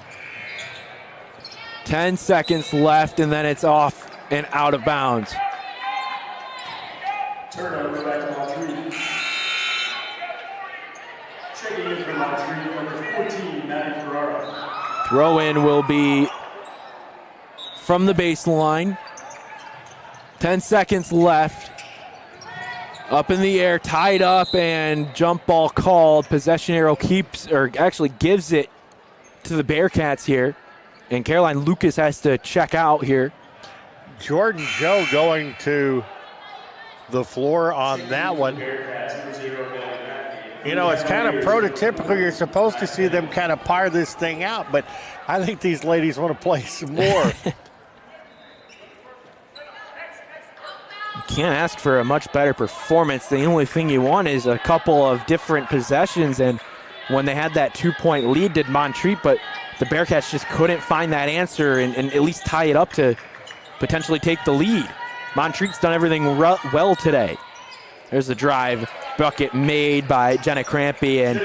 10 seconds left, and then it's off and out of bounds. Turnover back to Montreat. Checking in for Montreat, number 14, Maddie Ferrara. Throw-in will be from the baseline. 10 seconds left. Up in the air, tied up, and jump ball called. Possession arrow gives it to the Bearcats here. And Caroline Lucas has to check out here. Jordan Joe going to the floor on that one. It's kind of prototypical. You're supposed to see them kind of par this thing out, but I think these ladies want to play some more. Can't ask for a much better performance. The only thing you want is a couple of different possessions, and when they had that 2-point lead did Montreat, but the Bearcats just couldn't find that answer and at least tie it up to potentially take the lead. Montreat's done everything well today. There's the drive, bucket made by Jenna Crampy, and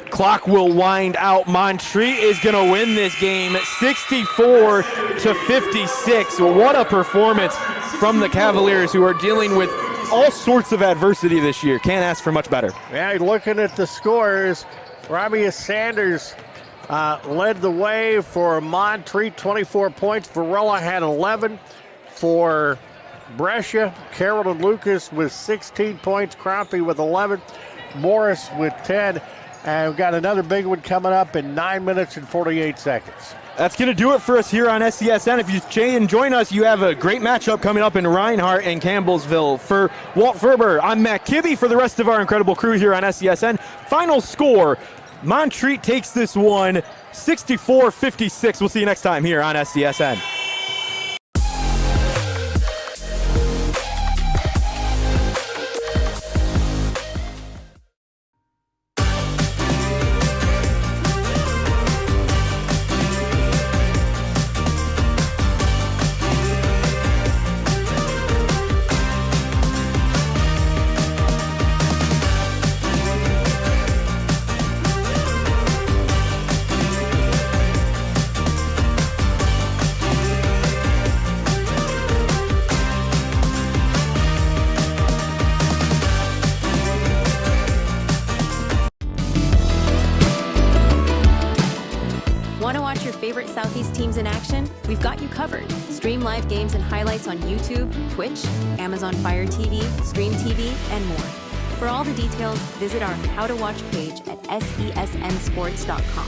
clock will wind out. Montreat is going to win this game 64-56. What a performance from the Cavaliers, who are dealing with all sorts of adversity this year. Can't ask for much better. Yeah, looking at the scores, Ramia Sanders led the way for Montreat, 24 points. Varela had 11 for Brescia. Carolyn Lucas with 16 points. Crampy with 11. Morris with 10. And we've got another big one coming up in 9 minutes and 48 seconds. That's going to do it for us here on SCSN. If you join us, you have a great matchup coming up in Reinhardt and Campbellsville. For Walt Ferber, I'm Matt Kibbe. For the rest of our incredible crew here on SCSN, final score, Montreat takes this one 64-56. We'll see you next time here on SCSN. favorite Southeast teams in action? We've got you covered. Stream live games and highlights on YouTube, Twitch, Amazon Fire TV, Stream TV, and more. For all the details, visit our How to Watch page at SESNsports.com.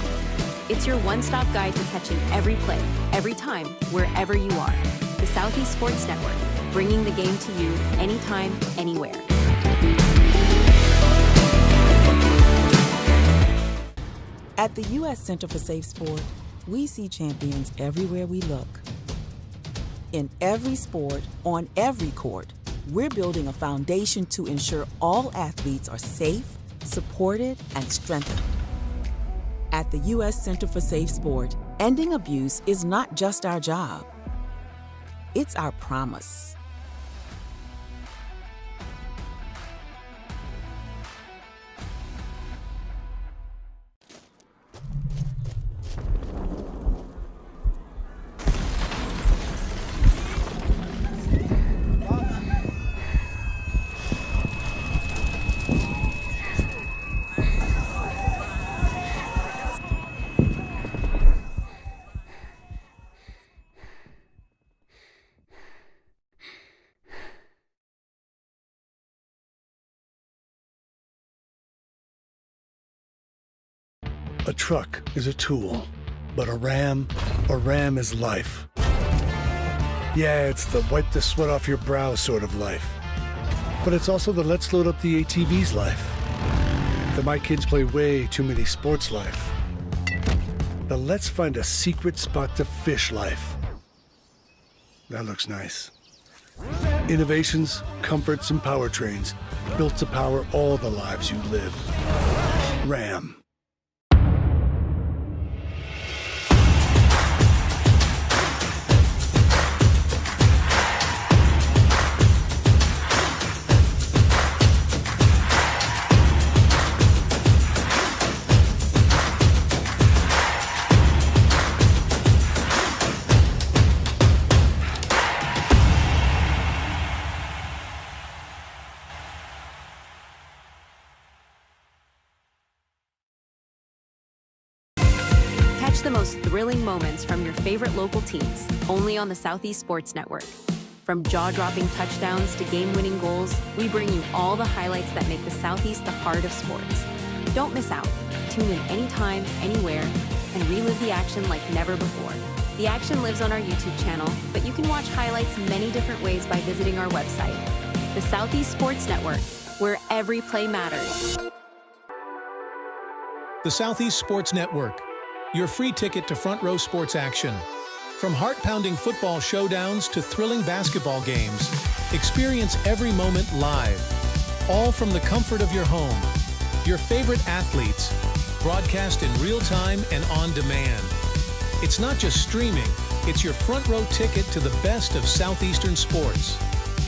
It's your one-stop guide to catching every play, every time, wherever you are. The Southeast Sports Network, bringing the game to you anytime, anywhere. At the U.S. Center for Safe Sport, we see champions everywhere we look. In every sport, on every court, we're building a foundation to ensure all athletes are safe, supported, and strengthened. At the U.S. Center for Safe Sport, ending abuse is not just our job. It's our promise. A truck is a tool, but a ram is life. Yeah, it's the wipe the sweat off your brow sort of life. But it's also the let's load up the ATVs life. The my kids play way too many sports life. The let's find a secret spot to fish life. That looks nice. Innovations, comforts, and powertrains built to power all the lives you live. Ram. Catch the most thrilling moments from your favorite local teams, only on the Southeast Sports Network. From jaw-dropping touchdowns to game-winning goals, we bring you all the highlights that make the Southeast the heart of sports. Don't miss out. Tune in anytime, anywhere, and relive the action like never before. The action lives on our YouTube channel, but you can watch highlights many different ways by visiting our website. The Southeast Sports Network, where every play matters. The Southeast Sports Network, your free ticket to front row sports action. From heart-pounding football showdowns to thrilling basketball games, experience every moment live, all from the comfort of your home. Your favorite athletes, broadcast in real time and on demand. It's not just streaming, it's your front row ticket to the best of Southeastern sports.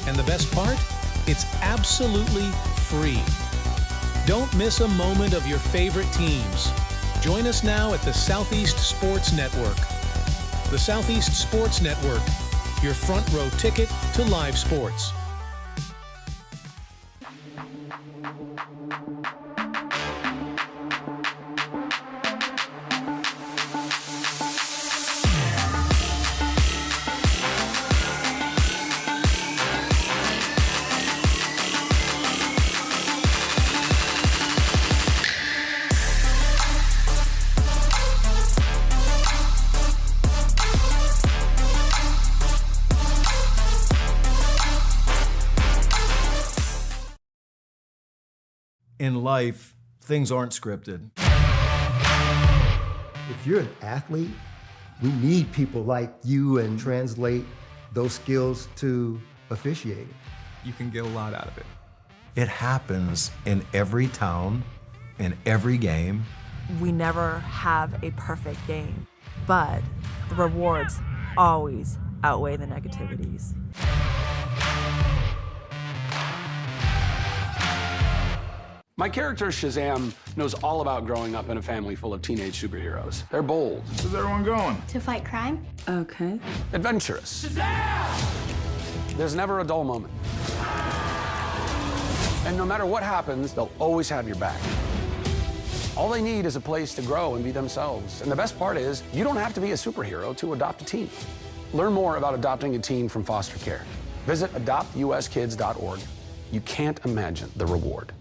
And the best part? It's absolutely free. Don't miss a moment of your favorite teams. Join us now at the Southeast Sports Network. The Southeast Sports Network, your front row ticket to live sports. In life, things aren't scripted. If you're an athlete, we need people like you and translate those skills to officiating. You can get a lot out of it. It happens in every town, in every game. We never have a perfect game, but the rewards always outweigh the negativities. My character, Shazam, knows all about growing up in a family full of teenage superheroes. They're bold. Where's everyone going? To fight crime? Okay. Adventurous. Shazam! There's never a dull moment. And no matter what happens, they'll always have your back. All they need is a place to grow and be themselves. And the best part is, you don't have to be a superhero to adopt a teen. Learn more about adopting a teen from foster care. Visit adoptuskids.org. You can't imagine the reward.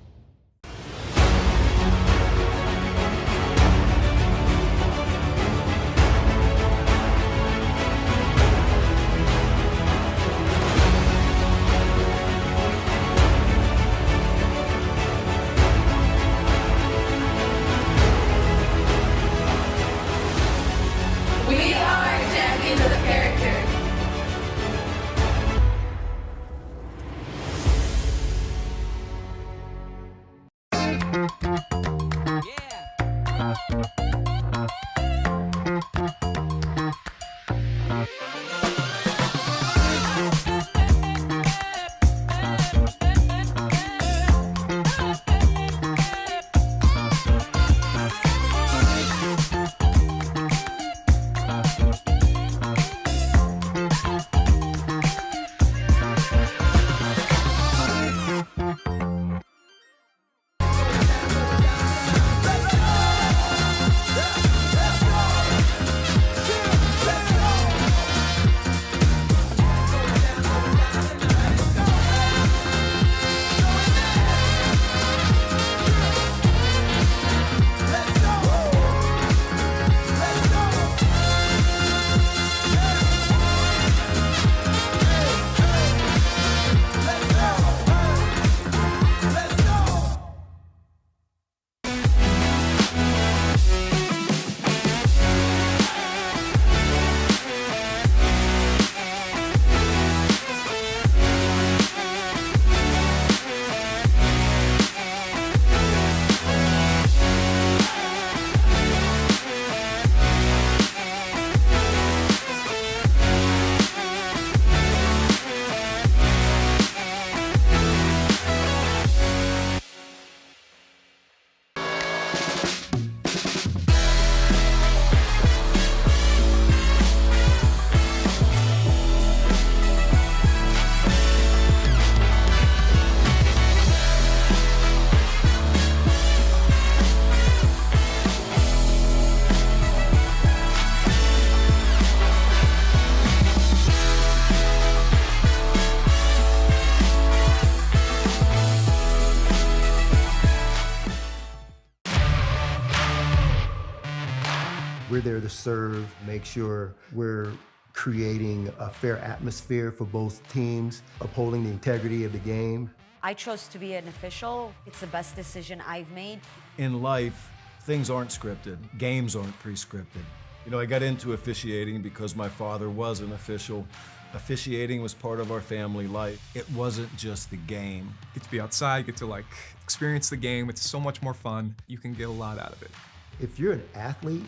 We're there to serve, make sure we're creating a fair atmosphere for both teams, upholding the integrity of the game. I chose to be an official. It's the best decision I've made. In life, things aren't scripted. Games aren't pre-scripted. You know, I got into officiating because my father was an official. Officiating was part of our family life. It wasn't just the game. Get to be outside, get to experience the game. It's so much more fun. You can get a lot out of it. If you're an athlete,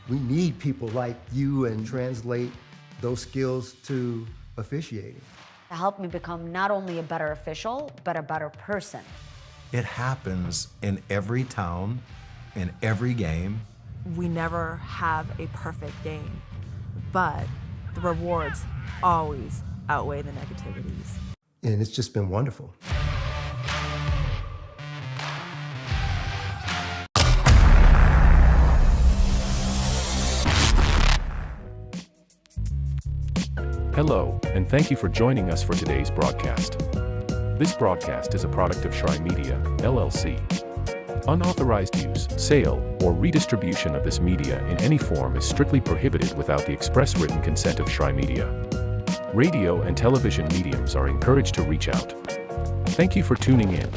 we need people like you and translate those skills to officiating. It helped me become not only a better official, but a better person. It happens in every town, in every game. We never have a perfect game, but the rewards always outweigh the negativities. And it's just been wonderful. Hello, and thank you for joining us for today's broadcast. This broadcast is a product of Shry Media, LLC. Unauthorized use, sale, or redistribution of this media in any form is strictly prohibited without the express written consent of Shry Media. Radio and television mediums are encouraged to reach out. Thank you for tuning in.